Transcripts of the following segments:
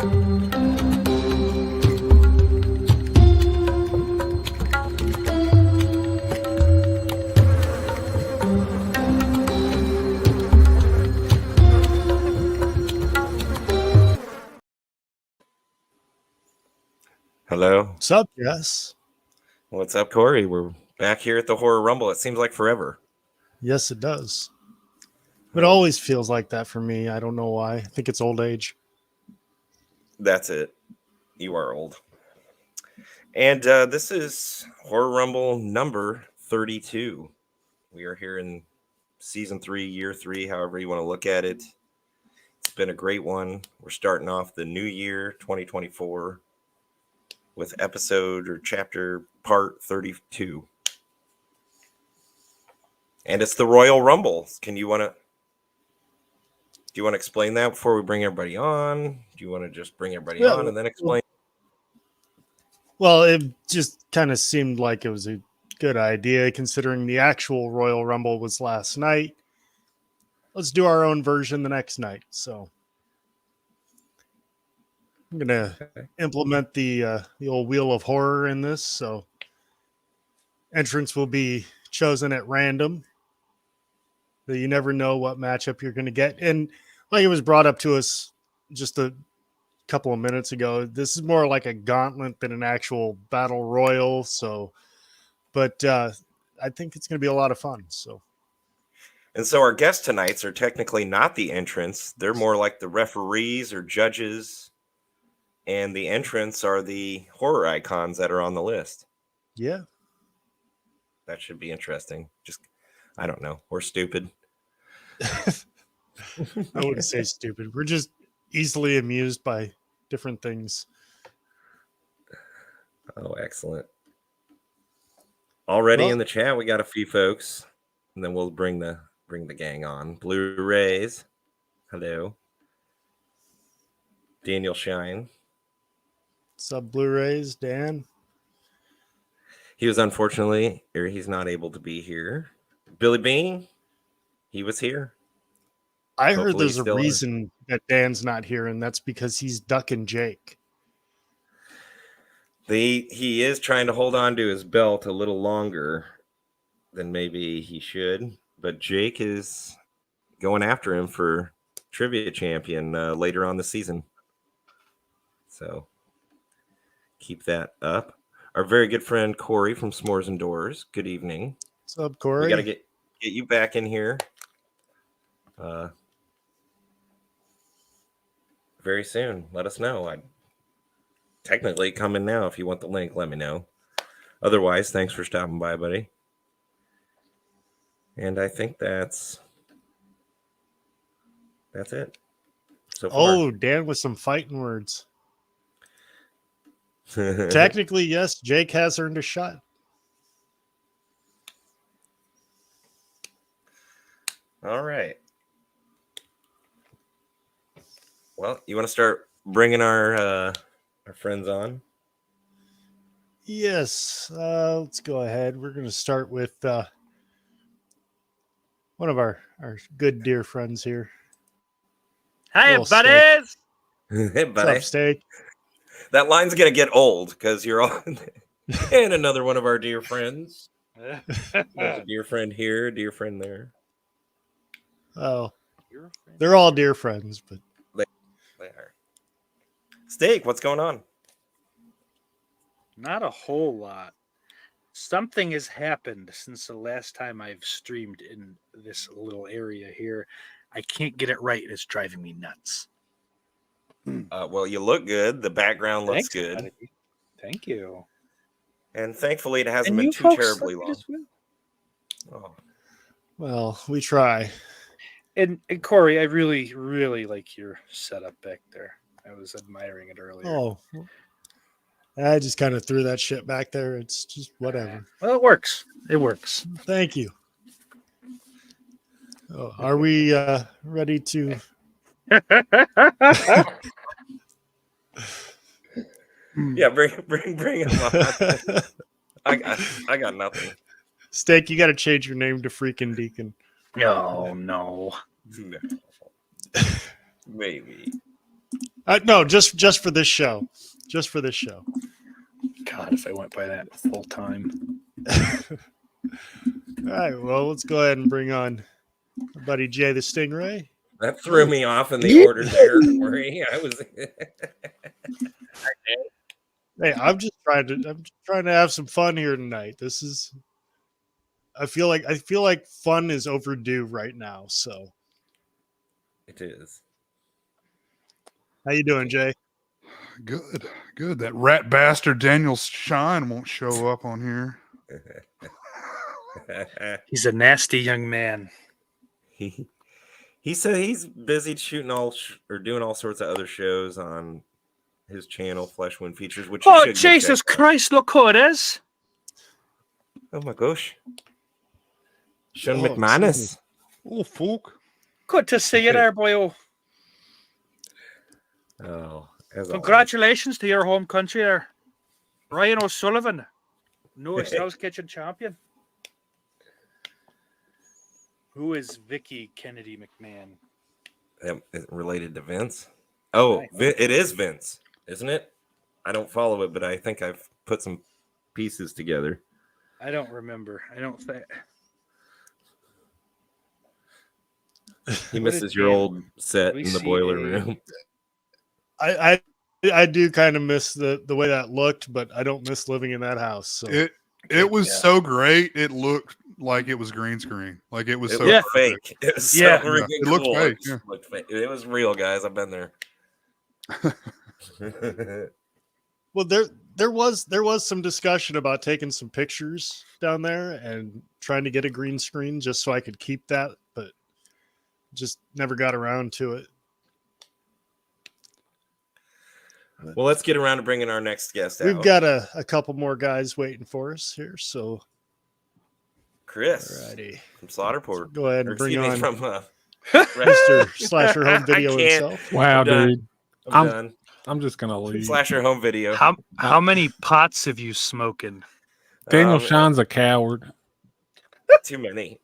Hello. What's up, Jess? What's up, Kory? We're back here at the Horror Rumble. It seems like forever. Yes, it does. It always feels like that for me. I don't know why. I think it's old age. That's it. You are old. And this is Horror Rumble number 32. We are here in season 3, year 3, however you want to look at it. It's been a great one. We're starting off the new year, 2024, with episode or chapter part 32. And it's the Royal Rumble. Do you want to explain that before we bring everybody on? Do you want to just bring everybody on and then explain? Well, it just kind of seemed like it was a good idea considering the actual Royal Rumble was last night. Let's do our own version the next night. So I'm going to implement the old Wheel of Horror in this. So entrance will be chosen at random. But you never know what matchup you're going to get. And like it was brought up to us just a couple of minutes ago, this is more like a gauntlet than an actual battle royal. So, but I think it's going to be a lot of fun. And so our guests tonight's are technically not the entrants. They're more like the referees or judges. And the entrants are the horror icons that are on the list. Yeah. That should be interesting. I don't know. We're stupid. I wouldn't say stupid. We're just easily amused by different things. Oh, excellent. Already in the chat, we got a few folks. And then we'll bring the gang on. Blu-rays. Hello. Daniel Shine. What's up, Blu-rays, Dan? He was he's not able to be here. Billy Bean, he was here. I heard there's a reason that Dan's not here, and that's because he's ducking Jake. He is trying to hold on to his belt a little longer than maybe he should, but Jake is going after him for trivia champion later on the season. So keep that up. Our very good friend Kory from S'mores and Doors. Good evening. What's up, Kory? We got to get you back in here very soon. Let us know. I'd technically come in now if you want the link. Let me know. Otherwise, thanks for stopping by, buddy. And I think that's it. So far. Oh, Dan with some fighting words. Technically, yes, Jake has earned a shot. All right. Well, you want to start bringing our friends on? Yes. Let's go ahead. We're going to start with one of our good dear friends here. Hey, buddies. Hey, buddy. What's up, Steak? That line's going to get old because you're all... and another one of our dear friends. There's a dear friend here, dear friend there. Oh, they're all dear friends, but... They are. Steak, what's going on? Not a whole lot. Something has happened since the last time I've streamed in this little area here. I can't get it right. It's driving me nuts. Well, you look good. The background looks good. Buddy. Thank you. And thankfully, it hasn't been too terribly long. Oh. Well, we try. And Kory, I really, really like your setup back there. I was admiring it earlier. Oh, I just kind of threw that shit back there. It's just whatever. Well, it works. It works. Thank you. Oh, are we ready to? Yeah, bring him on. I got nothing. Steak, you got to change your name to Freaking Deacon. Oh no. Maybe. No, just for this show. Just for this show. God, if I went by that full time. All right. Well, let's go ahead and bring on our buddy Jay the Stingray. That threw me off in the order there, Kory. I was. Hey, I'm just trying to have some fun here tonight. I feel like fun is overdue right now. So, It is. how you doing, Jay? Good. That rat bastard Daniel Shine won't show up on here. He's a nasty young man. He said he's busy shooting or doing all sorts of other shows on his channel, Flesh Wound Features. Which you Oh, should go Jesus check out. Christ, look who it is. Oh my gosh, Sean Oh, McManus. Oh, folk. Good to see you there, boyo. Oh, as always. Congratulations to your home country there. Ryan O'Sullivan, no Hell's Kitchen champion. Who is Vicky Kennedy McMahon? Is it related to Vince? Oh, it is Vince, isn't it? I don't follow it, but I think I've put some pieces together. I don't remember. I don't think. He What misses did your Dan- old set we in the see boiler a- room. I do kind of miss the way that looked, but I don't miss living in that house. So It was Yeah. so great. It looked like it was green screen. Like it was It so looked perfect. fake. It was Yeah. so freaking It looked cool. fake, It yeah. looked fake. It was real, guys. I've been there. well, there was some discussion about taking some pictures down there and trying to get a green screen just so I could keep that, but just never got around to it. Well, let's get around to bringing our next guest out. We've got a couple more guys waiting for us here, so Chris alrighty, from Slaughterport. go ahead Or and bring excuse me, on from Mr. Slasher Home I Video can't. himself. Wow, I'm done. dude. I'm done. I'm just gonna leave. Slasher Home Video. How many pots have you smoking? Daniel Um, Shine's a coward. Too many.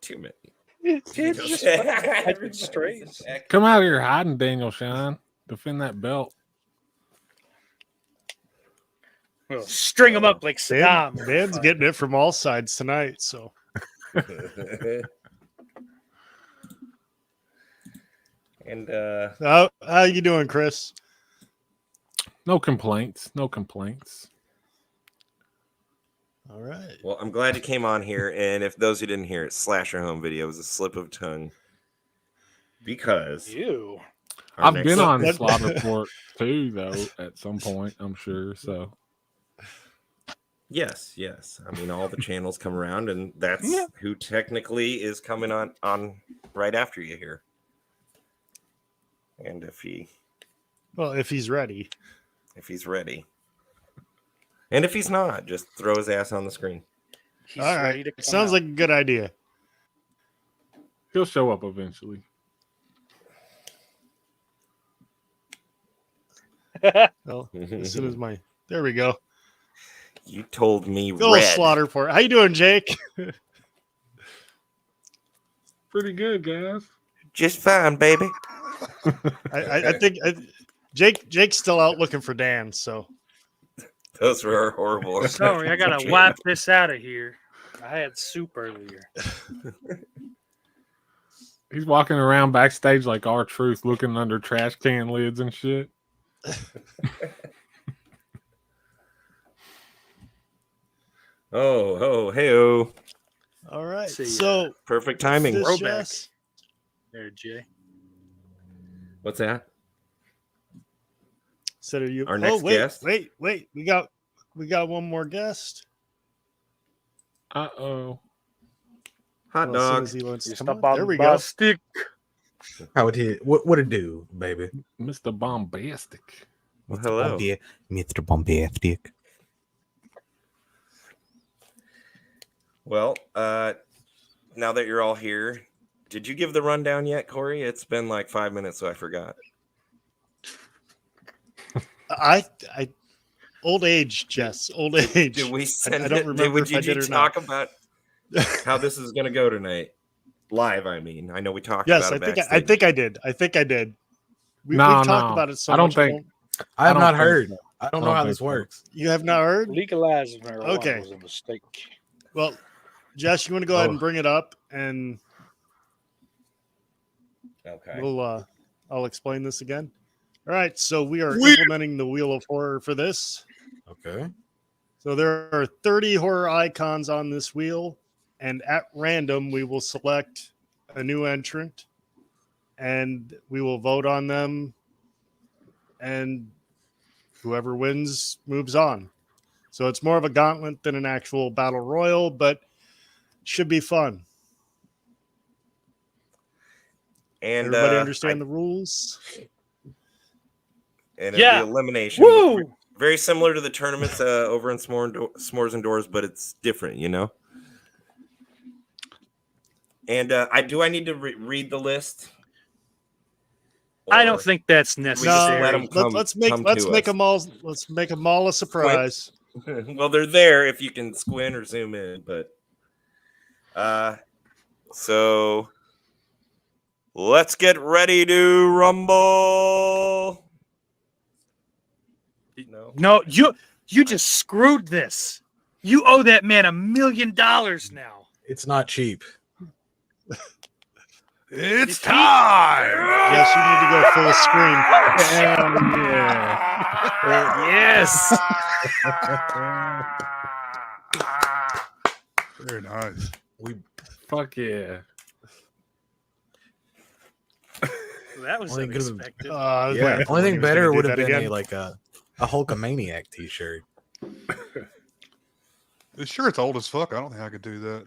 It's just fucking strays. Come out here hiding, Daniel Shine. Defend that belt. Well, string them up like Dan, Saddam. Dan's getting it from all sides tonight. So And how you doing, Chris? No complaints. No complaints. All right. well, I'm glad you came on here. And if those who didn't hear it, Slasher Home Video was a slip of tongue because You. our I've next- been on that- Slaughterport too, though, at some point, I'm sure. So Yes. I mean, all the channels come around, and that's Yeah. who technically is coming on right after you here. And if If he's ready. he's ready, and if he's not, just throw his ass on the screen. He's All ready right. to come Sounds out. like a good idea. he'll show up eventually. Well, as soon as there we go. You told me Phil red. Slaughterport. How you doing, Jake? Pretty good, guys. Just fine, baby. I think Jake's still out looking for Dan. So Those were horrible. Sorry, I gotta wipe this out of here. I had soup earlier. He's walking around backstage like R-Truth, looking under trash can lids and shit. Hey-oh. all right. See ya. So Perfect timing. this, Throwback. Jess? There, Jay. What's that? Said, are you? Our next wait, guest? Wait. We got one more guest. Uh-oh. Hot Well, as soon dog. as he wants to It's come the on. There we go. Bombastic. How it is? What it do, baby? Mr. Bombastic. Well, hello. Mr. Bombastic. Well, now that you're all here, did you give the rundown yet, Kory? It's been like 5 minutes, so I forgot. I old age, Jess. Old age. Did we send I don't it? remember Did if I did you or talk not. about how this is going to go tonight? Live, I mean. I know we talked Yes, about it I think backstage. I did. We've No, talked no. about it so I don't much. we think- I have don't not think heard. so. I don't I know don't how think this so. works. You have not heard? Legalizing marijuana Okay. was a mistake. Well, Jess, you want to go ahead and Oh. bring it up, and Okay. I'll explain this again. All right, so we are implementing the Wheel of Horror for this. Okay. So there are 30 horror icons on this wheel, and at random, we will select a new entrant, and we will vote on them, and whoever wins moves on. So it's more of a gauntlet than an actual battle royal, but should be fun. And Everybody understand the rules? and Yeah. it'll be elimination. Woo! Very similar to the tournaments over in S'mores Indoors, but it's different, you know. And I need to read the list. I don't Or think that's we just necessary. let 'em come- let's come make to them all. Let's make them all a surprise. well, they're there if you can squint or zoom in, but so let's get ready to rumble. No. No, you just screwed this. You owe that man $1 million now. It's not cheap. It's time. Yes, you need to go full screen. Yes. Very nice. Fuck yeah. That was Only gonna- unexpected. Yeah. Only thing better would have been a Hulkamaniac t-shirt. This shirt's old as fuck. I don't think I could do that.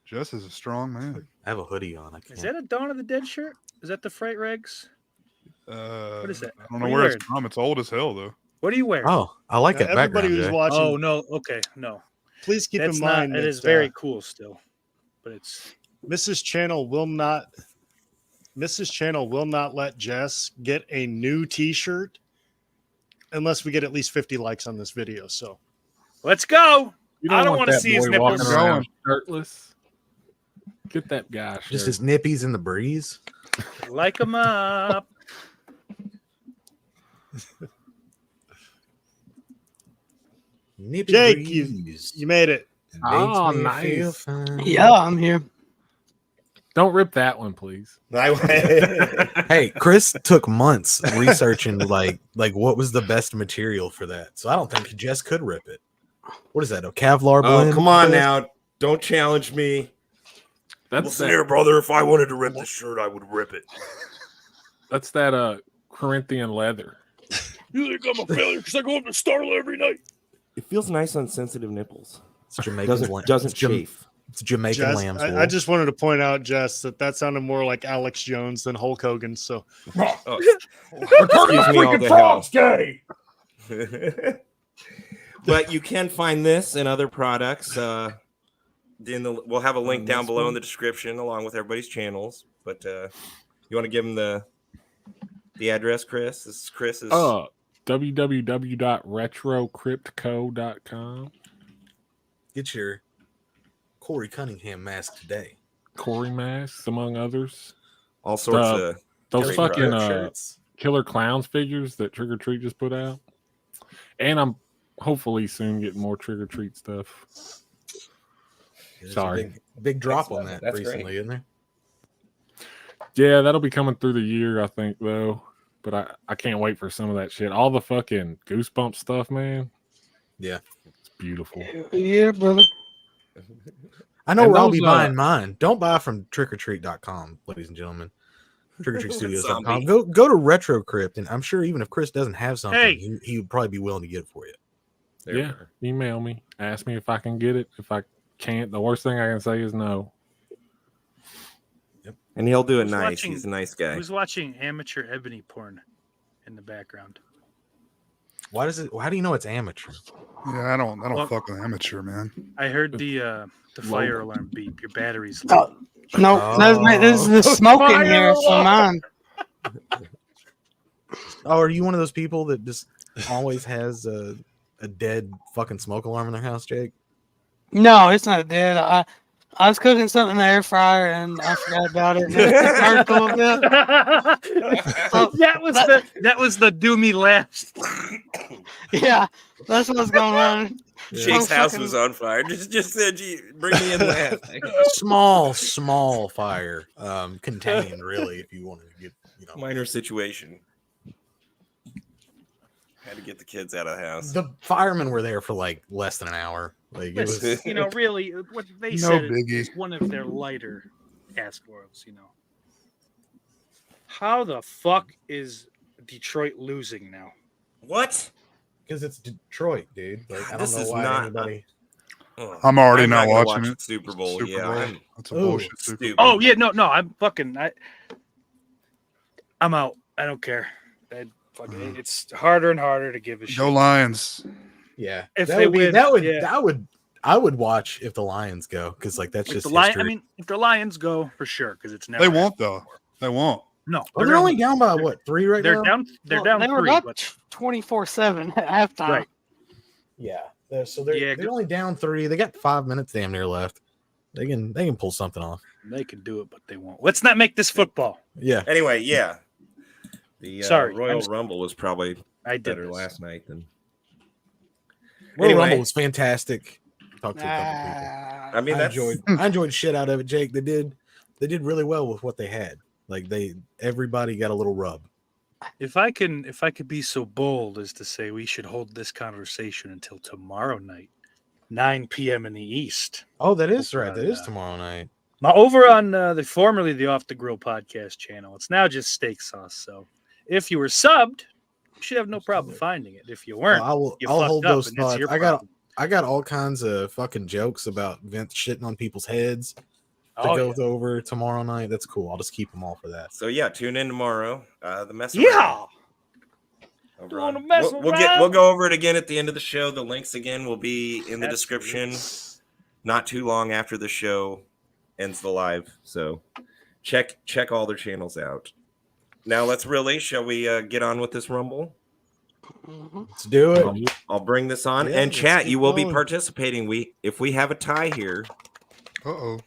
Jess is a strong man. I have a hoodie on. I can't. Is that a Dawn of the Dead shirt? Is that the Fright Regs? What is that? I don't What know are you where it's wearing? from. It's old as hell though. What are you wearing? Oh, I like that Everybody background. who's Jay. watching, Oh, no. Okay, no. please keep That's in not. mind It that is very cool still, but it's Mrs. Channel will not let Jess get a new T-shirt unless we get at least 50 likes on this video. So let's go. You I don't want wanna that see his boy walking nipples. around shirtless. Get that guy. Just shirt. his nippies in the breeze. Like them up. Nippy Jake, breeze. you made it. Makes Oh, me feel nice. fine. Yeah, I'm here. Don't rip that one, please. Hey, Chris took months researching like what was the best material for that. So I don't think he just could rip it. What is that? A Kevlar blend? Oh, come on now. Don't challenge me. That's Listen that, here, brother. If I wanted to rip this shirt, I would rip it. that's that Corinthian leather. You think I'm a failure because I go up to Starla every night? It feels nice on sensitive nipples. It's Jamaican Doesn't it's chafe. It's Jamaican Jess, lamb's wool. I just wanted to point out, Jess, that sounded more like Alex Jones than Hulk Hogan. So Oh. Excuse me, all the hell. But you can find this and other products. We'll have a link down below in the description along with everybody's channels. But you want to give them the address, Chris? This is Chris's. www.retrocryptco.com. Get your Kory Cunningham mask today. Kory masks, among others. All sorts of Those Great fucking shirts. Killer Clowns figures that Trick or Treat just put out. And I'm hopefully soon getting more Trick or Treat stuff. There's Sorry. a big drop That's- on that that's recently, great. isn't there? Yeah, that'll be coming through the year, I think, though. But I can't wait for some of that shit. All the fucking Goosebumps stuff, man. Yeah. It's beautiful. Yeah, brother. I know And where I'll those, be buying mine. Don't buy from trickortreat.com, ladies and gentlemen. Trickortreatstudios.com. Zombie. Go to Retro Crypt, and I'm sure even if Chris doesn't have something, Hey. he would probably be willing to get it for you. There Yeah, email me. Ask me if I can get it. If I can't, the worst thing I can say is no. And he'll do it Who's nice. watching- He's a nice guy. Who's watching amateur ebony porn in the background? Why does it? How do you know it's amateur? Yeah, I don't Well- fuck with amateur, man. I heard the fire alarm beep. Your battery's Oh, low. no, this is the smoke in here. So mine. Oh, are you one of those people that just always has a dead fucking smoke alarm in their house, Jake? No, it's not dead. I was cooking something in the air fryer and I forgot about it. And it burnt a little bit. So, that was the do me last. yeah, that's what's going on. Jake's I'm house fucking- was on fire. Just said, bring me in last. Small fire, contained really. If you wanted to get, Minor situation. Had to get the kids out of the house. the firemen were there for like less than an hour. Like it was. Listen, really, what they No said biggie. is one of their lighter task force. How the fuck is Detroit losing now? What? Because it's Detroit, dude. Like I don't This know is why not- anybody. Oh, I'm already not gonna watching watch it. Super Bowl. Super Yeah, Bowl. I'm That's a Ooh, bullshit Super stupid. Bowl. Oh yeah, no, I'm out. I don't care. It's harder and harder to give a shit. Go Lions. Yeah, If that they would be, win, that would yeah. I would watch if the Lions go because like that's If just the Lions, history. if the Lions go for sure, because it's never. They won't happened though. before. They won't. No, They're only down by what 3 right They're now. down. They're Well, down they were 3. up But 24-7 at halftime. Right. Yeah, so they're Yeah, they're only down 3. They got 5 minutes damn near left. They can pull something off. they can do it, but they won't. Let's not make this football. Yeah, Anyway, yeah. The Sorry, Royal I'm- Rumble was probably I did better this. last night than. Royal Anyway. Rumble was fantastic. Talked to a couple people. I mean, that's I enjoyed shit out of it, Jake. They did really well with what they had. Like everybody got a little rub. If I could be so bold as to say we should hold this conversation until tomorrow night, 9 p.m. in the East. Oh, that is Over right. That on, is tomorrow night. Now, over on the formerly the Off the Grill podcast channel, it's now just Steak Sauce. So if you were subbed, you should have no problem finding it. If you weren't, I'll you ll fucked hold up, those and it's thoughts. your I got problem. I got all kinds of fucking jokes about Vince shitting on people's heads to Oh, go over tomorrow night. That's cool. I'll just keep them all for that. So yeah, tune in tomorrow. The mess. yeah. Over Don't on- wanna mess around. We'll go over it again at the end of the show. The links again will be in the That's description. it. Not too long after the show ends the live, so check all their channels out. Now shall we get on with this Rumble? Mhm. Let's do it. I'll bring this on, Yeah, and let's chat. keep You will be going. participating. If we have a tie here, Uh-oh.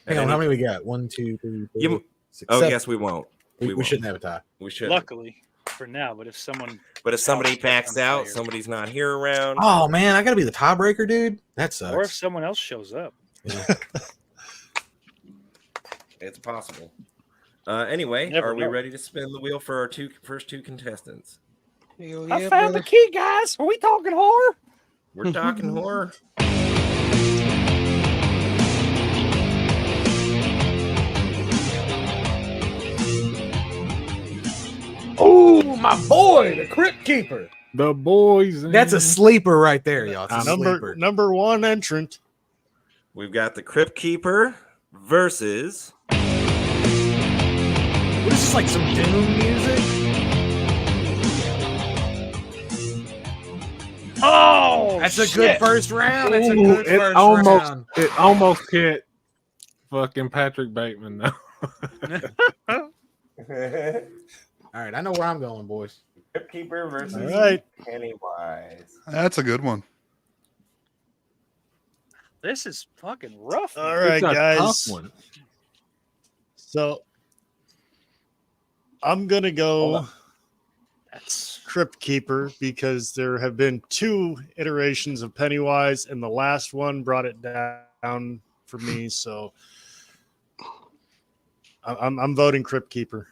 Hang at on, how any- many we got? 1, 2, 3, 4, You- 6, oh 7. yes, we won't. we won't. shouldn't have a tie. We should. Luckily for now, but if someone But if somebody Oh, backs I'm out, tired. somebody's not here around. Oh man, I gotta be the tiebreaker, dude. That sucks. or if someone else shows up, Yeah. It's possible. Anyway, Never are we know. ready to spin the wheel for our first two contestants? Hell I yeah, found brother. the key, guys. Are we talking horror? We're talking horror. Oh, my boy, the Crypt Keeper. The boys. That's a sleeper right there, y'all. It's a Number sleeper. number 1 entrant. We've got the Crypt Keeper versus. What is this, like some Doom music? Oh, That's a good first round. That's a Ooh, good it first almost round. it almost hit fucking Patrick Bateman though. All right, I know where I'm going, boys. Crypt Keeper versus All right. Pennywise. That's a good one. This is fucking rough. All right, It's a guys. tough one. So I'm gonna Hold go on. That's Crypt Keeper because there have been 2 iterations of Pennywise, and the last one brought it down for me. So I'm voting Crypt Keeper.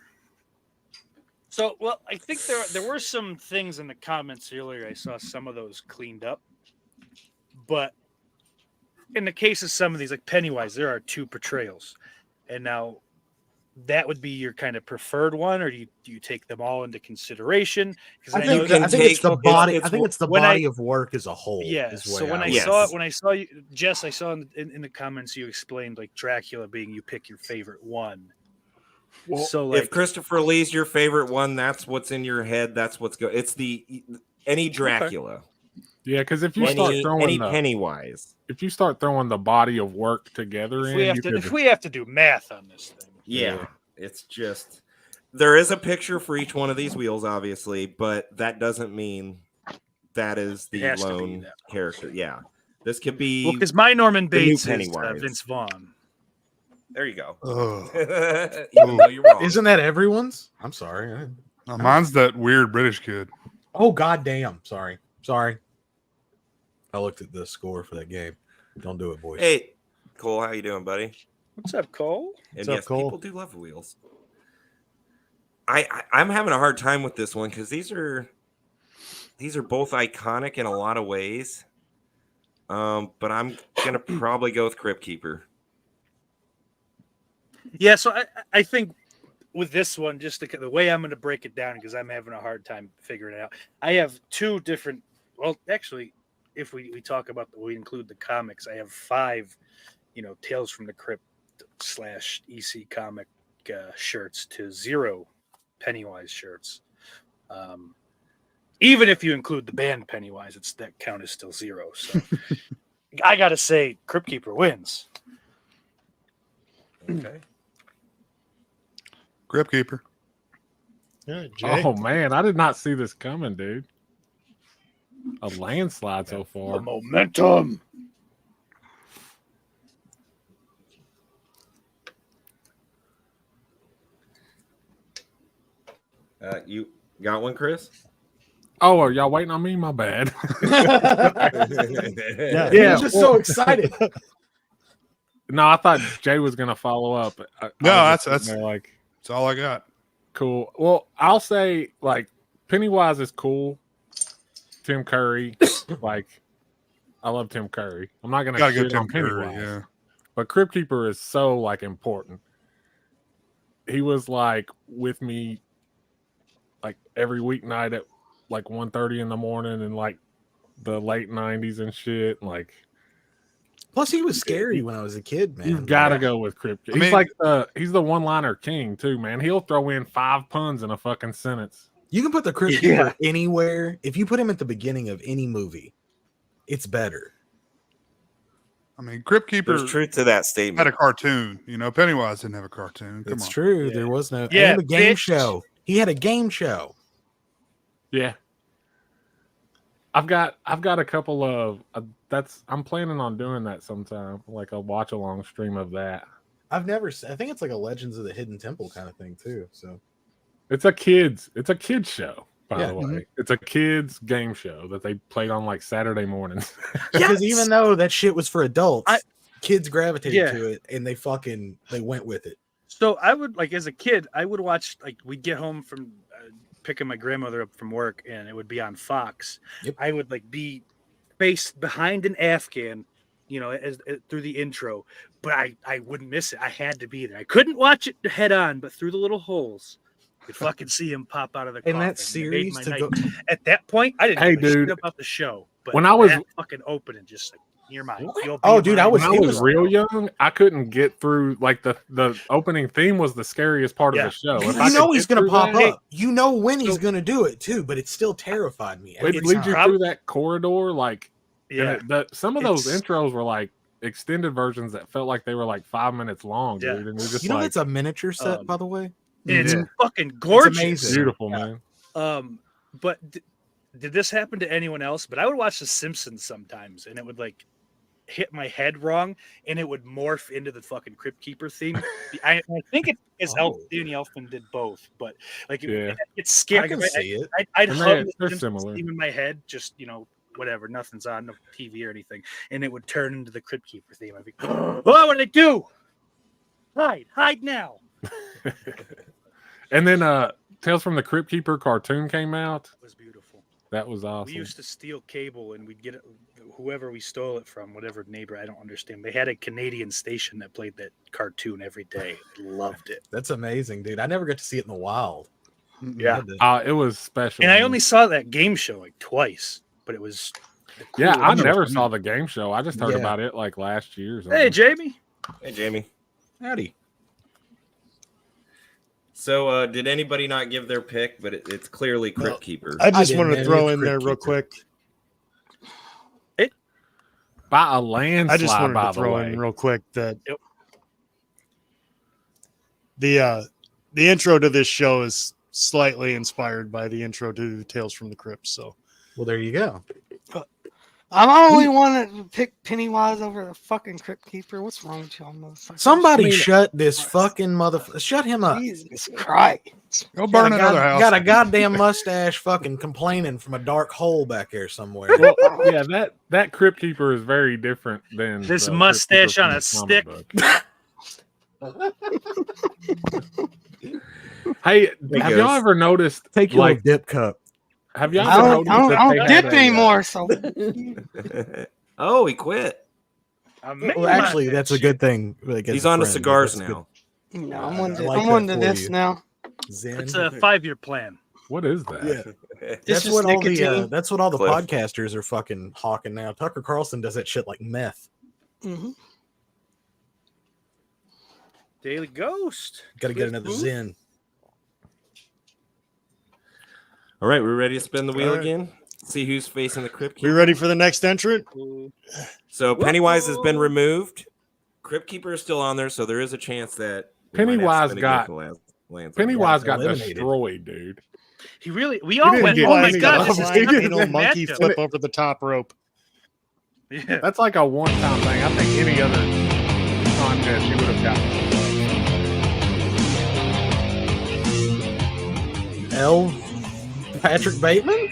so. Well, I think there were some things in the comments earlier. I saw some of those cleaned up, but in the case of some of these, like Pennywise, there are 2 portrayals, and now that would be your kind of preferred one, or do you take them all into consideration? Because I know think, that I think it's the take- it's- body. it's I think it's the when body of work as a whole. yeah. is the So way when I would Yes. saw say it, when I saw you, Jess, I saw in the comments you explained like Dracula being you pick your favorite one. Well, so like if Christopher Lee's your favorite one, that's what's in your head. That's what's go. It's any Dracula, Yeah, because if you start any throwing the, Pennywise. if you start throwing the body of work together if in, we have you to could, if we have to do math on this thing, Yeah, it's just there is a picture for each one of these wheels, obviously, but that doesn't mean that is It the has to be lone that. character. Yeah, This could be. Well, because my Norman the new Bates is Pennywise. Vince Vaughn. There you go. Ugh. Even though you're wrong. Isn't that everyone's? I'm sorry. No, mine's that weird British kid. Oh goddamn! Sorry. I looked at the score for that game. Don't do it, boys. Hey, Cole, how you doing, buddy? What's up, Cole? And up, yes, Cole? people do love wheels. I'm having a hard time with this one because these are both iconic in a lot of ways. But I'm gonna probably go with Crypt Keeper. Yeah, so I think with this one, just the way I'm going to break it down, because I'm having a hard time figuring it out. I have two different. Well, actually, if we talk about we include the comics, I have 5, Tales from the Crypt / EC comic shirts to 0 Pennywise shirts. Even if you include the band Pennywise, that count is still 0. So I got to say, Crypt Keeper wins. Okay. Crypt Keeper. Yeah, Jay. Oh man, I did not see this coming, dude. A landslide so The far. momentum. You got one, Chris? Oh, are y'all waiting on me? My bad. Yeah. He was just so excited. No, I thought Jay was gonna follow up. No, I was just that's- sitting there like That's all I got. cool. Well, I'll say like Pennywise is cool. Tim Curry, like I love Tim Curry. I'm not gonna Gotta shit give on Tim Curry, Pennywise, yeah. but Crypt Keeper is so like important. He was like with me like every weeknight at like 1:30 in the morning and like the late 90s and shit. Like Plus, he was scary when I was a kid, man. you've got to go with Crypt Keeper. I He's mean- like he's the one-liner king too, man. He'll throw in 5 puns in a fucking sentence. You can put the Crypt Keeper anywhere. If you put him at the beginning of any movie, it's better. I mean, Crypt Keeper There's truth to that had statement. a cartoon. Pennywise didn't have a cartoon. Come It's on. true. Yeah. There was no Yeah, and a game bitch. show. He had a game show. Yeah. I've got a couple of I'm planning on doing that sometime, like a watch along stream of that. I think it's like a Legends of the Hidden Temple kind of thing too. So It's a kids show, by Yeah. the way. It's a kids game show that they played on like Saturday mornings. because even though that shit was for adults, I- kids gravitated Yeah. to it and they went with it. So I would as a kid, I would watch we'd get home from picking my grandmother up from work, and it would be on Fox. Yep. I would be faced behind an Afghan, as through the intro, but I wouldn't miss it. I had to be there. I couldn't watch it head on, but through the little holes, you'd fucking see him pop out of the. And coffin. that It made series my to night. go. At that point, I didn't Hey, give a shit dude. about the show. But When I was- that fucking opening, just you're mine. What? You'll be Oh, dude, I mine. was- When I it was real young, I couldn't get through like the opening theme was the scariest part Yeah. of the show. You If I know could he's get gonna through pop that, up. You know when he's So- gonna do it too, but it still terrified me. It every leads you time. through that corridor, like Yeah. some of those It's- intros were like extended versions that felt like they were like 5 minutes long, Yeah. dude. And you're just You know like that's a miniature set, by the way. It's Yeah. fucking gorgeous. amazing. beautiful, Yeah. man. But did this happen to anyone else? But I would watch The Simpsons sometimes, and it would hit my head wrong, and it would morph into the fucking Crypt Keeper theme. I think it is Oh. Danny Elfman did both, but Yeah. it's scary. I can see it. I'd And hum they're the Simpsons similar. theme in my head, just whatever, nothing's on, no TV or anything, and it would turn into the Crypt Keeper theme. I'd be, oh, what did I do? Hide now. And then Tales from the Crypt Keeper cartoon came out. It was beautiful. That was awesome. We used to steal cable, and we'd get it, whoever we stole it from, whatever neighbor, I don't understand. They had a Canadian station that played that cartoon every day. I loved it. That's amazing, dude. I never got to see it in the wild. Yeah. I had to- It was special. And I man. only saw that game show twise, but it was the Yeah, I coolest. never saw the game show. I just heard Yeah. about it like last year. Or Hey, something. Jamie. Hey, Jamie. Howdy. So, did anybody not give their pick? But it's clearly Crypt Keeper. I just didn't, wanted man. to throw It's in there Crypt real Keeper. quick. By a landslide. I just wanted by to throw the way. in real quick that Yep. the intro to this show is slightly inspired by the intro to Tales from the Crypt. So Well, there you go. I'm only one to pick Pennywise over the fucking Crypt Keeper. What's wrong with y'all, motherfuckers? Somebody shut this fucking motherfucker. Shut him up. Jesus Christ. Go burn another house. Got a goddamn mustache fucking complaining from a dark hole back there somewhere. Well, yeah, that Crypt Keeper is very different than This the Crypt mustache Keeper on from a the stick. comic book. Hey, have y'all ever noticed? Take your like, dip cup. have y'all I ever don't, noticed that I they don't had dip a, anymore, so Oh, he quit. Well, actually, that's a good thing. He's on to cigars now. no, I'm on I to, like I'm on that to for this you. now. Zen. It's a 5-year plan. What is that? Yeah. This That's is what all nicotine. that's what all the Cliff. podcasters are fucking hawking now. Tucker Carlson does that shit like meth. Mhm. Daily Ghost. Got to get another Zen. All right, we're ready to spin the wheel All right. again. See who's facing the Crypt We Keeper. ready for the next entrant? So Pennywise has been removed. Crypt Keeper is still on there, so there is a chance that we might have Pennywise spinning got- nickel lands on Pennywise it. got eliminated. destroyed, dude. He really. We all didn't went. get Oh my any god! love. This is He not a didn't good monkey matchup." flip over the top rope. Yeah. That's like a one-time thing. I think any other contest you would have gotten. L. Patrick Bateman?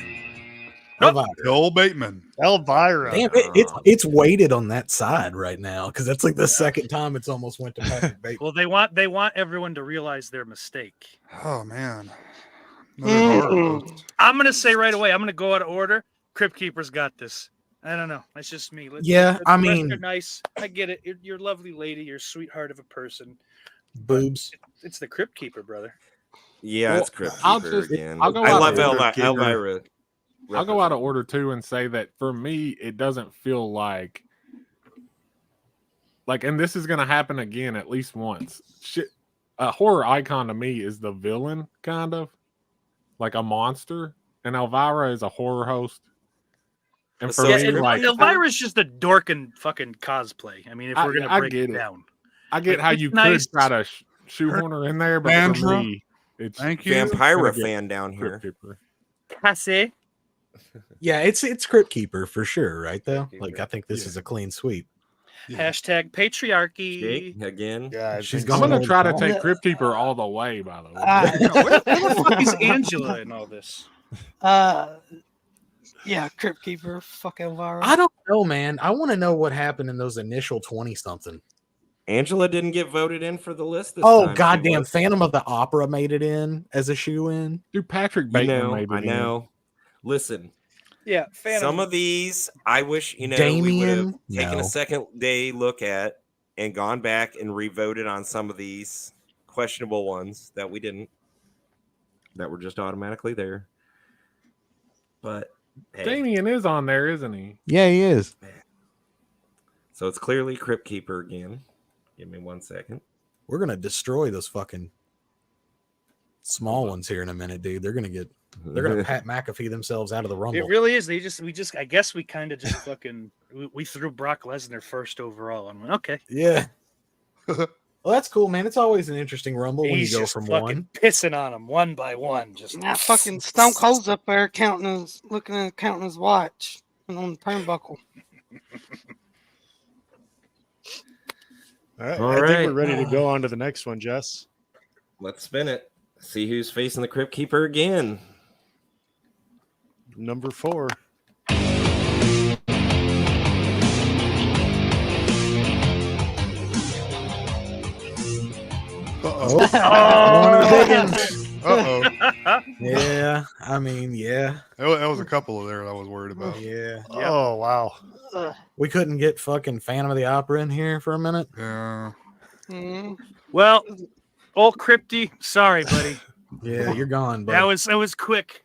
Nope. Elvira. Joel Bateman. Elvira. Damn, it's weighted on that side right now because that's like the second time it's almost went to Patrick Bateman. Well, they want everyone to realize their mistake. Oh man. Another hard. I'm gonna say right away. I'm gonna go out of order. Crypt Keeper's got this. I don't know. That's just me. Yeah, I the rest mean- are nice. I get it. You're a lovely lady. You're a sweetheart of a person. Boobs. It's the Crypt Keeper, brother. Yeah, Well, it's Crypt I'll Keeper just- again. I'll go I out love of order. Elvira. I'll go out of order too and say that for me, it doesn't feel like, and this is going to happen again at least once. Shit, a horror icon to me is the villain, kind of like a monster, and Elvira is a horror host. And for So me, it's like, Elvira's just a dork and fucking cosplay. I mean, if we're gonna break get it it. down, I get like, how it's you nice. could try to shoehorn her in there, but for Andra, me, it's Thank you. Vampira Gonna get fan down here. Crypt Keeper. Cassé. Yeah, it's Crypt Keeper for sure, right? Though, Keeper. like I think this Yeah. is a clean sweep. Hashtag patriarchy. Jake again. Yeah, She's I'm going gonna try to all take Yeah. Crypt Keeper all the way. By the way, Where the fuck is Angela in all this? Yeah, Crypt Keeper, fuck Elvira. I don't know, man. I want to know what happened in those initial 20 something. Angela didn't get voted in for the list this Oh time. She goddamn! was. Phantom of the Opera made it in as a shoe in. dude, Patrick You Bateman know, made it I in. know. Listen, Yeah, some of these I wish we would have Damien? taken No. a second day look at and gone back and revoted on some of these questionable ones that we didn't, that were just automatically there. But hey, Damien is on there, isn't he? Yeah, he is. so it's clearly Crypt Keeper again. Give me 1 second. We're gonna destroy those fucking small ones here in a minute, dude. They're gonna Pat McAfee themselves out of the rumble. It really is. I guess we kind of just fucking we threw Brock Lesnar first overall. I'm like, okay. Yeah. Well, that's cool, man. It's always an interesting rumble when He's you go just from fucking one. pissing on him one by one. Just That fucking Stone Cold's up there counting his watch and on the turnbuckle. All right, All I think right. we're ready to go on to the next one, Jess. Let's spin it. See who's facing the Crypt Keeper again. Number 4. Uh-oh. One of the big ones. Uh-oh. Yeah, I mean, yeah, That was a couple of there I was worried about. yeah. Oh wow. We couldn't get fucking Phantom of the Opera in here for a minute. Yeah. Mhm. well, old Crypty. Sorry, buddy. Yeah, you're gone, but that was quick.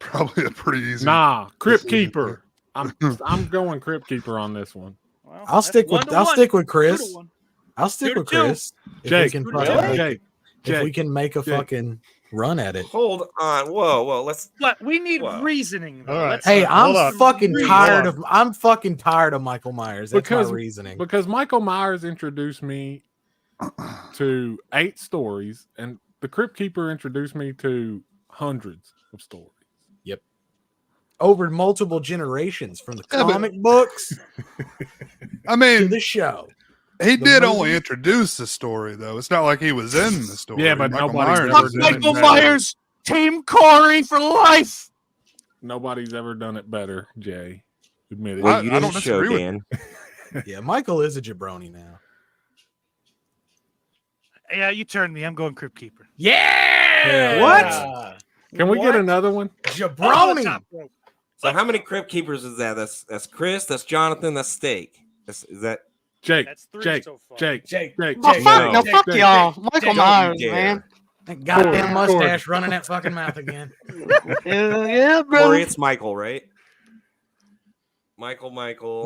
Probably a pretty easy. Nah, Crypt Keeper. I'm going Crypt Keeper on this one. Well, I'll that's stick with 1-1. Chris. 2-1. I'll stick with 2-2. Chris. If Jake, we can Really? fucking make, Jake, if we Jake, can make a Jake. fucking run at it. Hold on. Whoa. Let's. But we need Wow. reasoning. Though. All right. Let's- Hey, Hold I'm on. fucking Hold tired on. of Michael Myers. That's Because- my reasoning. because Michael Myers introduced me to 8 stories, and the Crypt Keeper introduced me to hundreds of stories. over multiple generations from the Yeah, but- comic books I to mean, the show. he the did movie- only introduce the story, though. It's not like he was in the story. Yeah, but Michael nobody's Myers ever was in done it. it Michael better. Myers, Team Kory for life. Nobody's ever done it better, Jay. Admit it. Well, I you don't didn't show, disagree with Dan. Yeah, Michael is a jabroni now. Yeah, you turned me. I'm going Crypt Keeper. Yeah. What? Can we get What? another one? Jabroni. So how many Crypt Keepers is that? That's Chris, that's Jonathan, that's Steak. Is that Jake, That's 3 Jake, so far. Jake, Jake, Jake, Well, Jake, fuck, no, Jake, fuck Jake, y'all. Jake, Michael don't Myers, dare. man. that goddamn Corey. mustache running that fucking mouth again. Yeah, bro. Kory? It's Michael, right? Michael.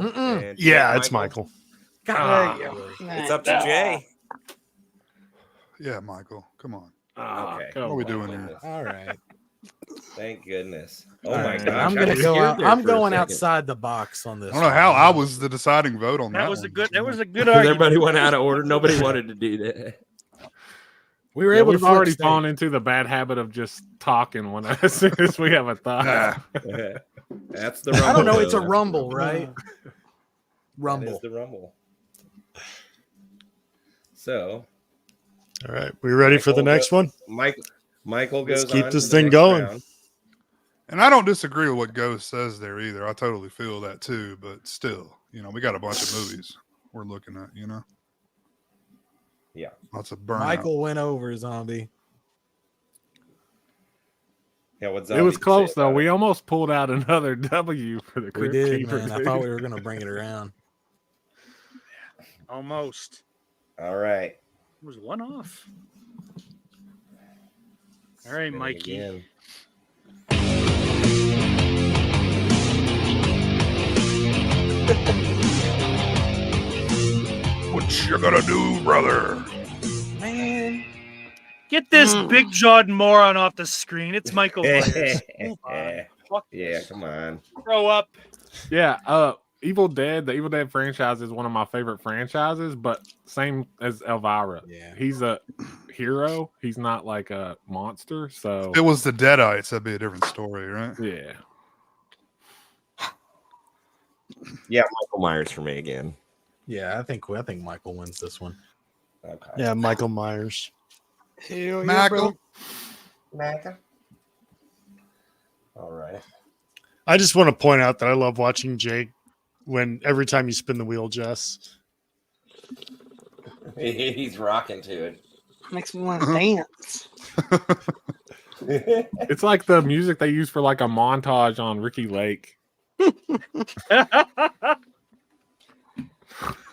Mm-mm. And Yeah, Jake it's Michael. God, It's up to Jay. Yeah, Michael. Come on. Okay. come What are we on. doing here? All right. Thank goodness. Oh All my right. gosh. I'm I gonna was go scared out. there I'm for a going second. outside the box on this. I don't know how I was the deciding vote on that. That was a one. good. That was a good Because argument. everybody went out of order. Nobody wanted to do that. We were Yeah, able we've to already flip fallen into the bad habit of just talking when as soon as we have a thought. Nah. That's the rumble. I don't know. It's a though. rumble, right? That is Rumble. the rumble. So All right, we ready for the Michael next one? Michael Let's goes keep on this to the thing next going. round. And I don't disagree with what Ghost says there either. I totally feel that too. But still, we got a bunch of movies we're looking at. Yeah. Lots of burnout. Michael went over, zombie. Yeah, what It zombie was say close though. about We it? almost pulled out another W for the We Crypt did, Keeper, man. I dude. thought we were gonna bring it around. Almost. All right. It was one off. All right, Spin it Mikey. again. What you gonna do, brother? Man, Get this big jawed moron off the screen. It's Michael Myers. Move on. Fuck Yeah, this. come on. Grow up. Yeah, Evil Dead, the Evil Dead franchise is one of my favorite franchises, but same as Elvira. Yeah. He's a hero. He's not like a monster. So If it was the Deadites, that'd be a different story, right? yeah. Yeah, Michael Myers for me again. yeah, I think Michael wins this one. Okay. Yeah, Michael Myers. Hell yeah, Michael. bro. All right. I just want to point out that I love watching Jake when every time you spin the wheel, Jess. He's rocking to it. Makes me want to dance. It's like the music they use for like a montage on Ricky Lake.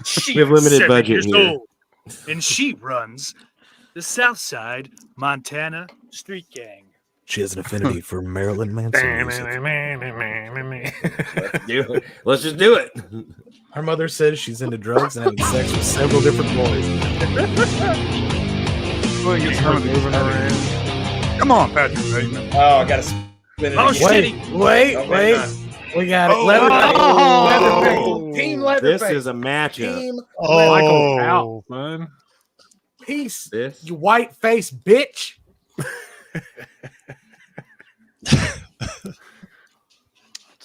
She We have limited is 7 budget years here. old, and she runs the Southside Montana Street Gang. She has an affinity for Marilyn Manson music. Let's do it. Let's just do it. Her mother says she's into drugs and having sex with several different boys. Moving around. Come on, Patrick Bateman. Oh, I gotta spin it Oh, again. shit. Wait, Oh, wait. man. We got it. Oh, Leatherface. oh. Leatherface. Team Leatherface. This is a matchup. Team Michael's Oh, out, man. Peace. This You white face bitch.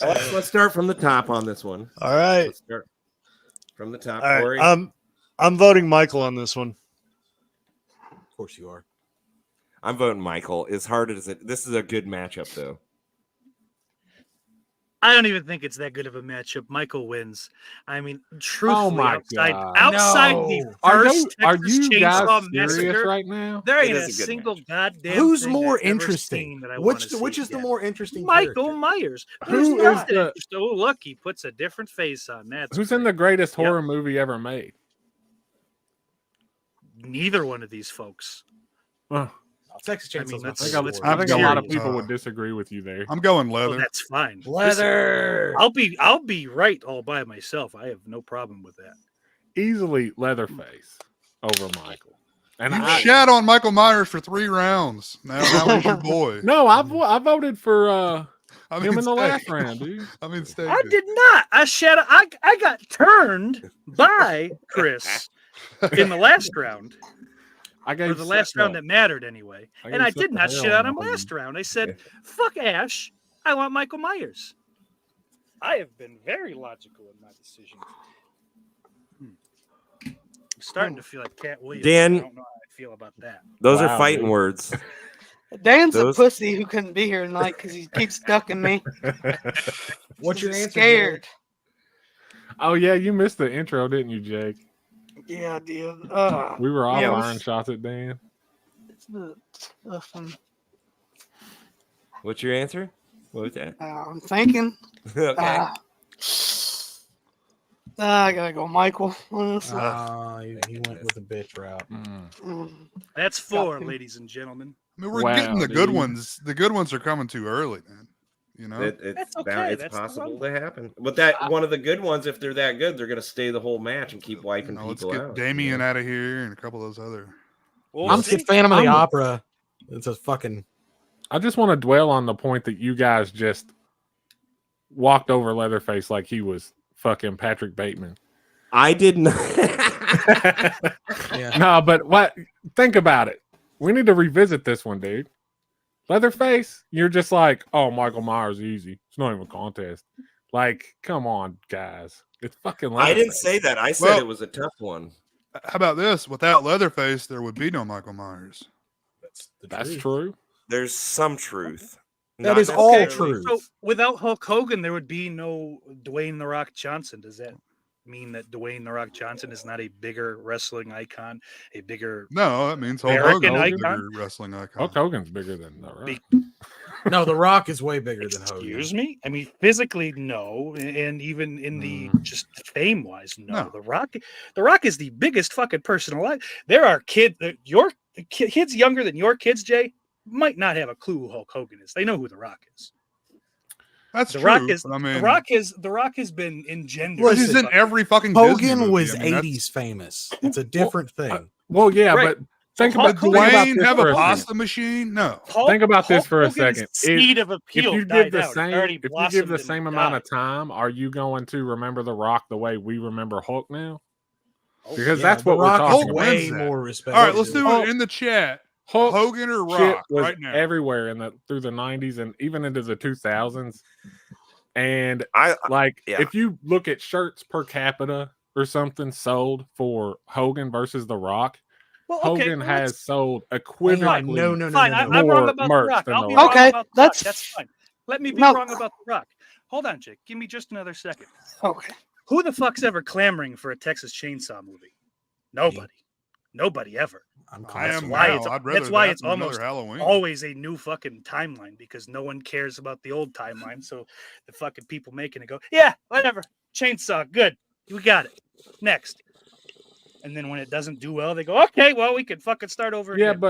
let's start from the top on this one. all right. Let's start from the top. All right. Kory. I'm voting Michael on this one. Of course you are. I'm voting Michael. As hard as it, this is a good matchup, though. I don't even think it's that good of a matchup. Michael wins. I mean, truthfully, my outside, God. outside No. the Are first you, are Texas you guys Chainsaw serious Massacre, right now? there It ain't is a a good single match. goddamn Who's thing more I've ever interesting? seen that I wanna Which see is the yet. more interesting Michael character? Myers. There's Who is nothing the- interesting. Oh, look, he puts a different face on. That's Who's in the great. greatest horror movie ever made? Neither one of these folks. Uh, Texas I mean, Chainsaw. that's- I think, let's I think a be lot of serious. people would disagree with you there. I'm going Oh, leather. that's fine. Listen, Leather. I'll be right all by myself. I have no problem with that. Easily Leatherface over Michael. And You I shat on Michael Myers for 3 rounds. Now he's your boy. no, I voted for I him in the Steak. last round, dude. I mean, Steak I did. did not. I got turned by Chris in the last round, I gave or the last round that mattered anyway. I And I gave did not Seth shit on him Hale last round. I said, "Fuck Ash. I want Michael Myers." I have been very logical in my decision. I'm starting to feel like Cat Williams. Dan- I don't know how I feel about that. Those are Wow, fighting dude. words. Dan's Those- a pussy who couldn't be here tonight because he keeps ducking me. What's your He's answer? scared. Oh yeah, you missed the intro, didn't you, Jake? Yeah, dude. We were all Yeah, firing shots at Dan. What's your answer? What was that? I'm thinking. Okay. I gotta go, Michael. Honestly. He went with the bitch route. That's 4, Got ladies and gentlemen. I mean, we're Wow, getting the good dude. ones. The good ones are coming too early, man. You know, It's That's okay, it's that's the possible run. to happen. But that one of the good ones, if they're that good, they're gonna stay the whole match and keep wiping let's people get out. Damien you know? out of here and a couple of those other. We'll I'm see. just Phantom of the I'm- Opera. It's a fucking. I just want to dwell on the point that you guys just walked over Leatherface like he was fucking Patrick Bateman. I did not. Yeah. No, but what? Think about it. We need to revisit this one, dude. Leatherface, you're just like, oh, Michael Myers, easy. It's not even a contest. Like, come on, guys. It's fucking Leatherface. I didn't say that. I said Well- it was a tough one. How about this? Without Leatherface, there would be no Michael Myers. That's true. There's some truth. That Not is all necessarily- true. So without Hulk Hogan, there would be no Dwayne The Rock Johnson. Does that mean that Dwayne The Rock Johnson is not a bigger wrestling icon, a bigger? No, that means Hulk American Hogan, icon? bigger wrestling icon. Hulk Hogan's bigger than The Rock. Be- No, The Rock is way bigger than Hogan. Excuse me. I mean, physically, no, and even in the just fame wise, no. No. The Rock is the biggest fucking person alive. There are kids, kids younger than your kids, Jay, might not have a clue who Hulk Hogan is. They know who The Rock is. That's The true. Rock is. but I mean, The Rock has been engendered. but he's Listen, in every fucking Disney Hogan movie. was I mean, that's- 80s famous. It's a different thing. Well, yeah, Right. but think Hulk about, Did think about Dwayne this have for a a pasta second. machine? No. Think about this for a Hogan's second. Seed of If appeal you died give the out. It same, already if you give blossomed the and same amount of died. time, are you going to remember The Rock the way we remember Hulk now? Oh, Because Yeah, that's The what we're Rock talking is about. way wins that. more respect. All right, let's do Hulk- it in the chat. Hulk Hogan or shit Rock was right now? everywhere through the 90s and even into the 2000s. And I like, yeah. if you look at shirts per capita or something sold for Hogan versus The Rock, well, okay, Hogan well, has sold Hang equivalently. on, no. fine. no. I'm wrong More about The merch Rock. than I'll The be Rock. wrong Okay, about The Rock. that's- That's fine. Let me be No. wrong about The Rock. Hold on, Jake. Give me just another second. Okay. Who the fuck's ever clamoring for a Texas Chainsaw movie? Nobody. Nobody ever. I'm I am why now. it's- I'd rather that's why that it's than another almost Halloween. Always a new fucking timeline because no one cares about the old timeline. So the fucking people making it go, yeah, whatever. Chainsaw, good. We got it. Next. And then when it doesn't do well, they go, okay, well, we can fucking start over Yeah, again.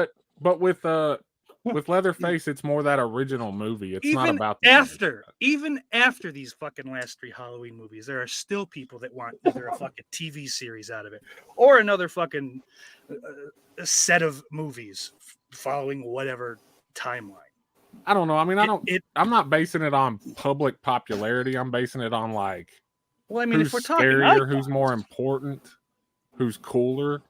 but with Leatherface, it's more that original movie. It's not even about the movie. even after these fucking last 3 Halloween movies, there are still people that want either a fucking TV series out of it or another fucking set of movies following whatever timeline. I don't know. I mean, I'm not basing it on public popularity. I'm basing it on like Well, I mean, who's if we're talking scarier, who's icons, more important, who's cooler.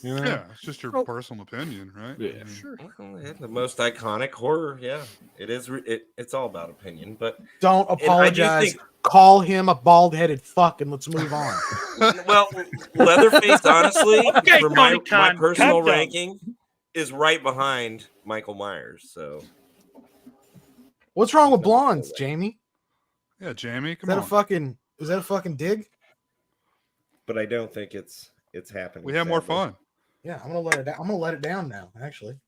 You know? Yeah, it's just your Oh. personal opinion, right? Yeah. I mean, sure. Well, yeah, the most iconic horror. Yeah, it is. It's all about opinion. But Don't I do apologize. think- Call him a bald-headed fuck and let's move on. well, Leatherface, honestly, Okay, for my Tony Khan, personal calm down. ranking, is right behind Michael Myers. So What's wrong with blondes, Jamie? Yeah, Jamie, Is come that on. is that a fucking dig? but I don't think it's happening. We have more sadly. fun. Yeah, I'm gonna let it down. I'm gonna let it down now. Actually,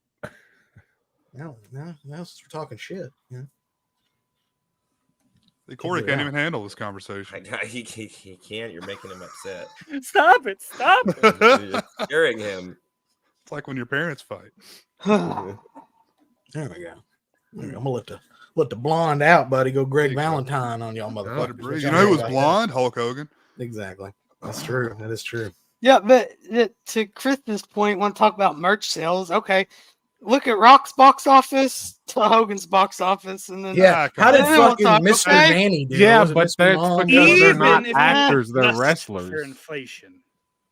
now since we're talking shit. Yeah. Kory do can't that. even handle this conversation. He can't. You're making him upset. Stop it. Stop it. You're scaring him. It's like when your parents fight. There we go. I'm gonna let the blonde out, buddy. Go Greg There you go. Valentine on y'all Let it motherfuckers. breathe. What You y'all know who think was about blonde? Hulk Hogan. that? Exactly. That's true. That is true. Yeah, but to Chris's point, want to talk about merch sales? Okay, look at Rock's box office to Hogan's box office, and then Yeah. come How did on. Then we'll fucking talk, Mr. okay? Manny do? Yeah, Was it but Mr. that's Long? because they're Even not if you actors; they're adjust wrestlers. for inflation.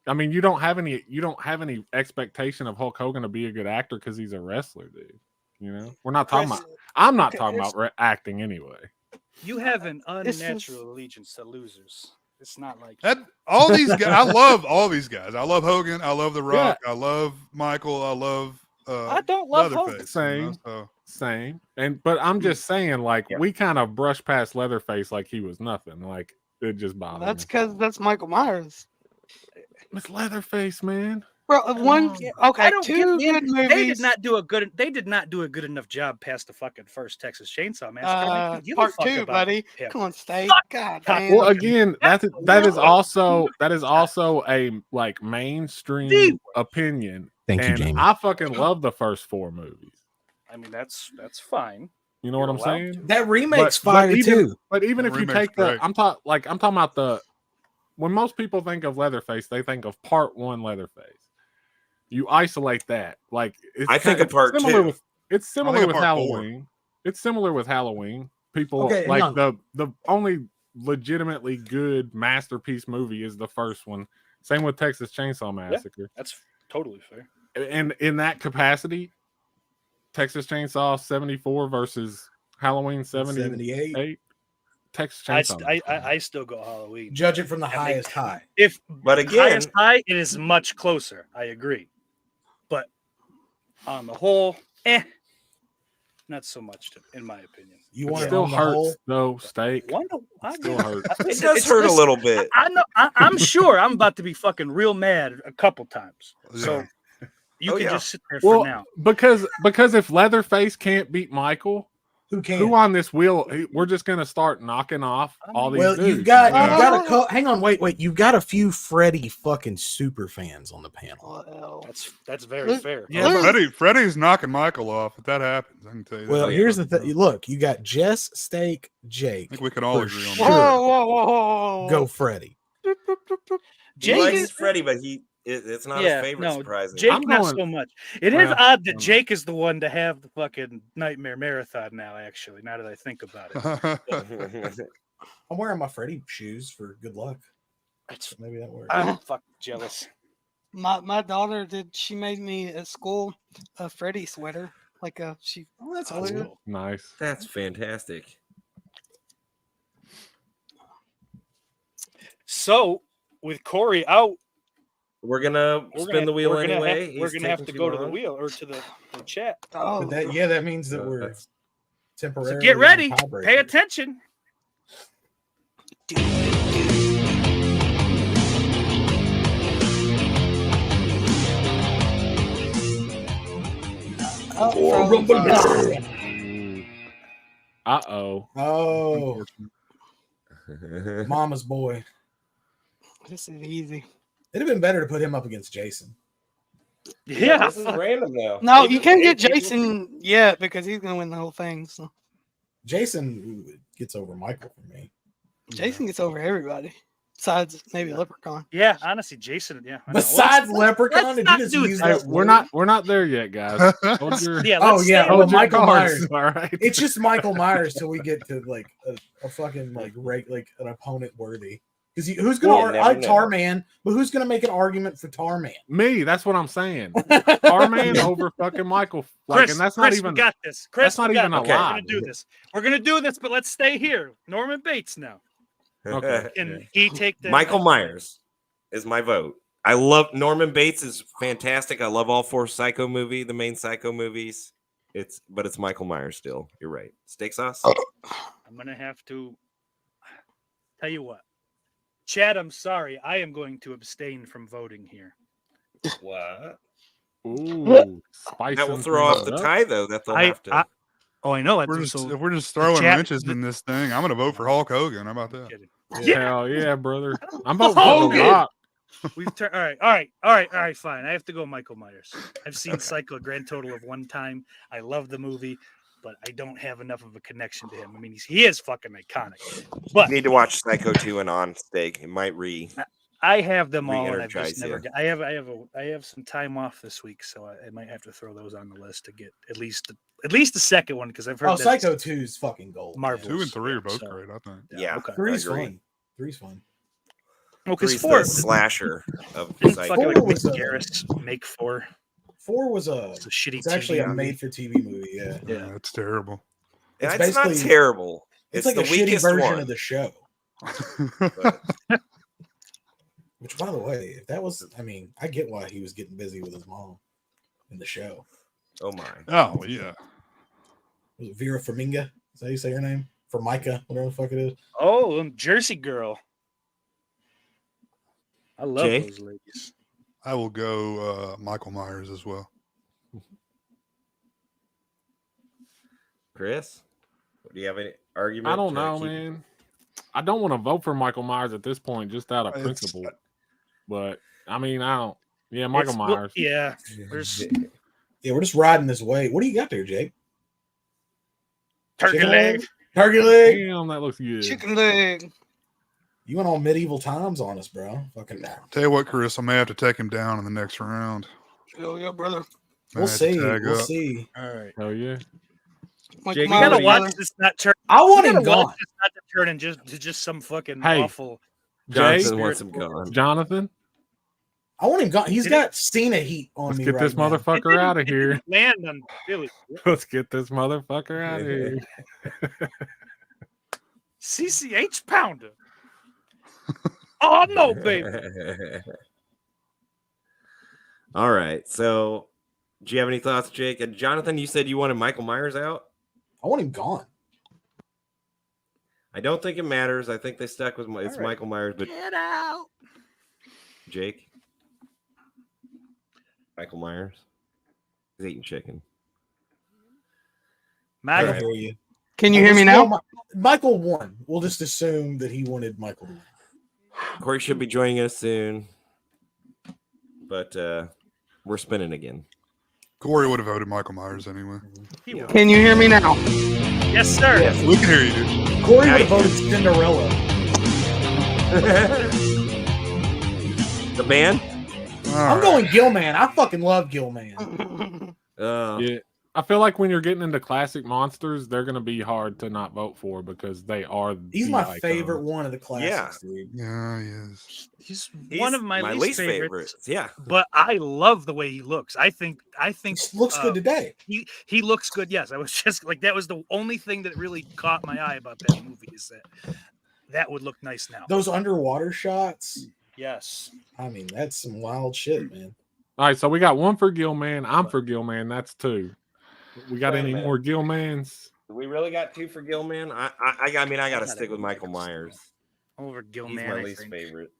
I mean, you don't have any expectation of Hulk Hogan to be a good actor because he's a wrestler, dude. You know, we're not talking about. I'm not talking about acting anyway. You have an This is- unnatural allegiance to losers. It's not like That all these guys, I love all these guys. I love Hogan. I love The Rock. I love Michael. I love. I don't love Hogan. Leatherface. Same. So. Same. But I'm just saying, like, Yeah. we kind of brushed past Leatherface like he was nothing. Like, it just bothered That's me. because that's Michael Myers. It's Leatherface, man. Bro, one I okay, don't two get, good man, movies. They did not do a good enough job past the fucking first Texas Chainsaw Massacre. They couldn't give a Part fuck 2, about buddy. him. Come on, Steak. Fuck. God Fuck. damn. Well, again, that is also a like mainstream Dude. opinion. Thank you, And Jamie. I fucking love the first 4 movies. I mean, that's fine. You know what I'm You're allowed saying? That remake's But fire even- too. But even The if you remake's take the, great. I'm talking about the, when most people think of Leatherface, they think of part 1 Leatherface. You isolate that, like it's I think of part similar 2. With, it's similar think with of part 4. Halloween. It's similar with Halloween. People Okay, hang like on. the only legitimately good masterpiece movie is the first one. Same with Texas Chainsaw Massacre. That's totally fair. And in that capacity, Texas Chainsaw 74 versus Halloween 78. 78. Texas I Chainsaw. I still go Halloween. Judge it from the I think- highest high. If But again, highest high, it is much closer. I agree. But on the whole, not so much, in my opinion. You It want it still on the hurts whole? though. Steak still hurts. it does hurt a little bit. I know. I'm sure I'm about to be fucking real mad a couple times. So you Oh, can yeah. just sit there Well, for now. because if Leatherface can't beat Michael, Who can? who on this wheel? We're just gonna start knocking off all these. Well, dudes. you've got Yeah. hang on, wait. You've got a few Freddy fucking super fans on the panel. Well, That's very Look- fair. Yeah, Freddie's knocking Michael off. If that happens, I can tell you. Well, that. here's the thing. Look, you got Jess, Steak, I Jake. think we can all for agree on sure. that. whoa. Go Freddy. He Jake likes is Freddy, but it's not his favorite. Surprisingly, Jake I'm not going- so much. It is Well, odd that Jake is the one to have the fucking Nightmare Marathon now. Actually, now that I think about it, I'm wearing my Freddy shoes for good luck. That's, Maybe that works. I'm fucking jealous. My daughter she made me at school a Freddy sweater. Like she that's That's cool. cool. Nice. That's fantastic. So with Kory out, We're gonna spin the wheel we're gonna anyway. we're He's gonna have to taking go too to the long. wheel or to the chat. oh But that means that we're That's- temporarily. So get ready. on tiebreaker. Pay attention. Uh-oh. Oh, Mama's boy. This is easy. It'd have been better to put him up against Jason. Yeah. This is random now. No, you can't get Jason yet because he's gonna win the whole thing. So Jason gets over Michael for me. Jason gets over everybody. Besides maybe Leprechaun. Yeah, honestly, Jason. Yeah. I know. Besides Leprechaun, let's did not you just do use that. Hey, that? we're not there yet, guys. Hold your, Yeah. Oh, Let's yeah, stay well, hold your Michael cards, Myers. all right. It's just Michael Myers till we get to like a fucking like an opponent worthy. Because who's gonna We'll I never like know. Tarman, but who's gonna make an argument for Tarman? Me, that's what I'm saying. Starman over fucking Michael. Like, Chris, and that's Chris, not even we got this. Chris, that's not we got even a this. lie. We're gonna do this. We're gonna do this, but let's stay here. Norman Bates now. Okay. Can he take the Michael Myers is my vote. I love Norman Bates is fantastic. I love all 4 Psycho the main Psycho movies. But it's Michael Myers still. You're right. Steak sauce. I'm gonna have to tell you what. Chad, I'm sorry. I am going to abstain from voting here. What? Ooh, spice. That will throw off the tie, though. That they'll have to. I know. If we're just throwing Chat- wrenches in this thing, I'm gonna vote for Hulk Hogan. How about that? Hell yeah, brother. I'm voting for the Rock. We've turned. All right. Fine. I have to go Michael Myers. I've seen Psycho a grand total of 1 time. I love the movie, but I don't have enough of a connection to him. I mean, he is fucking iconic. But You need to watch Psycho 2 and on Steak. It might I have them all, and I've just Re-energize never. you. I have some time off this week, so I might have to throw those on the list to get at least the second one because I've heard. Oh, that's Psycho 2 is fucking gold. Marvelous. 2 and 3 are both So- great. I think. Yeah. Okay. Three's I agree. fun. Three's fun. Well, because Three's 4 the slasher of didn't Psycho. fucking like Four Mick was a- Garris make 4. 4 was It's a shitty. it's actually TV a movie. made for TV movie. Yeah. Yeah. It's terrible. Yeah, It's it's not basically- terrible. It's like the a shitty weakest version one. of the show. But Which, by the way, if that was, I mean, I get why he was getting busy with his mom in the show. oh my. Oh yeah. Was it Vera Farmiga? Is that how you say her name? Formica, whatever the fuck it is. Oh, Jersey Girl. I love Jay? those ladies. I will go Michael Myers as well. Chris, do you have any argument? I don't to know, keep- man. I don't want to vote for Michael Myers at this point, just out of It's- principle. But I mean, I don't. Yeah, Michael It's- well, Myers. yeah. There's Yeah, we're just riding this wave. What do you got there, Jake? turkey Chicken leg. Turkey leg? Damn, that looks good. Chicken leg. You went all medieval times on us, bro. Fucking now. Tell you what, Chris, I may have to take him down in the next round. Oh, yeah, brother. May We'll have to see. tag We'll up. see. All right. Hell yeah. Like Jake, you my gotta brother. watch this not turn. I want You him gotta watch gone. this not to turn into just some fucking Hey. awful. Jay, Johnson wants him gone. Jonathan, I want him gone. He's Did got Cena heat on let's me get right this now. motherfucker out of here. Land on Billy. Let's get this motherfucker out of here. CCH pounder. Oh no, baby. All right. So, do you have any thoughts, Jake? And Jonathan, you said you wanted Michael Myers out. I want him gone. I don't think it matters. I think they stuck with it's All right. Michael Myers, but Get out. Jake, Michael Myers, he's eating chicken. I Maga. Alright. hear you. Can you hear me now? Michael won. We'll just assume that he wanted Michael to win. Kory should be joining us soon, but we're spinning again. Kory would have voted Michael Myers anyway. He will. Can you hear me now? Yes, sir. We can hear you, dude. Kory Now would have you voted Cinderella. The band? I'm going Gilman. I fucking love Gilman. Yeah. I feel like when you're getting into classic monsters, they're going to be hard to not vote for because they are. He's the my icon. favorite one of the classics, dude. Yeah, he is. He's He's one of my least favorites. Yeah. But I love the way he looks. I think He looks good today. he looks good. Yes, I was just like that was the only thing that really caught my eye about that movie is that would look nice now. Those underwater shots. Yes. I mean, that's some wild shit, man. All right, so we got one for Gilman. I'm for Gilman. That's two. We got Wait a any minute. more Gilmans? We really got two for Gilman. I mean, I got to stick with Michael Myers. Over He's Gilman, my I least think. favorite.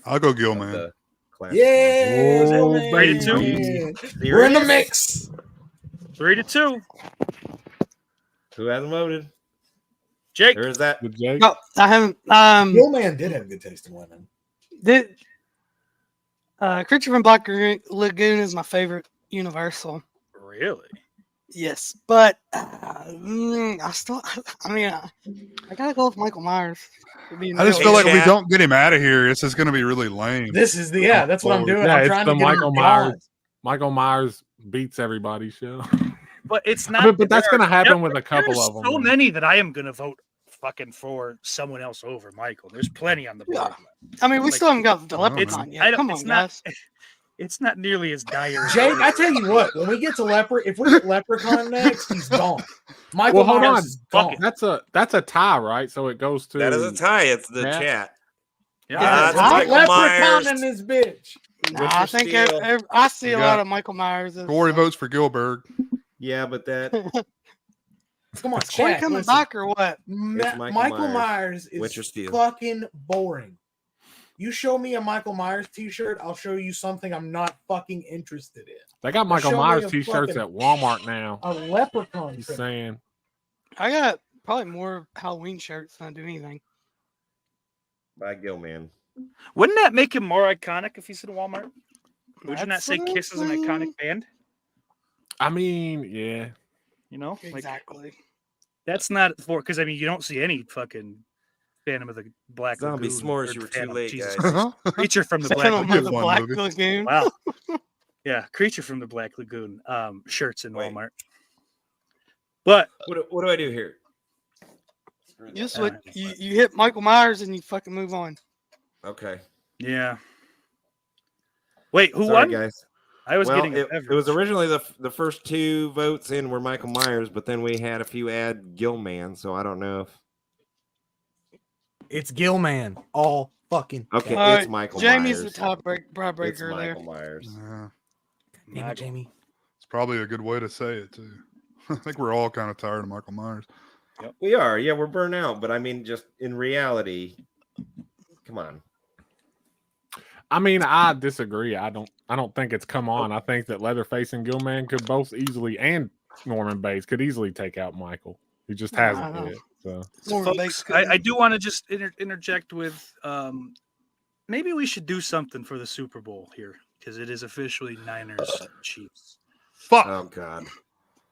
I'll go of Gilman. the classic Yeah, Oh, Gilman. baby. We're in the mix. 3-2. Who hasn't voted? Jake. There is that. With Jake? No, I haven't. Gilman did have good taste in women. Did Creature from Black Lagoon is my favorite Universal. Really? Yes, but I still. I mean, I gotta go with Michael Myers. I just feel like if we don't get him out of here, it's just going to be really lame. This is that's what I'm doing. Yeah, I'm it's trying the to get him Michael gone. Myers. Michael Myers beats everybody show. But it's I not. mean, but that's there going to are- happen with a there's couple of them. so many that I am going to vote fucking for someone else over Michael. There's plenty on the board. I mean, we Like, still haven't got the it's- Leprechaun I yet. don't- Come it's on, not- guys. It's not nearly as dire. as Jake, it I is. tell you what, when we get to if we get Leprechaun next, he's gone. Michael Well, hold Myers on. is gone. That's a tie, right? So it goes to That is a tie. It's the Yeah. chat. Yeah, Yeah, that's hot Michael Leprechaun Myers. in this bitch. Nah, What's I your think steal? I see You a lot got- of Michael Myers. as, Kory votes for Gilbert. Yeah, but that Come on, Is Kory chat. coming listen. back or what? It's Michael Myers is What's your steal? fucking boring. You show me a Michael Myers t-shirt, I'll show you something I'm not fucking interested in. They got Michael Show me Myers a t-shirts fucking- at Walmart now. A Leprechaun. He's thing. saying I got probably more Halloween shirts than I do anything. by Gilman. Wouldn't that make him more iconic if he's in Walmart? Would you not That's say what I'm Kiss is an saying. iconic band? I mean, yeah. You know, like Exactly. that's not for because I mean you don't see any fucking Phantom of the Black Zombie Lagoon s'mores, or you were too Phantom, late, Jesus guys. Christ. Creature from the Phantom Black of Lagoon. the Good one, Black movie. Lagoon. Wow. Yeah, Creature from the Black Lagoon shirts in Wait. Walmart. But What do I do here? You just you hit Michael Myers and you fucking move on. Okay. yeah. Wait, who Sorry, won? guys? I was Well, getting it was originally the first two votes in were Michael Myers, but then we had a few add Gilman, so I don't know if It's Gilman. All fucking. Okay, All it's right, Michael Jamie's Myers. the It's tiebreaker there. Michael Myers. Damn it, Jamie. It's probably a good way to say it too. I think we're all kind of tired of Michael Myers. We are. Yeah, we're burnt out. But I mean, just in reality, come on. I mean, I disagree. I don't think it's come on. I think that Leatherface and Gilman could both easily, and Norman Bates could easily take out Michael. He just hasn't Wow. yet. So Norman Folks, Bates I do want to just interject with maybe we should do something for the Super Bowl here because it is officially Niners Chiefs. Fuck. Oh God.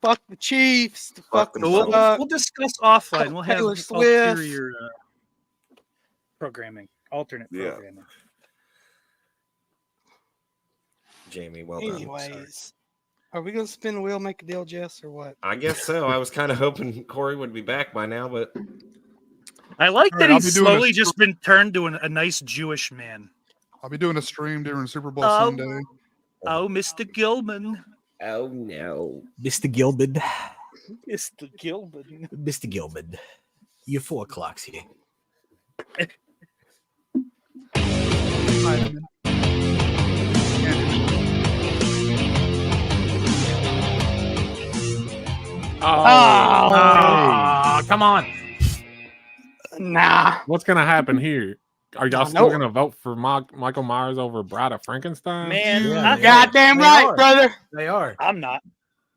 Fuck the Chiefs. Fuck Fuck the them So both. we'll discuss offline. We'll have Taylor Swift. ulterior programming, alternate Yeah. programming. Jamie, well done. Anyways, are we gonna spin the wheel, make a deal, Jess, or what? I guess so. I was kind of hoping Kory would be back by now, but I like All that right, I'll he's be doing a slowly just been turned to a nice Jewish man. I'll be doing a stream during Super Bowl Oh. Sunday. Oh, Mr. Gilman. oh no. Mr. Gilbert. Mr. Gilman. Mr. Gilbert. You 4 o'clocks here. Oh, come on. Nah. what's gonna happen here? Are y'all I still know. gonna vote for Michael Myers over Bride of Frankenstein? Man, Yeah, I- Goddamn They right, are. brother. They are. I'm not.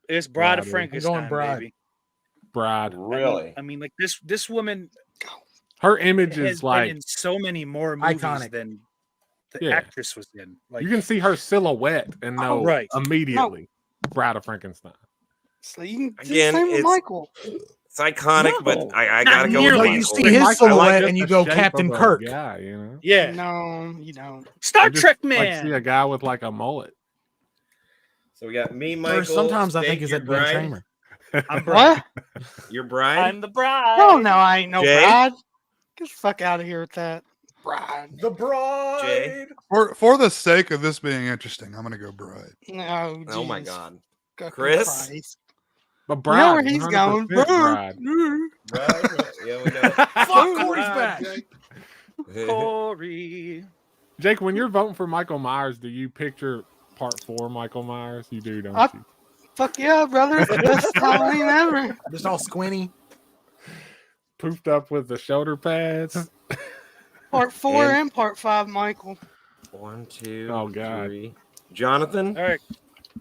It's Bride of Bride, Frankenstein, I'm going Bride. baby. Bride. Really? I mean, like this woman Her image has is been like in so many more movies Iconic. than the Yeah. actress was in. Like you can see her silhouette and know right. immediately Bride of Frankenstein. So you can do Again, the same with it's- Michael. It's iconic, No, but I not gotta go with nearly. No, Michael. you see his Michael, silhouette just and you the go shape Captain of a Kirk. guy, you know. Yeah. No, you don't. Star You just, Trek like, man. see a guy with like a mullet. So we got me, Michael. Or sometimes I Steak, think is your that Ben bride. Tramer. I'm Bride. What? Your bride. I'm the bride. Oh no, I ain't no Jay? bride. Get the fuck out of here with that. Bride. The bride. Jay. For the sake of this being interesting, I'm gonna go Bride. No, Oh my jeez. God. Fucking Chris? Christ. But You Bride, know where he's 100% going. Bride. Bride. Yeah, we know. Fuck, Corey's Bride, back. Corey. Jake, when you're voting for Michael Myers, do you picture part 4 Michael Myers? You do, don't I- you? Fuck yeah, brother. It's the best Halloween ever. Just all squinty. Poofed up with the shoulder pads. Part 4 And- and part 5, Michael. 1, 2, Oh, God. 3. Jonathan. All right.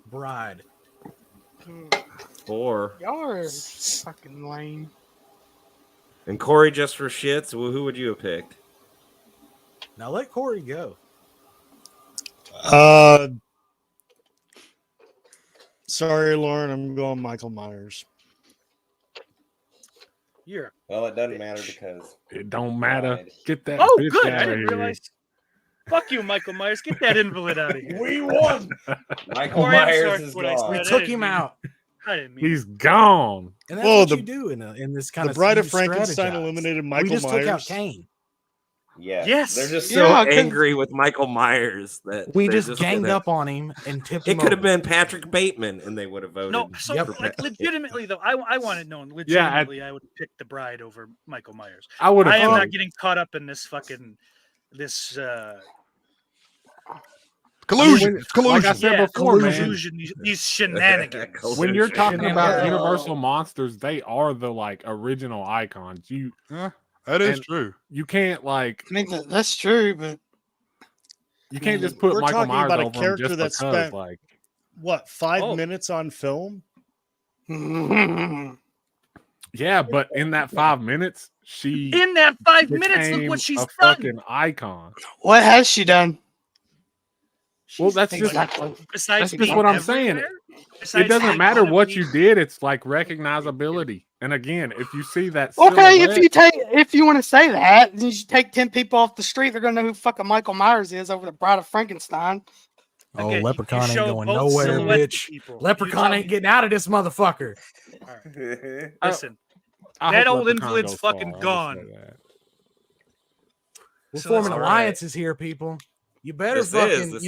Bride. 4. Y'all are fucking lame. And Kory, just for shits, who would you have picked? Now let Corey go. Sorry, Lauren. I'm going Michael Myers. You're. Well, it doesn't Bitch. matter because It don't matter. Bride. Get that Oh, bitch good. I outta didn't here. realize. Fuck you, Michael Myers. Get that invalid out of here. We won. Michael Corey, I'm Myers sorry is for what I gone. We said. took him out. I didn't mean. He's gone. And that's Whoa, what the- you do in this kind The of Bride of you Frankenstein strategize. eliminated We Michael just took out Myers. Kane. Yeah. Yes. They're just Yeah, so 'cause- angry with Michael Myers that We they're just ganged gonna- up on him and tipped It him could have over. been Patrick Bateman, and they would have voted. No, so Yep. like legitimately though, I want it known. Yeah, Legitimately, I would pick the Bride over Michael Myers. I would I have. am not getting caught up in this fucking this Collusion. Like I Collusion. said yeah, before, man. collusion, these shenanigans. When you're talking Collusion. about Yeah. Universal monsters, they are the like original icons. Yeah, that is And- true. You can't like I mean, that's true, but you can't just put We're Michael talking Myers about a over him character just that because spent- like What, 5 Oh. minutes on film? yeah, but in that 5 minutes, she In that 5 minutes, look became what she's a done. fucking icon. what has she done? Well, that's just Exactly. Besides that's just being what I'm saying. everywhere, It besides doesn't being matter one of what the- you did. It's like recognizability. And again, if you see that, Okay, silhouette- if you want to say that, then you should take 10 people off the street. They're gonna know who fucking Michael Myers is over the Bride of Frankenstein. Oh, Again, you Leprechaun ain't show going both nowhere, silhouettes bitch. to people. Leprechaun You ain't getting out of this motherfucker. Listen, I that hope old Leprechaun invalid's goes fucking far, I'll just gone. say that. We're So forming that's all alliances here, people. You better This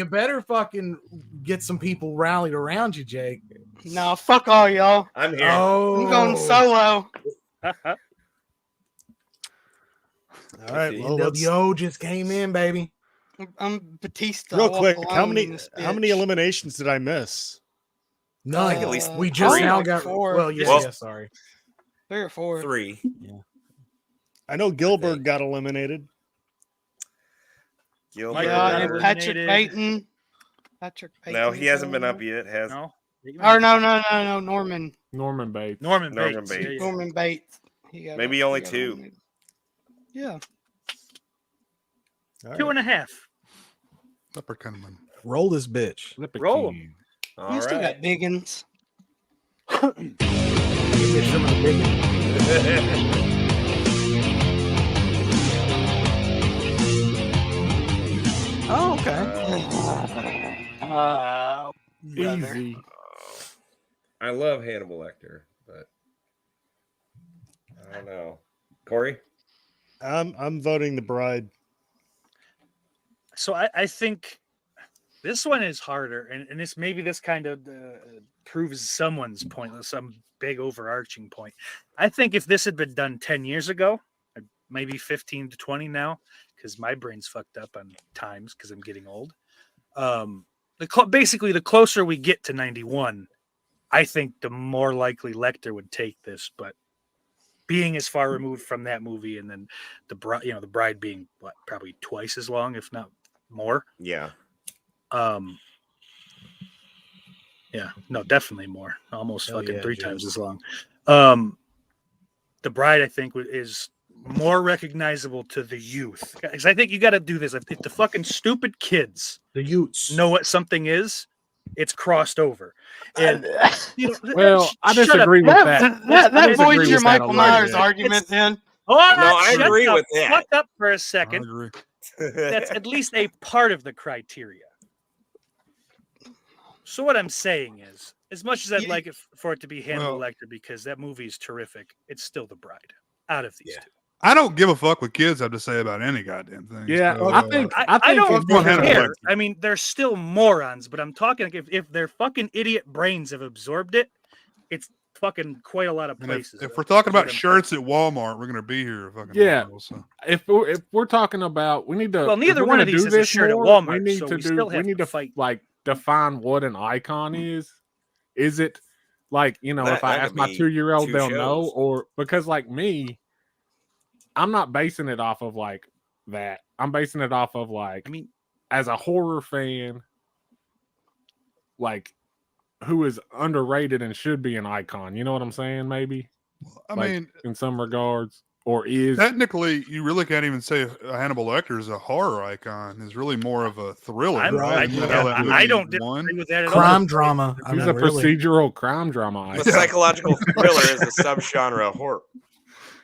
better fucking get some people rallied around you, Jake. No, fuck all y'all. I'm here. Oh, I'm going solo. All right, well, let's NWO just came in, baby. I'm Batista. real I walk quick. How alone in many this many bitch. eliminations did I miss? None. at least We just three. now Like got. 4. Well, yeah, Well- yeah. Sorry. 3 or 4. 3. I know Gilbert think. got eliminated. Gilbert. Michael Yeah, got and Patrick eliminated. Payton. Patrick Payton. No, he hasn't been up yet. yet. Has No. Or no, Norman. Norman Bates. Norman Norman Bates. Yeah, Bates. yeah. Norman Bates. He got Maybe he only got 2. eliminated. Yeah. All 2 right. and a half. Leprechaun. Roll this bitch. Flip a Roll 'em. king. All You still right. got biggins. Give me some of the bacon. Oh, okay. Brother. Easy. I love Hannibal Lecter, but I don't know. Kory? I'm voting the bride. So I think this one is harder, and this kind of proves someone's point, some big overarching point. I think if this had been done 10 years ago, maybe 15 to 20 now, because my brain's fucked up on times because I'm getting old. Basically, the closer we get to 91, I think the more likely Lecter would take this. But being as far removed from that movie, and then the bride being probably twice as long, if not more. Yeah. Yeah, no, definitely more. Almost Hell fucking yeah, 3 Jess. times as long. The bride, I think, is more recognizable to the youth. Because I think you got to do this. If the fucking stupid kids The Utes. know what something is, it's crossed over. And Well, I shut up. disagree with that. That I disagree voids your with that a Michael little Myers bit. argument then. Hold on, No, I shut agree the with that. fuck up for a I second. agree. That's at least a part of the criteria. So what I'm saying is, as much as I'd like it for it to be Hannibal Well- Lecter because that movie is terrific, it's still the bride out of these Yeah. two. I don't give a fuck what kids have to say about any goddamn thing. Yeah, so, I think I don't fuck one Hannibal care. Lecter. I mean, they're still morons, but I'm talking like if their fucking idiot brains have absorbed it, it's fucking quite a lot of and places. if we're talking That's what about I'm shirts at Walmart, we're gonna be here. Fucking Yeah. while, so. If we're talking about, we need to. Well, neither if we're one gonna of these do is a this shirt at more, Walmart, We need so to we do. still We have need to to fight. like define what an icon is. Is it like if I That ask could my be 2-year-old, 2 they'll know, shows. or because like me, I'm not basing it off of like that. I'm basing it off of like, I mean, as a horror fan, like who is underrated and should be an icon. You know what I'm saying? Maybe. I Like, mean, in some regards, or is technically, you really can't even say Hannibal Lecter is a horror icon. Is really more of a thriller. I right? Isn't that how that I movie don't won? disagree with that at Crime all. drama. I he's mean, a really. procedural crime drama The icon. psychological thriller is a subgenre of horror.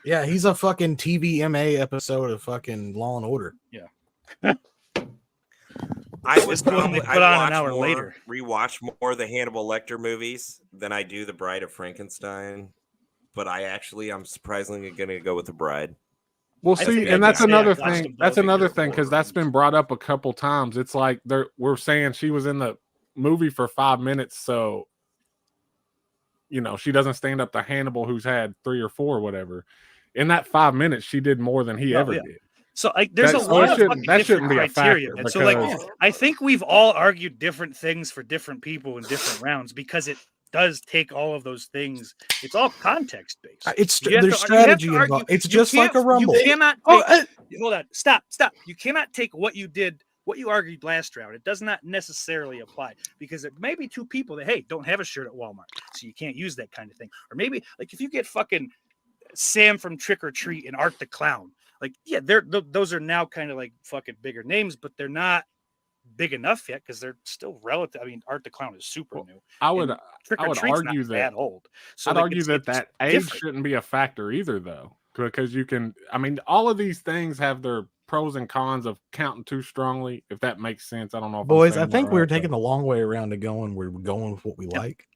Yeah, he's a fucking TVMA episode of fucking Law and Order. I would It's the one they probably put on an watch hour more, later. rewatch more of the Hannibal Lecter movies than I do the Bride of Frankenstein. But I'm surprisingly going to go with the Bride. Well, I see, think and I'd that's say another I've watched thing. them That's both. I think another they're thing because horror that's been movies. brought up a couple times. It's like we're saying she was in the movie for 5 minutes, so she doesn't stand up to Hannibal, who's had 3 or 4 or whatever. In that 5 minutes, she did more than he No, ever yeah. did. So there's That- a so lot it of shouldn't- fucking that different shouldn't be a criteria, factor man. So like, because- I think we've all argued different things for different people in different rounds because it does take all of those things. It's all context based. It's You have there's to- you have to strategy argue- involved. It's you just like a can't- rumble. You cannot take, Oh, hold on, stop. You cannot take what you did, what you argued last round. It does not necessarily apply because it may be 2 people that don't have a shirt at Walmart, so you can't use that kind of thing. Or maybe like if you get fucking Sam from Trick or Treat and Art the Clown, like those are now kind of like fucking bigger names, but they're not big enough yet because they're still relative. I mean, Art the Clown is super new. I would And Trick I or would Treat's argue not that- that old. So I'd like, argue it's that age different. shouldn't be a factor either, though, because you can. I mean, all of these things have their pros and cons of counting too strongly. If that makes sense, I don't know. If I'm Boys, I saying that think we were right, but- taking the long way around to going. We're going with what we like.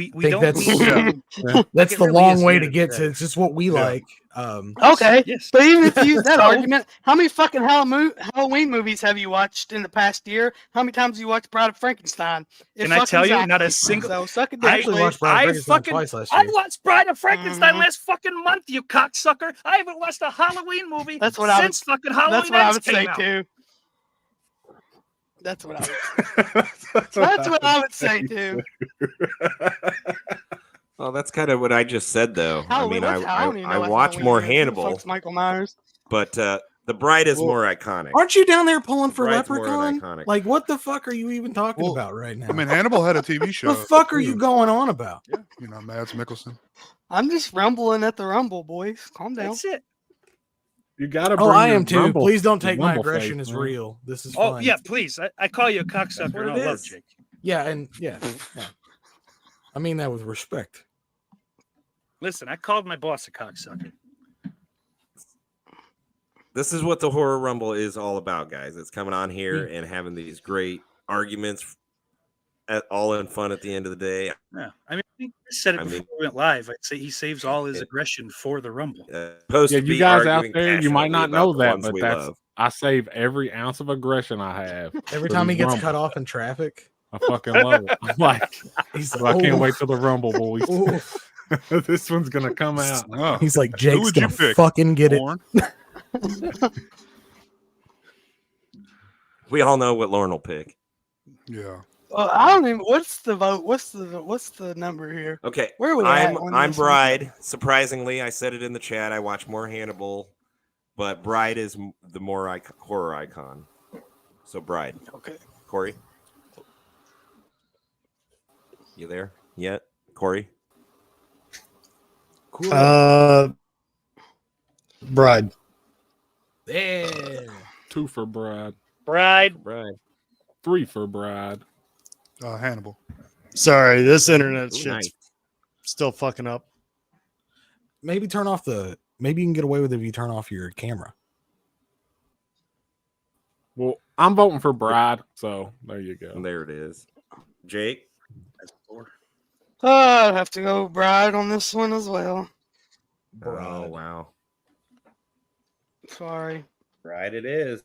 We think don't that's- need. Yeah. That's it the really long is way the to end get of to. the It's just what we Yeah. like. Okay, Yes. but even if you use that So- argument, how many fucking Halloween movies have you watched in the past year? How many times have you watched Bride of Frankenstein? It Can I fucking tell you? zapped Not a me. single. So suck a I dick, actually please. watched Bride of I Frankenstein fucking- twice last I year. watched Bride of Frankenstein Mhm. last fucking month, you cocksucker. I haven't watched a Halloween movie That's what I since fucking Halloween That's what I Ends would came say out. too. That's what I would. That's what I would say too. Well, that's kind of what I just said, though. Halloween, I what's mean, I don't even I know what watch Halloween more is. Who the Hannibal, fuck's Michael Myers. but the Bride is Well, more iconic. Aren't you down there pulling for Bride's more Leprechaun? iconic. Like, what the fuck are you even talking Well, about right now? I mean, Hannibal had a TV show. the fuck are too. you going on about? Yeah, Mads Mikkelsen. I'm just rumbling at the rumble, boys. Calm down. That's it. You gotta. Oh, bring I your am too. rumble- Please don't your take my rumble aggression face, as man. real. This is Oh fun. yeah, please. I call you a That's cocksucker what and it I love is. Jake. Yeah, and yeah. I mean that with respect. Listen, I called my boss a cocksucker. This is what the Horror Rumble is all about, guys. It's coming on here and having these great arguments, all in fun at the end of the day. Yeah, I mean, I think I said it I before mean- we went live. I'd say he saves all his It- aggression for the rumble. Supposed Yeah, to you be guys out arguing there, you might passionately not about know the that, ones but we that's love. I save every ounce of aggression I have. Every for time he this gets rumble. cut off in traffic, I fucking love it. I'm like, he's I can't "Oof, wait till the rumble, boys. oof." This one's gonna come out. Oh, He's like, Who Jake's would you gonna pick? fucking get it. Lauren? We all know what Lauren will pick. Yeah. I don't even. What's the vote? What's the number here? Okay, Where are we at I'm on I'm this one? Bride. Surprisingly, I said it in the chat. I watch more Hannibal, but Bride is the more horror icon. So Bride. Okay. Kory, you there yet? Kory, Cool. Bride. Yeah. 2 for Bride, Bride. Bride. 3 for Bride. Hannibal. Sorry, this internet Ooh, shit's nice. still fucking up. Maybe turn off the. Maybe you can get away with it if you turn off your camera. Well, I'm voting for Bride, so there you go. And there it is. Jake. I'd have to go Bride on this one as well. Oh Bride. wow. Sorry. Bride it is.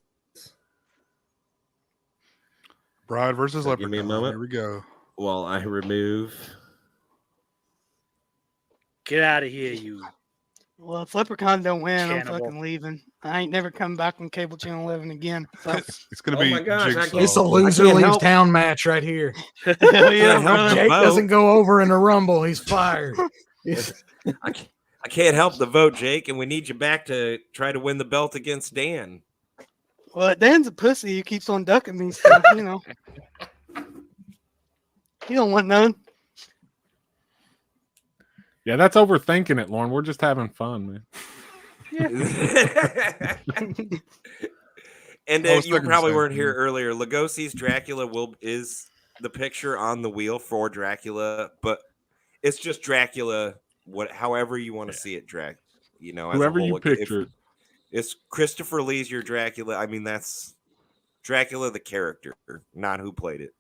Bride versus So give me a Leprechaun. moment. Here we go. Well, I remove. Get out of here, you. Well, if Leprechaun don't win, Cannibal. I'm fucking leaving. I ain't never coming back on cable channel 11 again. So, It's gonna Oh be my gosh, I Jigsaw. can't- It's a I loser can't leaves help- town match right here. hell Can't yeah, help brother. the Jake vote. doesn't go over in the rumble. He's fired. I can't help the vote, Jake, and we need you back to try to win the belt against Dan. Well, Dan's a pussy. He keeps on ducking me, so, you know. He don't want none. Yeah, that's overthinking it, Lauren. We're just having fun, man. And I was you thinking the probably same weren't here thing. earlier. Lugosi's Dracula is the picture on the wheel for Dracula, but it's just Dracula. However you want to see it, as Whoever a whole. you picture. It's Christopher Lee's your Dracula. I mean, that's Dracula the character, not who played it.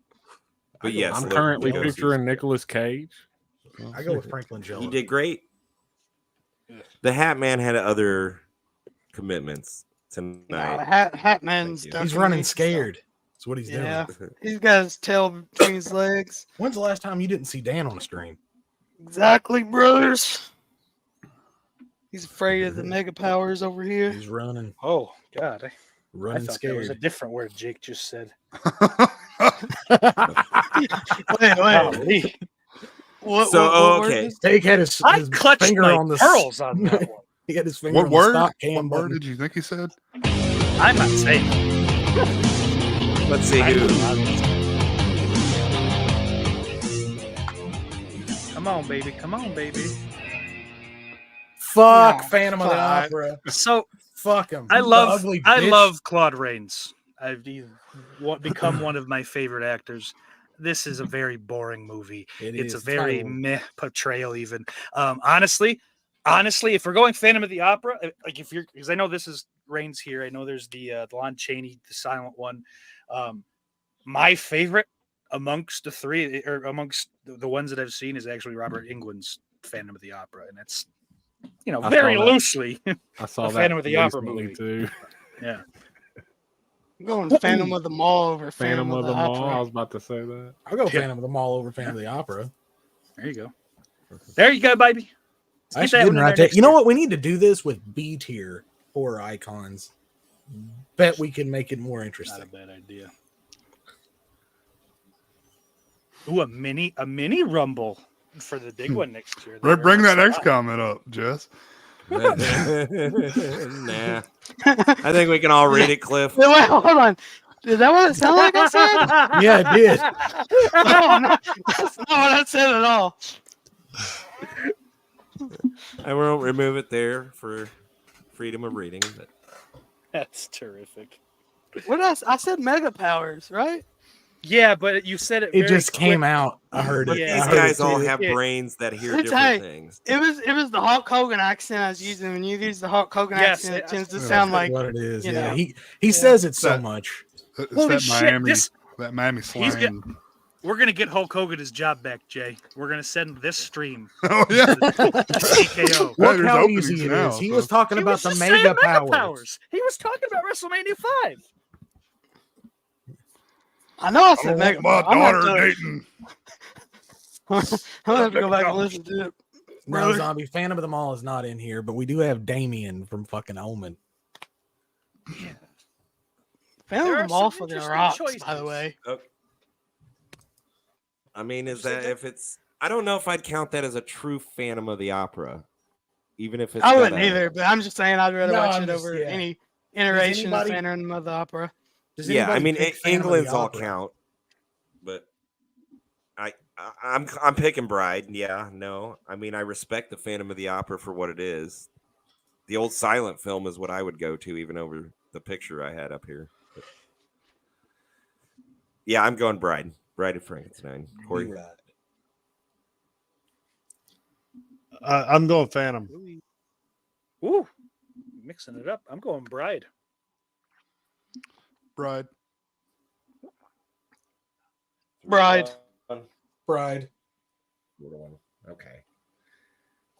But yes, I'm currently Lugosi's. picturing Nicolas Cage. I go with Franklin He Jello. did great. The Hat Man had other commitments No, tonight. Hat Man's Thank you. He's ducking running me, scared. That's what he's Yeah. doing. He's got his tail between his legs. When's the last time you didn't see Dan on a stream? Exactly, brothers. He's afraid of the mega powers over here. He's running, Oh God, I running thought that was a scared. different word Jake just said. Wait. Golly. What, So, what word okay. is- Jake had his I his clutched finger my on the pearls on that one. He had his finger What on word? the stop What cam word button. did you think he said? I'm not saying. Let's see I who. Come on, baby. Come on, baby. Fuck No, Phantom of the fuck. Opera. So Fuck him. I love bitch. I love Claude Rains. I've become one of my favorite actors. This is a very boring movie. It's a very meh portrayal, even. Honestly, if we're going Phantom of the Opera, like if you're, because I know this is Rains here. I know there's the Lon Chaney, the silent one. My favorite amongst the three, or amongst the ones that I've seen, is actually Robert Englund's Phantom of the Opera, and that's I very saw that. loosely. I saw A that Phantom of the Opera recently, movie. too. Yeah, I'm going Phantom of the Mall over Phantom of the Mall. I Opera. was about to say that. I'll go Phantom of the Mall over Phantom of the Opera. there you go. There you go, baby. Let's That's get that good one in right there there. next You know year. what? We need to do this with B tier horror icons. Bet we can make it more Not a interesting. bad idea. Ooh, a mini rumble for the big one next year. Bring that next comment up, Jess. Nah. I think we can all read it, Cliff. Wait, hold on. Is that what it sounded like I said? Yeah, it did. No, no, that's not what I said at all. I won't remove it there for freedom of reading. But That's terrific. What else? I said mega powers, right? Yeah, but you said it. It very just came quick. out. I heard it. Yeah. I these heard it guys all too. have Yeah. brains that hear It's- different hey, things. It was the Hulk Hogan accent I was using. When you use the Hulk Hogan Yes, accent, it tends to yeah, sound That's like what it is. you Yeah, know. he says it so That- much. It's Holy that shit, Miami, this- that Miami He's slang. We're gonna get Hulk Hogan his job back, Jay. We're gonna send this stream Oh yeah, to TKO. Look there's how openings easy it now, is. He so- was talking He about was the just mega saying powers. He was talking about WrestleMania 5. I know I I said don't mega. want my I'm daughter gonna dating. have to go back and listen to it. No, Brother. Zombie Phantom of the Mall is not in here, but we do have Damien from fucking Omen. Phantom There of are the Mall some for the interesting rocks, by choices. the way. I mean, is You said that that? if it's? I don't know if I'd count that as a true Phantom of the Opera, even if it's. I got wouldn't a- either, but I'm just saying I'd rather No, watch I'm it just- over yeah. any iteration of anybody- Phantom of the Opera. Does Yeah, I anybody mean, pick Phantom of the England's all Opera? count, but I'm picking Bride. Yeah, no, I mean, I respect the Phantom of the Opera for what it is. The old silent film is what I would go to, even over the picture I had up here. But yeah, I'm going Bride. Bride of Frankenstein. Kory. I'm going Phantom. Ooh, mixing it up. I'm going Bride. Bride. Bride. Bride. Okay.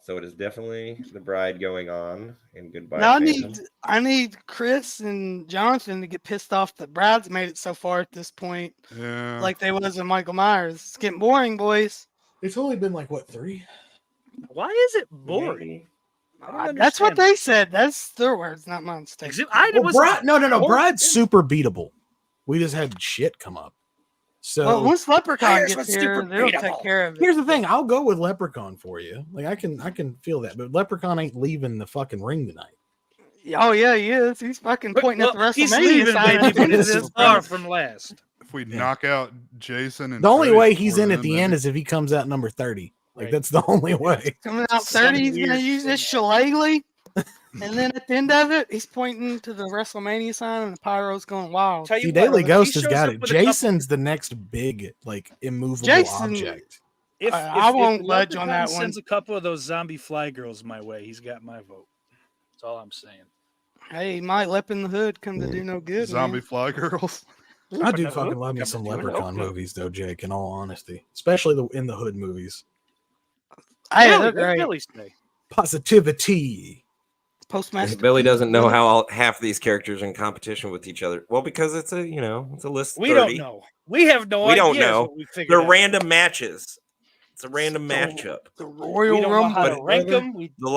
So it is definitely the Bride going on, and goodbye. Now Phantom. I need Chris and Jonathan to get pissed off that Brad's made it so far at this point, Yeah. like they was in Michael Myers. It's getting boring, boys. It's only been like what 3? Why is it boring? I don't That's what understand. they said. That's their words, not mine. I Well, was Bride, no. boring. Bride's super beatable. We just had shit come up. So Well, once Leprechaun Myers gets was here, super they'll beatable. take care of it. here's the thing: I'll go with Leprechaun for you. Like I can feel that, but Leprechaun ain't leaving the fucking ring tonight. Oh yeah, he is. He's fucking pointing at the He's WrestleMania leaving, sign. baby, but This it's is far crazy. from last. If we Yeah. knock out Jason and The only Freddy way he's before in at then, the maybe. end is if he comes out number 30. Like Right. that's the only way. Coming out 7 30, he's gonna years use this from shillelagh, and then at the end of it, he's pointing to the WrestleMania sign, and the pyro's going wild. Tell you See, what, Daily if he Ghost has shows got up it. with a couple- Jason's the next big, like immovable Jason- object. If, I if won't the budge on Leprechaun that one. Sends a couple of those zombie fly girls my way. He's got my vote. That's all I'm saying. Hey, my lep in the hood come to do no good. Zombie man. fly girls. I do No, fucking love me come some to do it. Leprechaun Okay. movies, though, Jake. In all honesty, especially in the hood movies. Hey, Billy, they're what great. Billy say? Positivity. Postmaster. Billy doesn't know how half these characters are in competition with each other. Well, because it's a list. We 30. don't know. We have no We idea. don't is know. what we figured They're out. random matches. It's a random So- matchup. The We Royal don't know Rumble. how to But- rank brother. them. The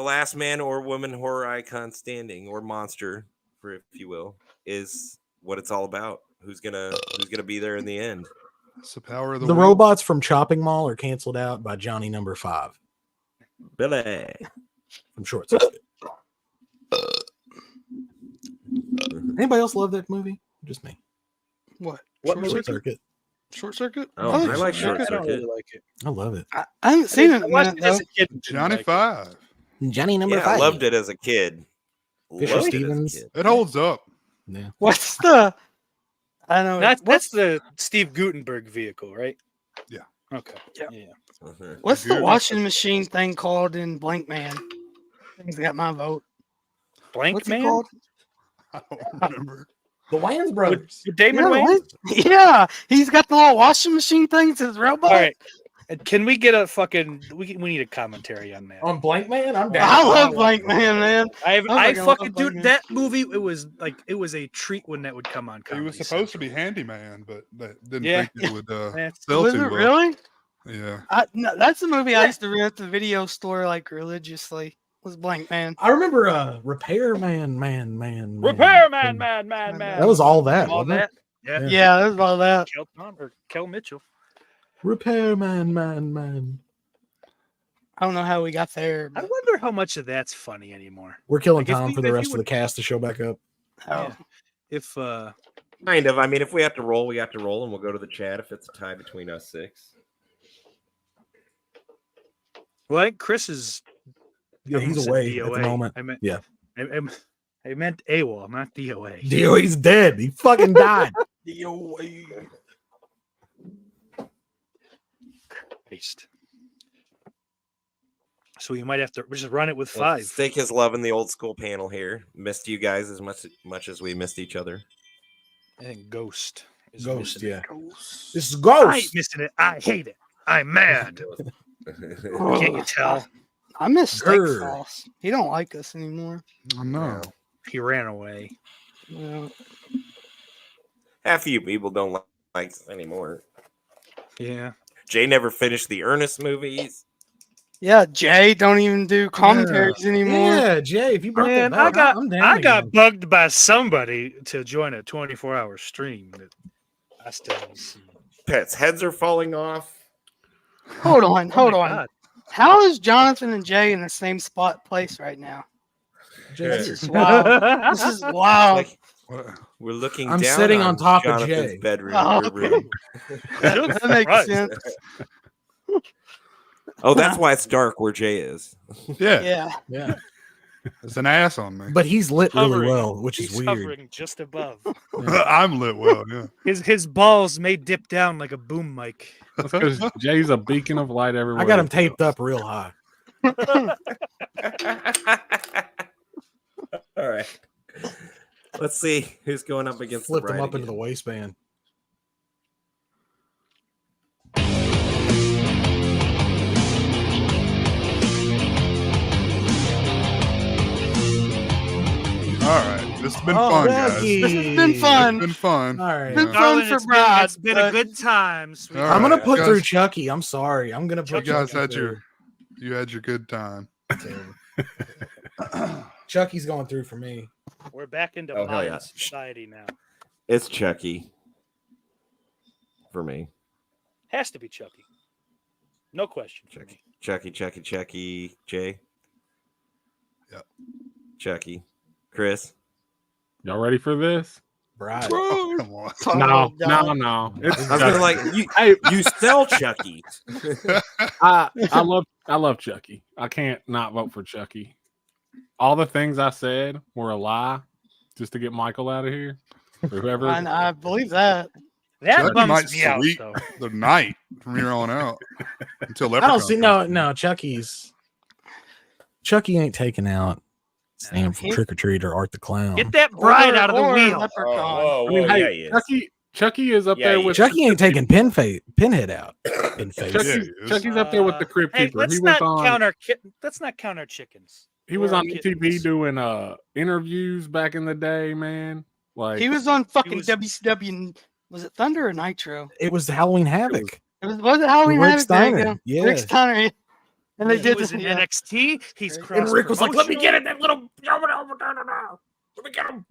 last man or woman horror icon standing, or monster, for if you will, is what it's all about. Who's gonna be there in the end? It's the power of The the wheel. robots from Chopping Mall are canceled out by Johnny Number 5 Billy. from Short Circuit. Anybody else love that movie? Just me. What? What Short movie? Circuit. Short Circuit? Oh, Oh, I like Short I don't Circuit. really like it. I love it. I haven't seen it in I a watched minute, it as though. a kid. and didn't Johnny like it. Five. Johnny Number Yeah, 5. I loved it as a kid. Fisher Loved it as a Stevens. kid. It holds up. Yeah. What's the? I know. That's the Steve Gutenberg vehicle, right? Yeah. Okay. Yeah. Yeah. Mhm. What's the Good. washing machine thing called in Blank Man? He's got my vote. Blank What's Man. it called? I don't remember. The Wayans brothers. With Damon Yeah, Wayans? what? Yeah, he's got the little washing machine things as robot. All right. And can we get a fucking? We need a commentary on that. On Blank Man, I'm down. I love Blank Man. I fucking fucking love dude. Blank Man. That movie, it was a treat when that would come on. He was Comedy supposed to Central. be Handyman, but that didn't Yeah. think it would That's- sell Was too it well. really? Yeah. No, that's the movie I used to rent at the video store like religiously. Was Blank Man. I remember Repairman, man. Repairman, man. That was all that, All wasn't it? that. Yeah. Yeah, there's all that. Kel Mitchell. Repairman, man. I don't know how we got there. I But, wonder how much of that's funny anymore. We're killing Like, if time we- for the if rest you of the would- cast to show back up. Yeah. If Kind of. I mean, if we have to roll, we have to roll, and we'll go to the chat if it's a tie between us 6. well, I think Chris is. Yeah, he's I said away at the DOA. moment. I meant, Yeah. I meant AWOL, not DOA. He's dead. He fucking died. Christ. So we might have to just run it with 5. Steak is loving the old school panel here. Missed you guys as much as we missed each other. I think Ghost is Ghost, missing it. yeah. Ghost. This is I Ghost. ain't missing it. I hate it. I'm mad. Can't you tell? I miss Steak Grr. Sauce. He don't like us anymore. I know. He ran away. Yeah. Half of you people don't like us anymore. Yeah. Jay never finished the Ernest movies. Yeah, Jay don't even do commentaries anymore. Yeah, Jay, if you brought Man, that back, I'm down. I got again. bugged by somebody to join a 24-hour stream that I still don't see. Pets' heads are falling off. Hold on, hold Oh my on. God. How is Jonathan and Jay in the same place right now? Jay's This is wild. This is wild. Like, What? we're looking I'm down sitting on top of Jonathan's Jay. bedroom. Oh, or okay. room. That makes Right. sense. Oh, that's why it's dark where Jay is. Yeah. Yeah. Yeah, It's an ass on me. but he's lit really Hovering. well, which is He's weird. hovering just above. I'm lit well, yeah. His balls may dip down like a boom mic. That's because Jay's a beacon of light everywhere. I got him he taped up real high. All right. Let's see who's going up against Flipped the him bride up into the again. waistband. All right. This has been Oh, fun, guys. Becky. This has been fun. It's been fun. All right. Been Yeah. fun Darling, for it's Brad, been a but- good time. Sweet. All I'm gonna right, put guys. through Chucky. I'm sorry. I'm gonna You put guys Chucky had through. you had your good time. Chucky's going through for me. We're back into Oh, hell modern yeah. society now. It's Chucky for me. Has to be Chucky. No question for me. Chucky. Jay. Yep. Chucky. Chris. Y'all ready for this? Bride. Oh, come on. No, God. no. It's I was gonna like you. Hey, You sell Chucky. I love Chucky. I can't not vote for Chucky. All the things I said were a lie, just to get Michael out of here. Or whoever. I believe that. That Chucky might bums me out, sweep though. the night from here on out until I don't Leprechaun see comes. no. Chucky ain't taking out Sam from he- Trick or Treat or Art the Clown. Get that bride out of the Or wheel. Leprechaun. I mean, hey, yeah, he is. Chucky is up Yeah, there he with Chucky ain't taking Pinhead out. In face. Yeah, Chucky, he is. Chucky's up there with the Crypt Hey, Keeper. let's He was not on. count our let's not count our chickens. He was Or our on TV kittens. doing interviews back in the day, man. Like He was on fucking was- WCW. Was it Thunder or Nitro? It was Halloween Havoc. Was it Halloween Rick Havoc? There you Steiner, go. yeah. Rick Steiner. And they He did was this. in Yeah. NXT. He's And cross. Rick was like, "Let me get it, that little. Let me get him."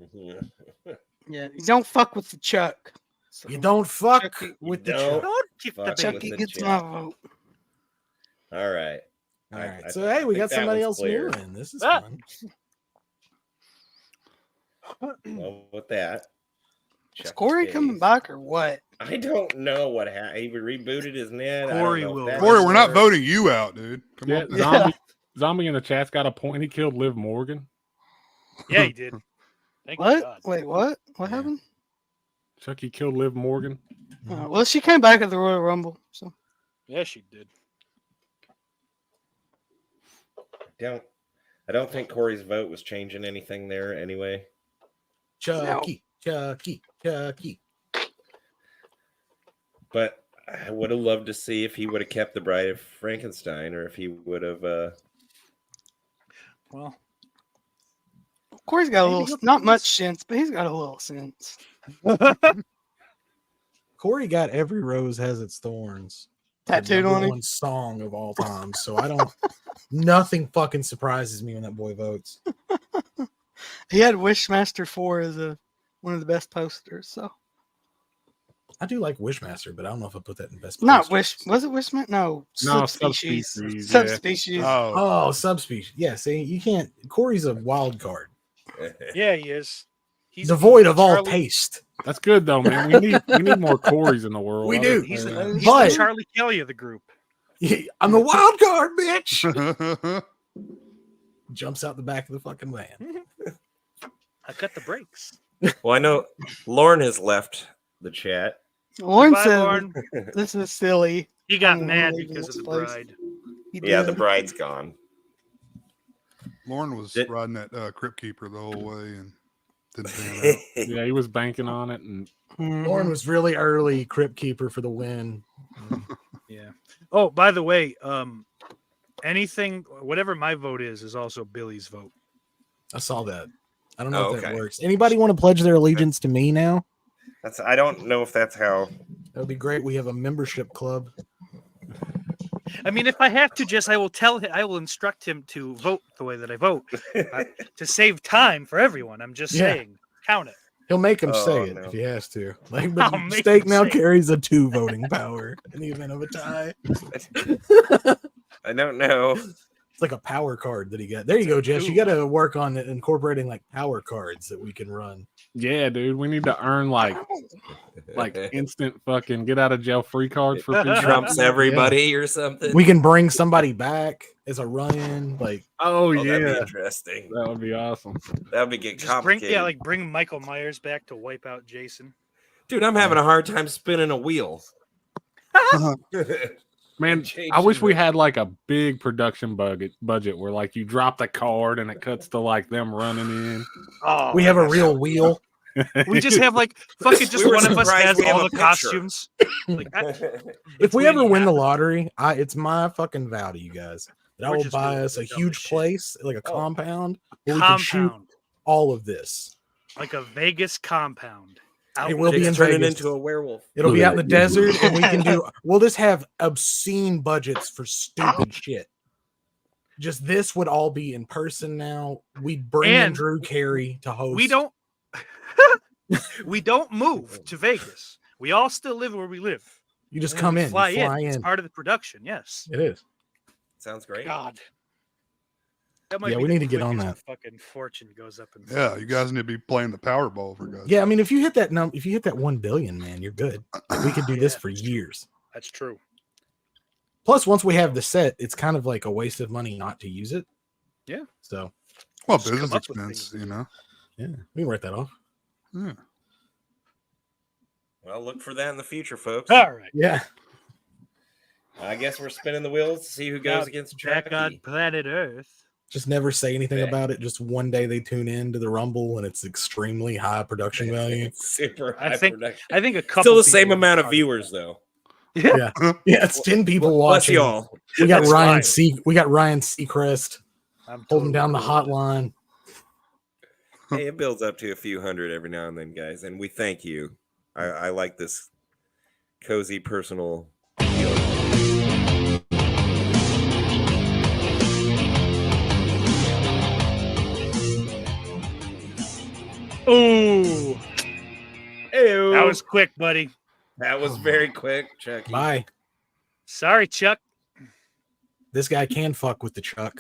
Yeah. You don't fuck with the Chuck. So You don't fuck Chucky- with the don't. Chuck. Don't keep Fuck the with Chucky the gets Chuck. my vote. All right. All right. I So hey, we think got that somebody one's else new clear. in. This is Ah. fun. Well, with that, Is Chucky Kory stays. coming back or what? I don't know what happened. He rebooted his net. Kory I don't know if will. that Corey, was we're not there. voting you out, dude. Come yeah, on. zombie in the chat's got a point. He killed Liv Morgan. Yeah, he did. Thank What? God. Wait, what? What Yeah. happened? Chucky killed Liv Morgan. Well, she came back at the Royal Rumble. So Yeah, she did. I don't think Corey's vote was changing anything there anyway. Chucky. Chucky. But I would have loved to see if he would have kept the Bride of Frankenstein, or if he would have. Well, Corey's got a Maybe little, he'll not do much this. sense, but he's got a little sense. Corey got Every Rose Has Its Thorns. the Tattooed number on him. one song of all time. So I don't. Nothing fucking surprises me when that boy votes. He had Wishmaster 4 as one of the best posters. So I do like Wishmaster, but I don't know if I put that in best. not posters. Wish. Was it Wishmaster? No, No, subspecies. subspecies, yeah. Subspecies. Oh, Oh, subspecies. Yeah, see, you can't. Corey's a wild card, Yeah, he is. He's devoid of all Charlie- taste. That's good though, man. We need more Corys in the world. We I do. don't- He's, yeah. he's But- the Charlie Kelly of the group. I'm the wild card, bitch. Jumps out the back of the fucking van. I cut the brakes. Well, I know Lauren has left the chat. Lauren Goodbye, said, Lauren. "This is silly." He got I'm mad leaving because of this the place. bride. He Yeah, the did. bride's gone. Lauren was Did- riding that Crypt Keeper the whole way and didn't pan out. Yeah, he was banking on it, and Mhm. Lauren was really early. Crypt Keeper for the win. Yeah. Oh, by the way, anything, whatever my vote is also Billy's vote. I saw that. I don't know Oh, if that okay. works. Anybody want to pledge their allegiance to me now? I don't know if that's how. That would be great. We have a membership club. I mean, if I have to, Jess, I will instruct him to vote the way that I vote to save time for everyone. I'm just Yeah. saying, count it. He'll make him Oh, say it no. if he has to. Like, but I'll make Steak him now say it. carries a 2 voting power in the event of a tie. I don't know. It's like a power card that he got. There you go, Jess. You got to work on incorporating like power cards that we can run. yeah, dude, we need to earn like instant fucking get out of jail free cards for people. Trumps everybody or something. We can bring somebody back as a run-in. Like, Oh, Oh, that'd be yeah, interesting. that would be awesome. That would be getting Just complicated. bring Michael Myers back to wipe out Jason. Dude, I'm having a hard time spinning a wheel. Man, Change I wish the- we had like a big production budget where like you drop the card and it cuts to like them running in. Oh, we have a real wheel. We just have like fucking just We were one of us surprised has we have all a the picture. costumes. Like, If we between ever win the half- lottery, it's my fucking vow to you guys that I We're will just buy doing us a the dumbest huge shit. place, like a Oh. compound, where we can shoot compound, all of this. like a Vegas compound. Out It will be Jake's in turning Vegas. into a werewolf. It'll be out in the desert, and we can do. We'll just have obscene budgets for stupid shit. Just this would all be in person now. We'd bring in And Drew Carey to host. We don't. We don't move to Vegas. We all still live where we live. You just And come we in. fly You fly It's in. part of the production. Yes. It is. Sounds great. God. That might Yeah, be we the need to get on quickest Fucking fortune goes up in Yeah, flames. you guys need to be playing the Powerball for guys. Yeah, I mean, if you hit that if you hit that 1 billion, man, you're good. We could do this Yeah. for years. That's true. Plus, once we have the set, it's kind of like a waste of money not to use it. Yeah. So Well, Just come business up with expense, things. you know. yeah, we can write that off. Yeah. Well, look for that in the future, folks. All right. Yeah. I guess we're spinning the wheels to see who goes Now, against Back on Chucky. planet Earth. Just never say anything Yeah. about it. Just one day they tune in to the Rumble and it's extremely high production value. It's super I high think- production. I think a couple. Still the people same would amount of probably- viewers, though. Yeah, it's 10 people Bless watching. y'all. We got That's Ryan fine. We got Ryan Seacrest I'm holding down the totally cool with it. hotline. Hey, it builds up to a few hundred every now and then, guys, and we thank you. I like this cozy personal feel. Ooh, Ew. that was quick, buddy. very quick, Chucky. Bye. Sorry, Chuck. This guy can fuck with the Chuck.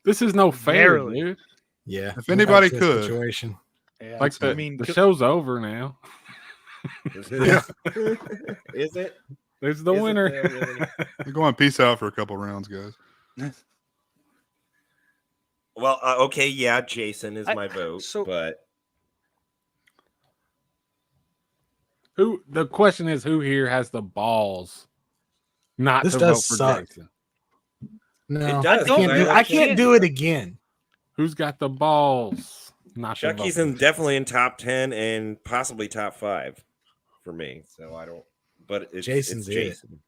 This is no fair, Barely. dude. Yeah. If anybody That's could. Situation. Yeah, Like I the, mean, the show's over now. Yeah. Is it? There's the Is it winner. though, really? We're going peace out for a couple rounds, guys. Well, okay, yeah, Jason is I- my vote, so- but Who? The question is, who here has the balls not This to does vote for suck. Jason? No, It does, I can't man. I can't do it again. Who's got the balls? Not Chucky's definitely in top 10 and possibly top 5 for me. So I don't. But it's Jason's it's it. Jason.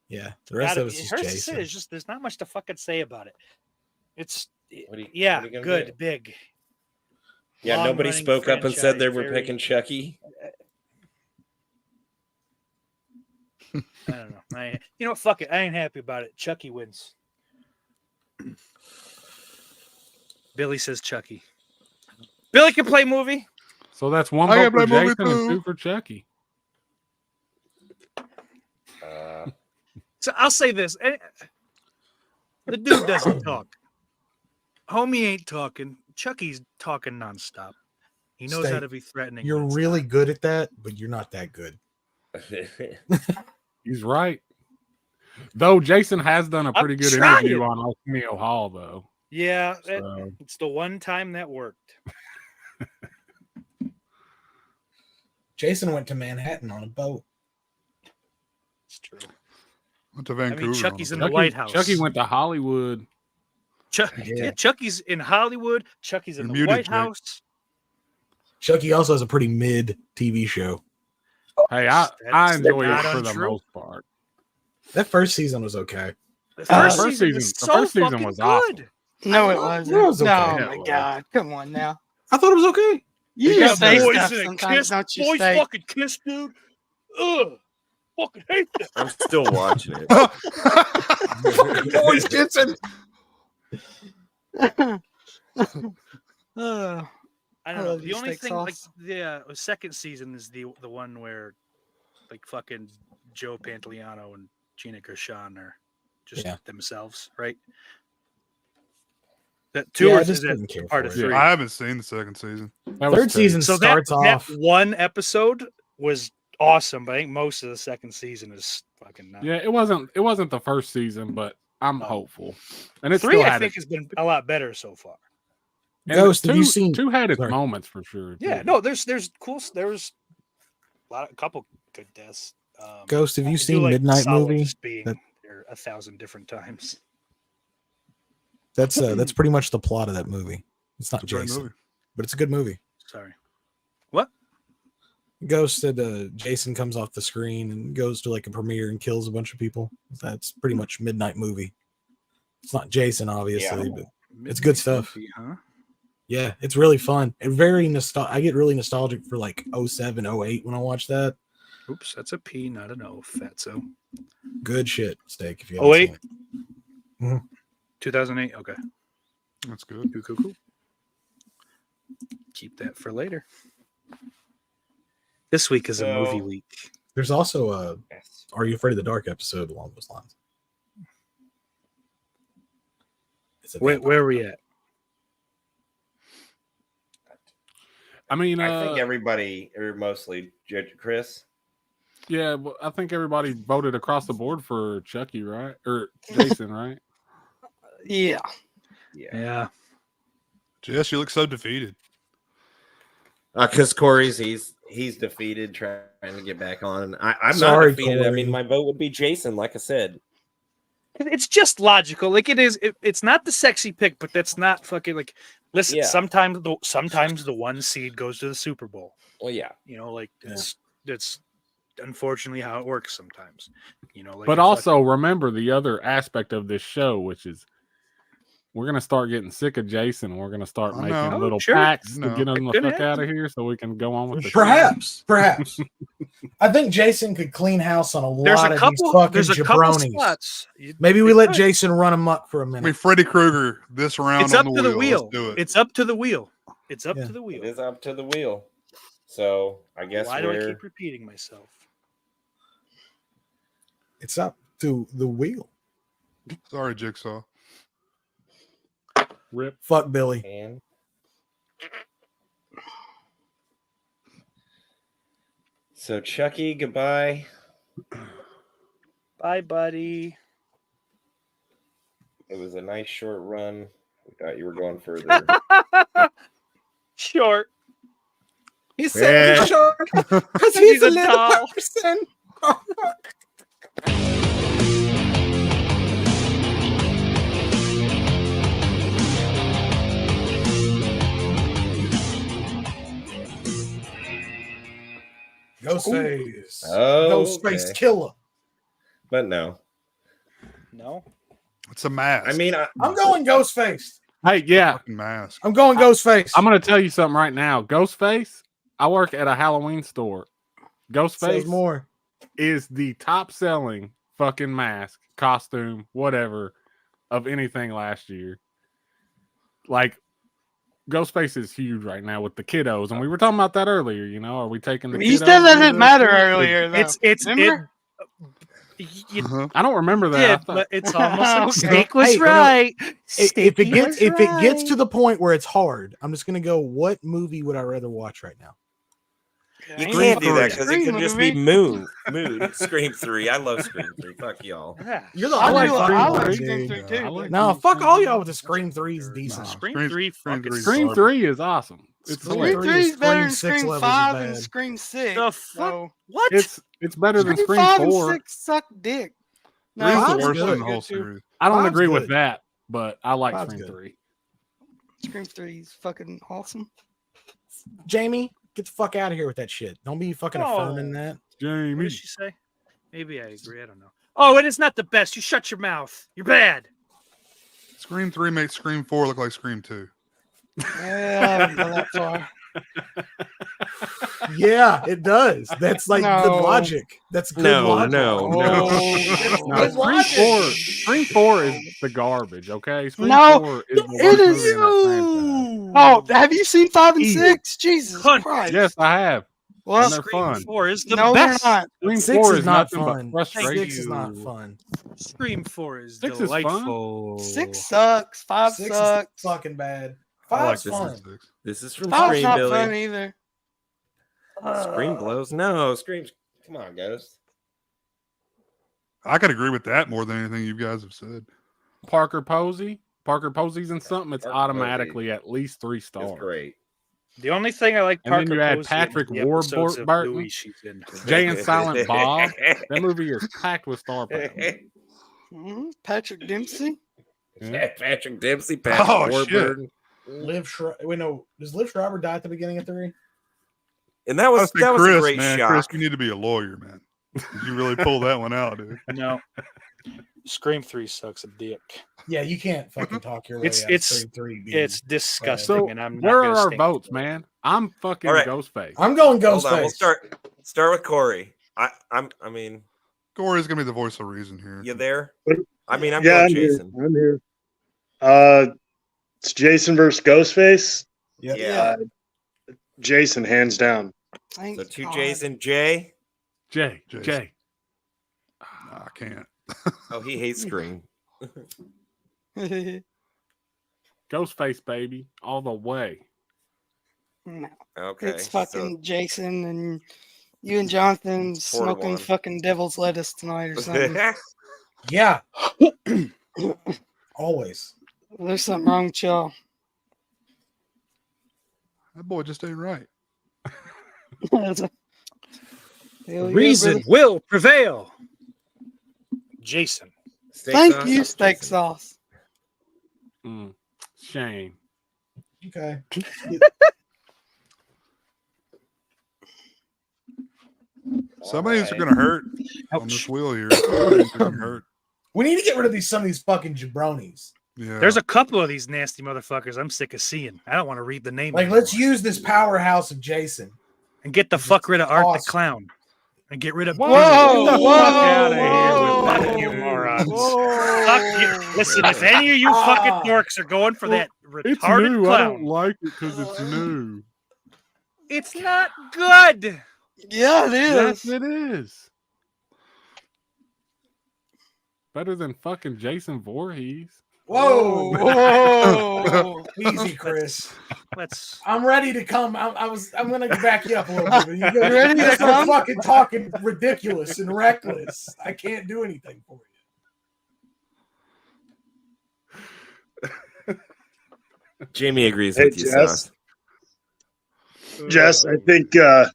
Yeah, the rest of us It is hurts to say, Jason. it's just there's not much to fucking say about it. It's What are you- yeah, what are you gonna good, do? big. Yeah, nobody Long-running spoke up and said they were franchise, picking Chucky. I don't know. You know what? Fuck it. I ain't happy about it. Chucky wins. Billy says Chucky. Billy can play movie. So that's one I vote can for play movie Jason and too. 2 for Chucky. So I'll say this. The dude doesn't talk. Homie ain't talking. Chucky's talking nonstop. He knows how Stay. to be threatening. You're when it's really not. good at that, but you're not that good. He's right. Though Jason has done a I'm pretty good trying. interview on Arsenio Hall, though. Yeah, So, it's the one time that worked. Jason went to Manhattan on a boat. It's true. Went to I Vancouver. mean, Chucky's in the Chucky, White House. Chucky went to Hollywood. Yeah. Chucky's in Hollywood. Chucky's in You're the muted, White Jake. House. Chucky also has a pretty mid TV show. Hey, I That's enjoy it not for the untrue. most part. That first season was okay. The first first season season- was the so first season fucking was good. awesome. No, it It wasn't. was okay. Oh Yeah, my it was. god! Come on now. I thought it was okay. You got say boys stuff in a sometimes, kiss. don't you? Boys Say fucking kiss, dude. Ugh. Fucking hate that. I'm still watching it. Boys Jensen. I I don't know. love The you, only steak thing, like sauce. the second season, is the one where, like, fucking Joe Pantoliano and Gina Gershon are just Yeah. themselves, right? That two Yeah, or I is just that didn't care part for of it. three? I haven't seen the second season. That was Third crazy. season So starts off. that one episode was awesome, but I think most of the second season is fucking not. Yeah, it wasn't the first season, but I'm hopeful. And it Three, still I had think, has been a lot better so far. and Ghost, two, have you seen? two had its Sorry. moments for sure. Yeah, too. no, there's cool. There was a couple good deaths. Ghost, have I you do seen like Midnight Solace Movie? being That- there 1,000 different times. That's pretty much the plot of that movie. It's not It's a great Jason, movie. but it's a good movie. Sorry. What? Ghost said Jason comes off the screen and goes to like a premiere and kills a bunch of people. That's pretty much Midnight Movie. It's not Jason, obviously, but it's good stuff. Movie, huh? yeah, it's really fun and very nostalgic. I get really nostalgic for like 07, 08 when I watch that. Oops, that's a P, not an O. Fatso. Good shit, Steak. If you Oh, haven't wait. seen it. 2008. Okay. That's good. Cool. Keep that for later. This week is a So- movie week. There's also a Yes. Are You Afraid of the Dark episode along those lines. It's a Where are we at? I mean, I think everybody, or mostly Chris. yeah, well, I think everybody voted across the board for Chucky, right? Or Jason, right? Yeah. Yeah. Jess, you look so defeated. Because Kory's he's defeated, trying to get back on. I'm Sorry, not defeated. I Kory. mean, my vote would be Jason, like I said. It's just logical. Like it is. It's not the sexy pick, but that's not fucking like. Listen, Yeah. sometimes the one seed goes to the Super Bowl. Well, yeah. You know, like it's unfortunately how it works sometimes. You know, like But if, also remember the other aspect of this show, which is we're gonna start getting sick of Jason. We're gonna start I making know. little Sure. packs No. to get him the It could fuck out of here, so we can go on with the show. Perhaps. I think Jason could clean house on a there's lot a of couple. these fucking There's a couple jabronis. spots. Maybe we They let could. Jason run amok for a I mean, minute. Freddy Krueger this round It's on up to the wheel. Let's do it. It's up to the wheel. It's up Yeah. to the It wheel. is up to the wheel. So I guess Why do I we're keep repeating myself? It's up to the wheel. Sorry, Jigsaw. Rip. Fuck Billy. and so Chucky, goodbye. Bye, buddy. It was a nice short run. We thought you were going further. Short. He said Yeah. short because He's a doll. person. Ghostface. Oh, Ghostface okay. killer. But no. No. It's a mask. I mean, I'm going Ghostface. Hey, yeah, Fucking mask. I'm going Ghostface. I'm gonna tell you something right now. Ghostface. I work at a Halloween store. Says Ghostface more. is the top selling fucking mask, costume, whatever, of anything last year. Like, Ghostface is huge right now with the kiddos, and we were talking about that earlier. You know, are we taking the? You kiddos said that into didn't matter this? earlier, though. It's Remember? You I don't remember that. I did, thought- but it's almost like Okay. Steak was Hey, you know, right. If it Steaky gets was if it gets to right. the point where it's hard, I'm just gonna go. What movie would I rather watch right now? you Ain't can't do no that because it Scream could just be movie. Mood. Scream 3. I love Scream 3. Fuck y'all. Yeah. You're the I only do- fucking I one, like dude. Scream 3 too. I like No, Scream fuck 3. all y'all with the Scream 3 is decent. Scream Scream- 3 Scream fucking 3 's Scream garbage. 3 is awesome. It's Scream Scream hilarious. 3 is better than Scream 6 Scream levels 5 is and bad. Scream 6. The fuck? So, What? It's better than Scream Scream 5 and 4. 6 suck dick. Three's the Five's worst good. in the whole series. I don't Five's agree with good. that, but I like Five's Scream good. 3. Scream 3 is fucking awesome. Jamie, get the fuck out of here with that shit. Don't be fucking affirming No. that. What Jamie. did she say? Maybe I agree. I don't know. Oh, it is not the best. You shut your mouth. You're bad. Scream 3 makes Scream 4 look like Scream 2. Yeah, I haven't gone that far. Yeah, it does. That's like good No. logic. That's good No, logic. no, no. That's No, good Scream logic. 4, Scream 4 is the garbage, okay? Scream No, 4 is the it worst is movie in that franchise. Oh, have you seen 5 and Ew. 6? Jesus Cunt. Christ. Yes, I have. Well, And they're Scream fun. 4 is the no, best. they're not. Scream 6 4 is is not nothing fun. but frustration. 6 is not fun. Scream 4 is 6 is fun. delightful. 6 sucks. 5 6 sucks. is fucking bad. I like 5's this fun. is- This is from 5's Scream, not Billy. fun either. Scream blows. No, Scream's. Come on, Ghost. I could agree with that more than anything you guys have said. Parker Posey. Parker Posey's in something. It's Parker automatically at least 3 It's stars. great. The only thing I like And then Parker you add Posey Patrick in the episodes of Warburton. Louis she's in. Jay and Silent Bob. That movie is packed with star power. Patrick Dempsey. Yeah. Patrick Dempsey, Patrick Oh, shit. Warburton. Liv Schreiber. Wait, no. Does Liv Schreiber die at the beginning of 3? And that I was was that was Chris, a great man. shot. Chris, you need to be a lawyer, man. You really pulled that one out, dude. No. Scream 3 sucks a dick. Yeah, you can't fucking talk your way It's- out of it's- Scream 3. being- It's disgusting, So and I'm not where gonna are our stand votes, for it. man? I'm fucking All right. Ghostface. I'm going Hold on, we'll Ghostface. start with Corey. I mean, Corey's gonna be the voice of reason here. you there? I mean, I'm Yeah, going I'm here. Jason. I'm here. It's Jason versus Ghostface. Yep. Yeah. Jason, hands down. Thank So 2 God. J's and Jay. Jay. Jason. Jay. Nah, I can't. Oh, he hates Scream. Ghostface, baby. All the way. No, Okay. it's fucking Jason and you and Jonathan 4-1. smoking fucking devil's lettuce tonight or something. Yeah. Always. There's something wrong with y'all. That boy just ain't right. Hell yeah, Reason brother. will prevail. Jason. Steak Thank sauce? you, steak Jason. sauce. Shame. Okay. Some of these are Alright. gonna hurt on this Ouch. wheel here. Some of these are gonna hurt. We need to get rid of some of these fucking jabronis. Yeah. There's a couple of these nasty motherfuckers I'm sick of seeing. I don't want to read the name. Like, anymore. let's use this powerhouse of Jason. and get the fuck rid of Art the awesome. Clown. And get rid of Whoa, Get the whoa, fuck out of here whoa, with that, you morons. whoa. Fuck you. Listen, if any of you fucking dorks are going for that It's retarded new. I don't clown, like it because it's new. it's not good. Yeah, it Yes, is. it is. Better than fucking Jason Voorhees. Whoa. Whoa. Easy, Chris. Let's. I'm ready to come. I'm gonna back you up a little bit. You ready to start come? fucking talking ridiculous and reckless. I can't do anything for you. Jamie agrees Hey, with you, Jess. Sauce. Jess, I think Yeah.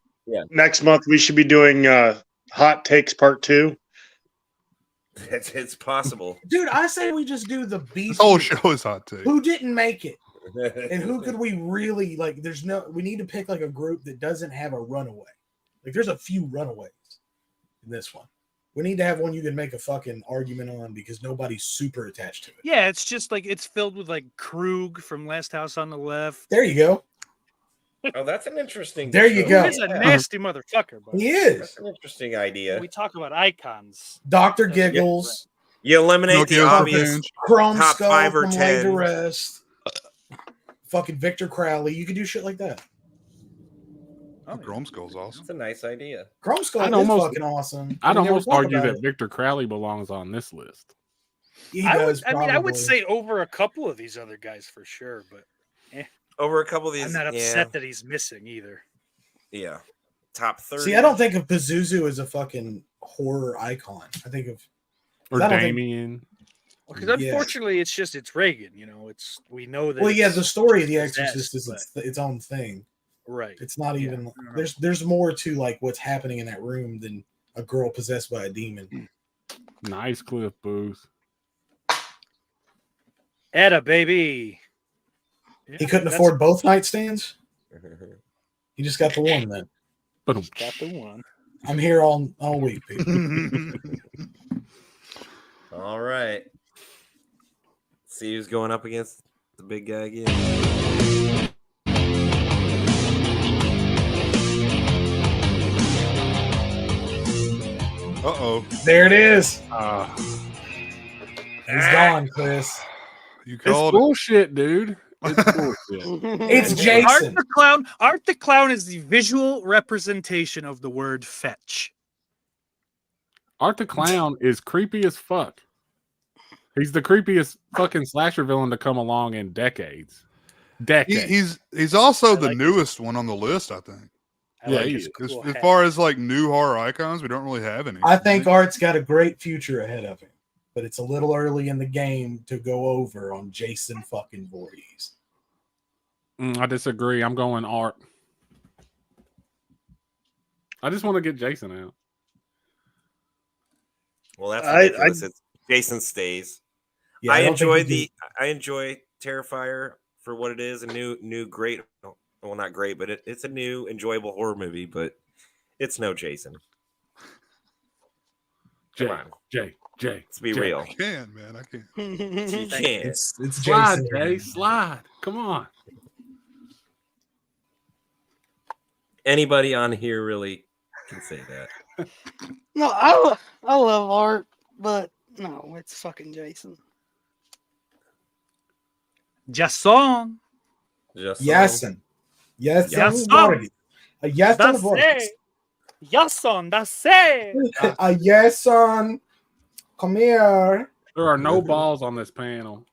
next month we should be doing Hot Takes Part 2. It's possible. Dude, I say we just do the This beast. whole show is hot take. Who didn't make it? And who could we really like? There's no. We need to pick like a group that doesn't have a runaway. Like, there's a few runaways in this one. We need to have one you can make a fucking argument on because nobody's super attached to it. Yeah, it's just like it's filled with like Krug from Last House on the Left. There you go. Oh, that's an interesting. There you go. He's a nasty motherfucker, but He That's is. an interesting idea. we talk about icons. Dr. Giggles, You eliminate the Pinocchio's obvious. Revenge. Chrome Top Skull 5 or from Laid to 10. Rest, fucking Victor Crowley. You could do shit like that. Oh, Chrome Skull's awesome. That's a nice idea. Chrome Skull I'd is almost- fucking awesome. I'd We never almost thought argue about that it. Victor Crowley belongs on this list. He I does. would probably. say over a couple of these other guys for sure, but Over a couple of these. I'm not upset that he's missing either. Yeah. Top 30. See, I don't think of Pazuzu as a fucking horror icon. I think of Or I don't think- Damien. Because Yeah. Unfortunately, it's Reagan. You know, we know that. well, yeah, it's the story of The possessed, Exorcist is its own thing. right. It's not Yeah. even there's more to like what's happening in that room than a girl possessed by a demon. Nice Cliff Booth. Etta, baby. Yeah, He couldn't that's- afford both nightstands. He just got the one. Then But Got the one. I'm here all week, people. All right. See who's going up against the big guy again. Uh-oh. There it is. uh, He's gone, Chris. You it's called it. bullshit, dude. It's bullshit. It's Jason. Art the Clown is the visual representation of the word fetch. Art the Clown is creepy as fuck. He's the creepiest fucking slasher villain to come along in decades. He's also I the like newest one on the list, I think. I Yeah, like he his is. As, cool as hat. far as like new horror icons, we don't really have any. I think Art's got a great future ahead of him, but it's a little early in the game to go over on Jason fucking Voorhees. I disagree. I'm going Art. I just want to get Jason out. Well, that's I- ridiculous. It's Jason stays. Yeah, I don't think enjoy he I enjoy Terrifier for what it is. A new great. Well, not great, but it's a new enjoyable horror movie. But it's no Jason. Jay, Come on, Jay. let's be Jay. real. I can, man. I can. You can't. It's Slide, Jason. Jay. Slide. Come on. Anybody on here really can say that. No, I love Art, but no, it's fucking Jason. Jason. Just Yasin. Yasin Yasin. Voorhees. A Yasin That's Voorhees. it. Jason, that's it. A Yasin. Come here. There are no balls on this panel.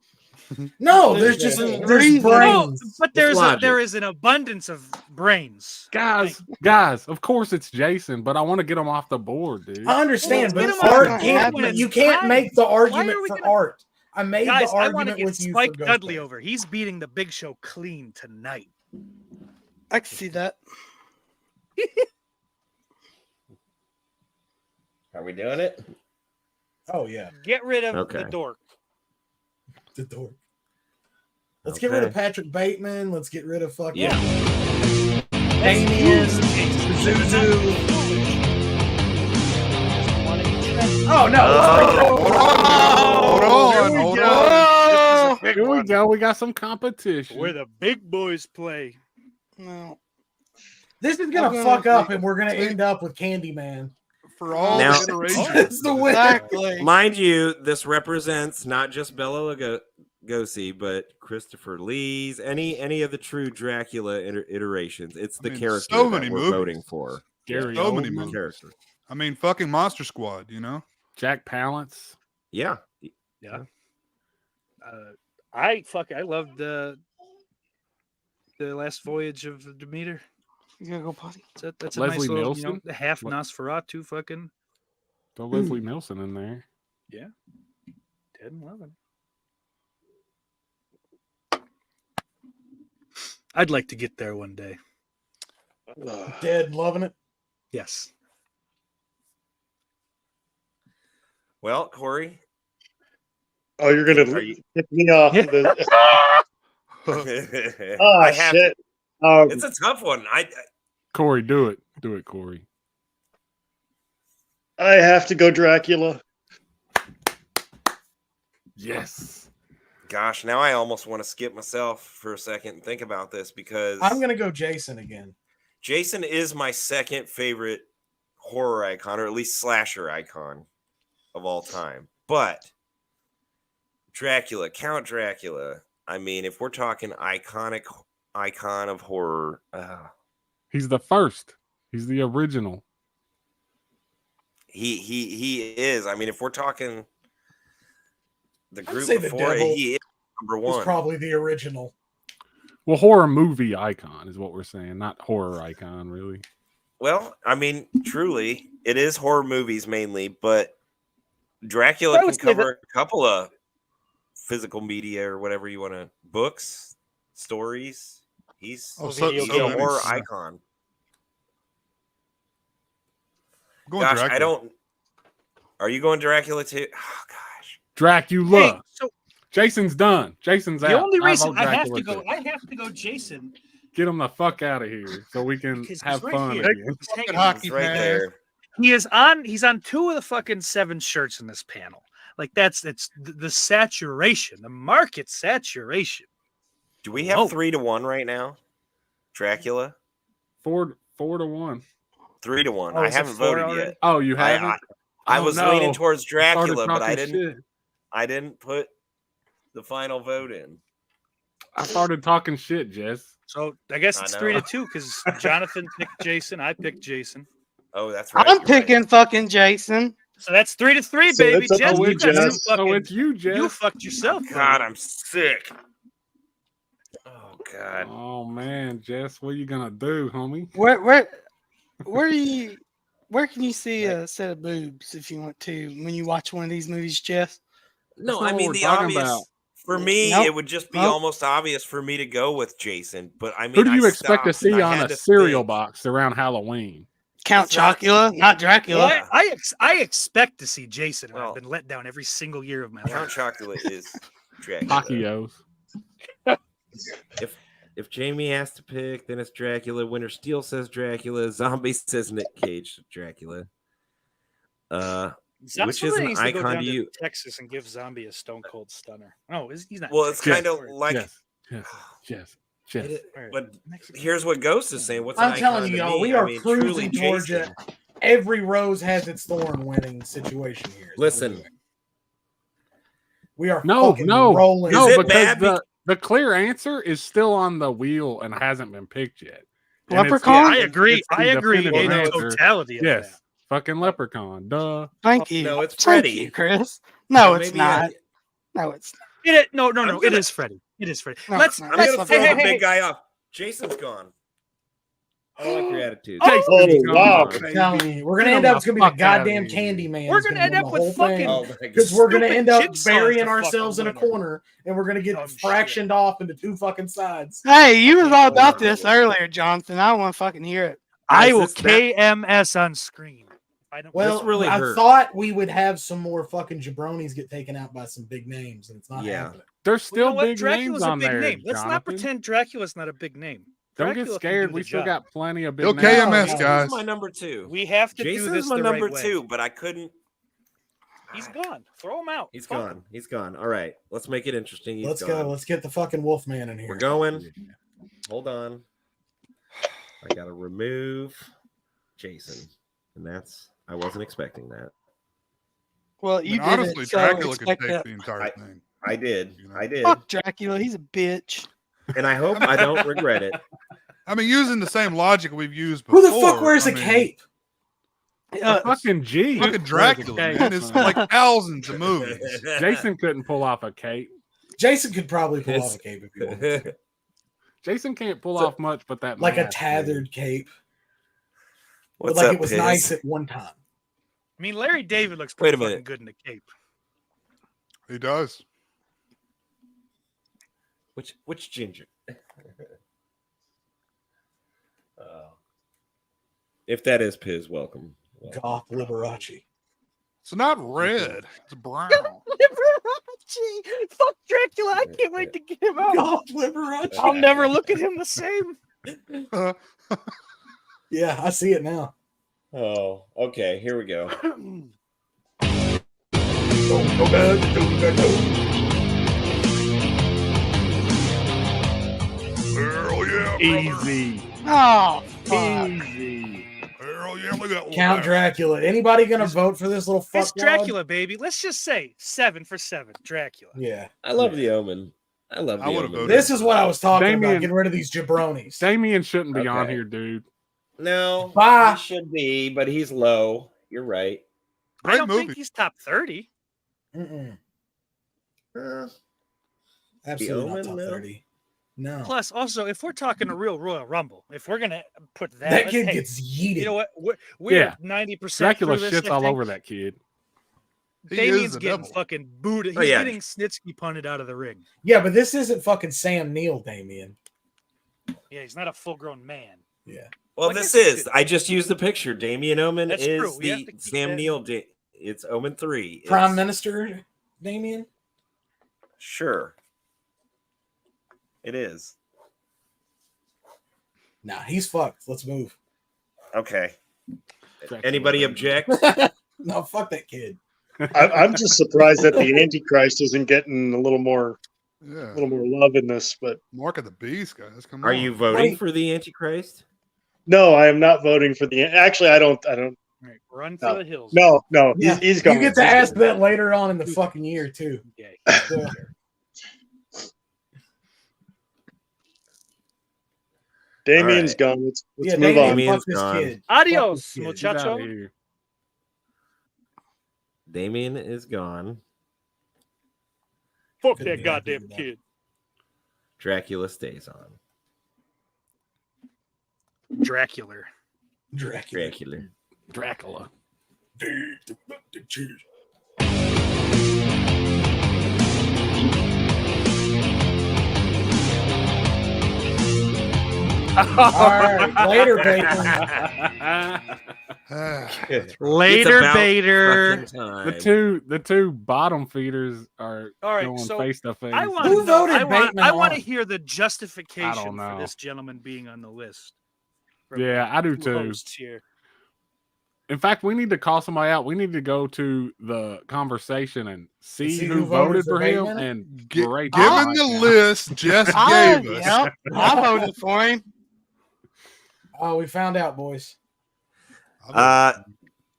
No, there's just There's there's reason. brains. No, but logic. there is an abundance of brains. Guys, of course it's Jason, but I want to get him off the board, dude. I understand, Well, but let's get him Art on can't. when it's You can't time. make the Why argument are we for gonna- Art. I made Guys, the I want to argument get with you Spike for Dudley Ghostface. over. He's beating the Big Show clean tonight. I can see that. Are we doing it? Oh yeah, Get rid of Okay. the dork. the door. Let's get rid of Okay. Patrick Bateman. Let's get rid of fucking Yeah. Damien, Zuzu. Oh no! Hold on. Here we go. We got some competition. Where the big boys play. No. This is gonna I'm fuck gonna- up, and we're gonna end up with Candyman. For all Now- iterations. That's the winner. Exactly. Mind you, this represents not just Bela Lugosi, but Christopher Lee's, any of the true Dracula iterations. It's the I mean, character so that many we're movies. voting for. Gary So many Oldman, movies. Character. I mean, fucking Monster Squad, you know? Jack Palance. Yeah. Yeah. I loved the last voyage of Demeter. You gotta go potty. That's a Leslie nice little, Nielsen? the half What? Nosferatu fucking Throw Leslie Nielsen in there. 10-11. I'd like to get there one day. Dead and loving it. Yes. Well, Kory. Oh, you're gonna Are you- kick me off. Yeah. Oh I have. shit! It's a tough one. Kory, do it. Do it, Kory. I have to go Dracula. Yes. Gosh, now I almost want to skip myself for a second and think about this because I'm gonna go Jason again. Jason is my second favorite horror icon, or at least slasher icon of all time. But Dracula, Count Dracula. I mean, if we're talking iconic icon of horror, He's the first. He's the original. he is. I mean, if we're talking the I'd group say the before it, devil he is number He's one. probably the original. Well, horror movie icon is what we're saying, not horror icon, really. Well, I mean, truly, it is horror movies mainly, but Dracula I can would say cover a couple of physical media or whatever you want to, books, stories. He's, Oh, he's so a many. horror icon. Going Gosh, Dracula. I don't. Are you going Dracula too? Oh gosh, Dracula. Hey, so Jason's done. Jason's out. the only I reason vote I have Dracula to go, too. I have to go Jason Get him the fuck out of here so we can because have he's right fun here. again. He's hanging Fucking on. hockey he's right mask. there. He's on 2 of the fucking 7 shirts in this panel. Like it's the saturation, the market saturation. Do we have Oh. 3-1 right now? Dracula, 4-1. 3-1. Oh, I is it haven't 4 voted already? yet. Oh, you I, haven't? I Oh, was no. leaning towards Started Dracula, but I talking didn't. shit. I didn't put the final vote in. I started talking shit, Jess. So I guess I it's know. 3-2 because Jonathan picked Jason. I picked Jason. Oh, that's right. I'm you're right. picking fucking Jason. So that's 3-3, So baby. it's up Jess, to you you, got some Jess. fucking. So it's you, Jess. You fucked yourself. God, I'm sick. Oh God. Oh man, Jess, what are you gonna do, homie? Where can you see a set of boobs if you want to when you watch one of these movies, Jess? No, That's not I what mean we're the talking obvious. about. For me, Nope. it would just be Nope. almost obvious for me to go with Jason. But I mean, Who do you I expect to stopped and see I on had a to cereal think. box around Halloween? Count It's not- Chocula, not Dracula. Well, I expect to see Jason. And Well, I've been let down every single year of my Count life. Chocolate is Dracula. Taquios. If Jamie has to pick, then it's Dracula. Winter Steel says Dracula. Zombie says Nick Cage. Dracula. Which is an needs to go icon down to you? Texas and give Zombie a stone cold stunner. No, he's not. Well, it's Texas. kind of like. Jess. Alright, But Mexican. here's what Ghost is saying. What's I'm an telling icon you, to y'all, me? we are I mean, truly, cruising Georgia. Jason. Every rose has its thorn winning situation here. is what we're Listen. doing. We are No, fucking no, rolling. no, Is it because bad the clear answer is still on the wheel and hasn't been picked yet. And it's- Leprechaun? I agree. it's the I agree. definitive In the answer. totality of Yes, that. fucking Leprechaun. Duh. Thank you. No, it's Thank Freddy. you, Chris. No, it's maybe not. No, it's No. I'm It gonna- is Freddie. It is Freddie. No, Let's. no, I'm let's gonna throw hey, the hey, big guy off. Jason's gone. I don't like your attitude. Oh, Jason's wow. gone, I'm baby. telling you, we're gonna Get end him up. the It's gonna be the fuck outta goddamn here. candy man. We're gonna end up with fucking- Oh, my because we're gonna stupid end up jigsaws burying to fucking ourselves in a win 'em. corner, and we're gonna get Dumb shit. fractioned off into 2 fucking sides. Hey, you was all about Oh, this my earlier, Jonathan. I don't want to fucking hear it. I Guys, will this- that- KMS on screen. I don't. Well, This really I hurt. thought we would have some more fucking jabronis get taken out by some big names, and it's not Yeah. happening. There's Well, you know still what? big Dracula's names a on big there. name. Let's not Jonathan. pretend Dracula's not a big name. Don't Dracula get can scared. do We the still job. got plenty of big Go names. KMS, Jason's guys. my number 2. We have to do Jason's this my the number right way. 2, but I couldn't. He's gone. Throw him out. He's Fuck gone. him. He's gone. All right, let's make it interesting. He's Let's gone. go. Let's get the fucking Wolfman in here. We're going. Hold on. I gotta remove Jason, and I wasn't expecting that. Well, I mean, you did honestly, it, so Dracula could expect take that. the entire thing. I did. You know? I did, Fuck Dracula. He's a bitch. and I hope I don't regret it. I mean, using the same logic we've used Who before. the fuck wears I a mean, cape? A fucking G. Fucking Dracula, man. It's like thousands of movies. Jason couldn't pull off a cape. Jason could probably pull off a cape if he wanted to. Jason can't pull So- off much, but that Like a mask, tethered cape. But What's like up, it was Piz? nice at one time. I mean, Larry David looks Wait a pretty fucking minute. good in the cape. He does. Which ginger? If that is Piz, welcome. Goth Liberace. It's not red. It's brown. Liberace. Fuck Dracula. I can't wait to get him out. Goth Liberace. I'll never look at him the same. Yeah, I see it now. Oh, okay. Here we go. Hell yeah, brother. Easy. Oh, fuck. Easy. Hell yeah, look at that one. Count Dracula. Anybody gonna vote for this little fuck? It's Dracula, baby. Let's just say 7 for 7. Dracula. Yeah. I love the Omen. I love I the would've Omen. voted. This is what I was talking about. Damien- Getting rid of these jabronis. Damien shouldn't be on Okay. here, dude. No, Bye. he should be, but he's low. You're right. I Great don't movie. think he's top 30. Mm-mm. Uh, Absolutely not Omen, top no? 30. No. Plus, also, if we're talking a real Royal Rumble, if we're gonna put that, That kid hey, gets yeeted. you know what? We're Yeah. 90% Dracula through this, shits I all think. over that kid. He Damien's is the getting devil. fucking booted. Oh, He's yeah. getting Snitsky punted out of the ring. Yeah, but this isn't fucking Sam Neill, Damien. Yeah, he's not a full-grown man. Yeah. well, Well, I this guess it's is. good. I just used the picture. Damien Omen That's is true. We have the to keep Sam that- Neill. It's Omen 3. Prime It's- Minister Damien? Sure. It is. Nah, he's fucked. Let's move. Okay. Dracula, Anybody baby. object? No, fuck that kid. I'm just surprised that the Antichrist isn't getting a little more Yeah. love in this. But Mark of the Beast, guys. Come Are on. you voting Wait. for the Antichrist? no, I am not voting for the. Actually, I don't. Right, run for No. the hills. No, Yeah, he's gone. you get to ask that later on in the fucking year, too. Yeah, So, Damien's All gone. Let's yeah, move Damien, on. Damien's fuck this gone. kid. Adios, Fuck this kid. Get out muchacho. of here. Damien is gone. Fuck Couldn't that be goddamn happy with that. kid. Dracula stays on. Dracula. Dracula. Dracula. All right, later, Bateman. Later, about Bader. fucking time. the two bottom feeders are All right, going so face to face. I want Who to know. voted Bateman I want to on? hear the justification know. for this gentleman being on the list. From Yeah, I do two too. hosts here. In fact, we need to call somebody out. We need to go to the conversation and see See who who voted voted for for him Bateman? and Gi- berate Given him the right now. list Jess I, gave us, yep, I voted for him. Oh, we found out, boys.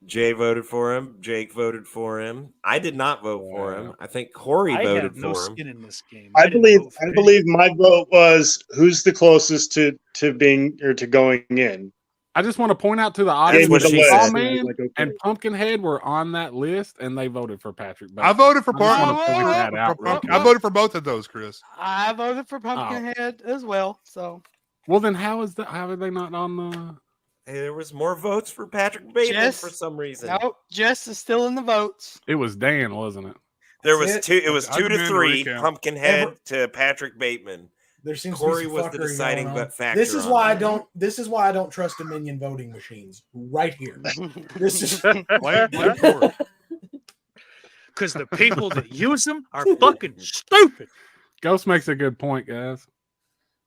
Jay voted for him. Jake voted for him. I did not vote for him. Wow. I think Kory I voted have no for him. skin in this game. I didn't believe. vote for I him. believe my vote was who's the closest to being or to going in. I just want to point out to the That's audience what that she Saw said. Man Like, okay. and Pumpkinhead were on that list, and they voted for Patrick Bateman. I voted for I just part. want to point that out. real I quick. voted for both of those, Chris. I voted for Pumpkinhead as well. So Well, then how is that? How are they not on the? Hey, there was more votes for Patrick Bateman Jess? for some reason. nope, Jess is still in the votes. It was Dan, wasn't it? There was That's two. It was I 2 to demand a 3. recount. Pumpkinhead to Patrick Bateman. There seems Corey to be was some the fuckery deciding going on. factor This is on why I that. don't. This is why I don't trust Dominion voting machines. Right here. This is. Blame Corey. Because the people that use them are fucking stupid. Ghost makes a good point, guys.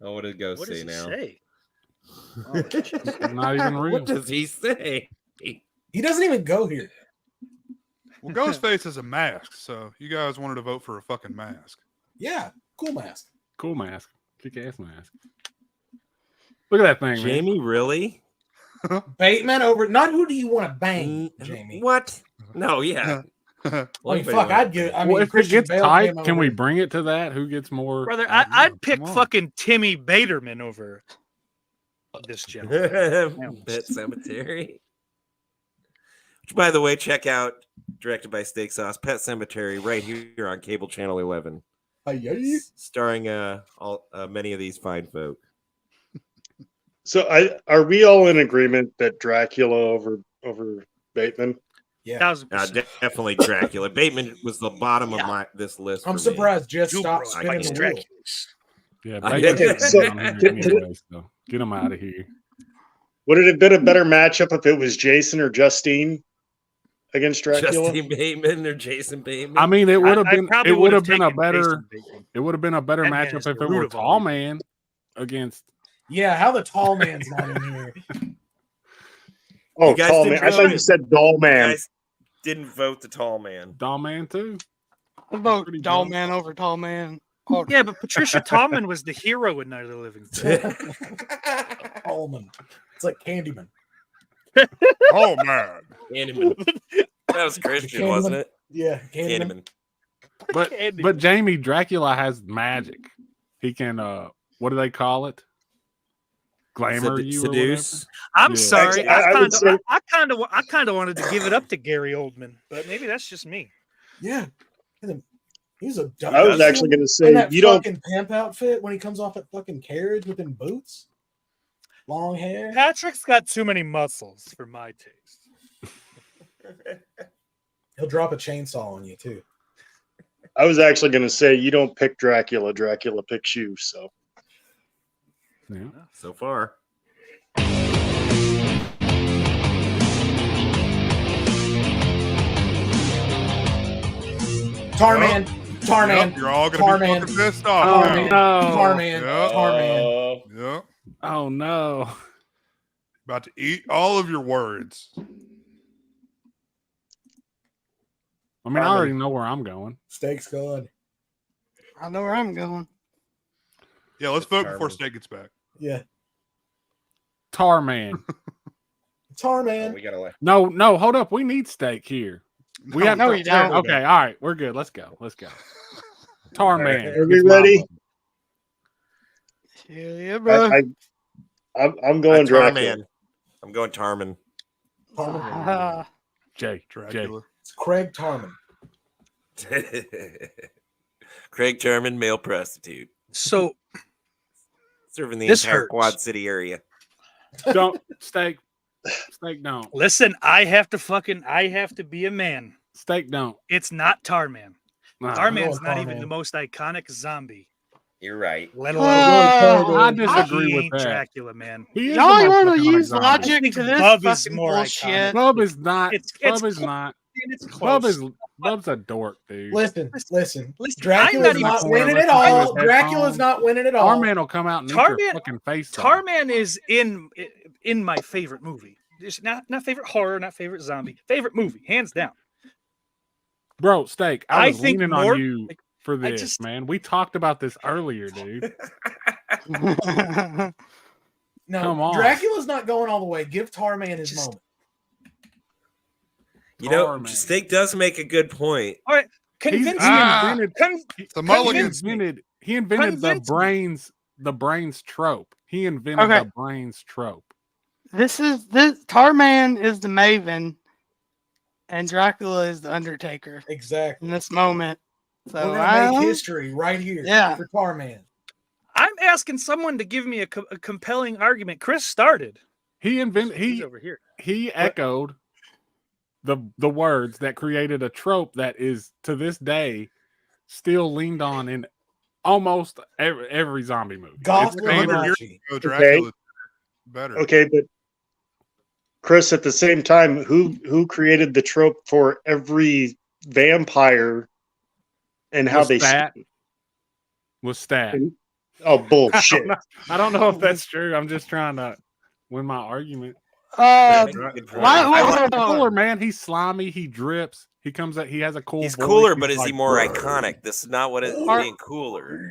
Oh, what did Ghost What does say he now? say? It's not even real. What does he say? He doesn't even go here. Well, Ghostface is a mask, so you guys wanted to vote for a fucking mask. Yeah, cool mask. Cool mask. Kick ass mask. Look at that thing, man. Jamie, really? Bateman over. Not who do you want to bang, Jamie? What? No, yeah. I mean, fuck, I'd give. I mean, Well, if it Christian gets Bale tight, came can we over. bring it to that? Who gets more? Brother, I don't know. I'd pick Come on. fucking Timmy Baderman over this gentleman. Pet Cemetery. Which, by the way, check out, directed by Steak Sauce, Pet Cemetery, right here on Cable Channel 11, starring many of these fine folk. So, are we all in agreement that Dracula over Bateman? Yeah, 1000%. Definitely Dracula. Bateman was the bottom of this list. I'm for me. surprised Jess You stopped bro, spinning fucking the wheel. Draculas. Yeah, I Bacon's did. getting So- down here anyway, so get him out of here. Would it have been a better matchup if it was Jason or Justine against Dracula? Justin Bateman or Jason Bateman. I mean, it would have I been. probably It would have would've been a taken better. Jason Bateman. It would have been a better That man is matchup if the it root were of all Tall evil. Man against. Yeah, how the tall man's not in here. Oh, You guys tall didn't man. I thought you vote. said doll You man. guys didn't vote the tall man. Doll Man too. I vote Pretty Doll good. Man over Tall Man. Oh, Yeah, but Patricia Tallman was the hero in Night of the Living Dead. Almond. It's like Candyman. Oh man. Candyman. That was Christian, wasn't it? Yeah, Candyman. Candyman. But Jamie, Dracula has magic. He can what do they call it? Glamour you Seduce. I'm Yeah. sorry. Actually, I kind of wanted to give it up to Gary Oldman, but maybe that's just me. Yeah. He's a dumb. I was actually going to in say that you don't. fucking pimp outfit when he comes off that fucking carriage with them boots, long hair. Patrick's got too many muscles for my taste. He'll drop a chainsaw on you too. I was actually going to say you don't pick Dracula. Dracula picks you. So Yeah. So far. Tarman. Tarman. Yep, you're all gonna be Tarman. fucking pissed off. Oh Tarman. no. Tarman. Yeah. Tarman. Yep. Oh no. About to eat all of your words. I mean, I already know where I'm going. Steak's gone. I know where I'm going. Yeah, let's vote before Tarman. Steak gets back. Yeah. Tarman. Tarman. We gotta let. No, hold up. We need steak here. We have No, to- you don't. Okay, all right, we're good. Let's go. Tarman. Are we It's my ready? vote. Yeah, bro. I'm going Dracula. Tarman. I'm going Tarman. Tarman. Jay. Dracula. It's Craig Tarman. Craig Tarman, male prostitute, So serving the This entire hurts. Quad City area. Don't steak. Steak don't. listen, I have to be a man. Steak don't. It's not Tarman. Nah. Tarman's going not Tarman. even the most iconic zombie. You're right. Let Oh, alone I he disagree with ain't that. Dracula, man. He is Y'all the most want to iconic use zombie. logic think to this Bub is fucking more bullshit. Bub is not. It's Bub is close. not. It's Bub close. is. Bub's a dork, dude. Listen. Listen, Dracula's I'm not not winning even- it all. Listen to his Dracula's headphones. not winning it all. Tarman will come out and eat your Tarman- fucking face off. Tarman is in my favorite movie. It's not favorite horror, not favorite zombie. Favorite movie, hands down. Bro, Steak, I I was think leaning more- on you for I this, just- man. We talked about this earlier, dude. No, Come on. Dracula's not going all the way. Give Tarman his Just- moment. You know, Tarman. Steak does make a good point. All right, He convince invented, The he mulligans. invented the Convince me. brains trope. He invented Okay. the brains trope. this Tarman is the Maven, and Dracula is the Undertaker Exactly. in this moment. So We're I gonna make don't- history right here. Yeah. For Tarman. I'm asking someone to give me a compelling argument. Chris started. He invented He's he over here. he echoed the words that created a trope that is to this day still leaned on in almost every zombie movie. Goth It's standard. Liberace. Oh, Dracula. Better. Okay, but Chris, at the same time, who created the trope for every vampire and how Was they? that was stat. Oh bullshit! I don't know if that's true. I'm just trying to win my argument. Uh, Make a good point. why- I why- like why- the cooler, man. He's slimy. He drips. He comes out. He has a cool. He's voice. cooler, He's but is he like, more "Brr." iconic? This is not what it Are- being cooler.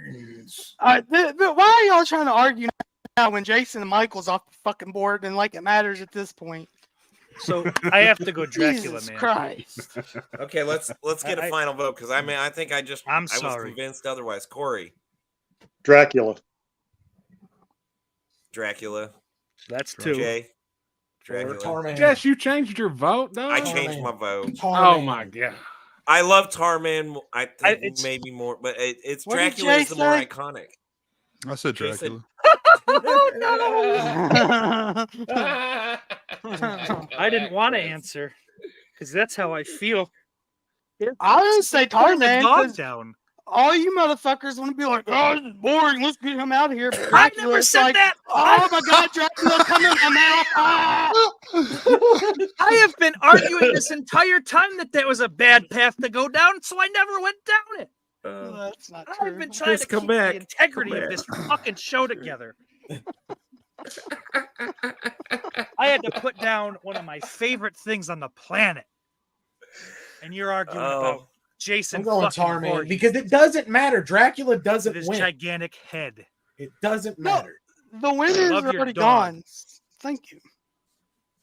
why are y'all trying to argue now when Jason and Michael's off the fucking board and like it matters at this point? So I have to go Dracula, Jesus man. Christ. Okay, let's get a I- final vote because I think I I'm was sorry. convinced otherwise. Kory, Dracula. Dracula, That's two. Jay, For Dracula. Tarman. Jess, you changed your vote, though. I changed my vote. Tarman. Oh my god. I love Tarman. I think it's- maybe more, but it's What did Dracula Jay is the more say? iconic. I said Jason. Dracula. I didn't want to answer because that's how I feel. I didn't say Putting the Tarman dog 'cause down. all you motherfuckers want to be like, oh, this is boring. Let's get him out of here. But I Dracula, never it's said like, that. oh my God, Dracula, come in my mouth. Ah! I have been arguing this entire time that was a bad path to go down, so I never went down it. Well, that's not I've true. been trying Chris, to come keep back. the integrity Come of this fucking show together. I had to put down one of my favorite things on the planet, and you're arguing about Jason. I'm going fucking Tar Man Voorhees because it doesn't matter. Dracula with doesn't his win. gigantic head. It doesn't No. matter. The winner's Love your already dog. gone. Thank you.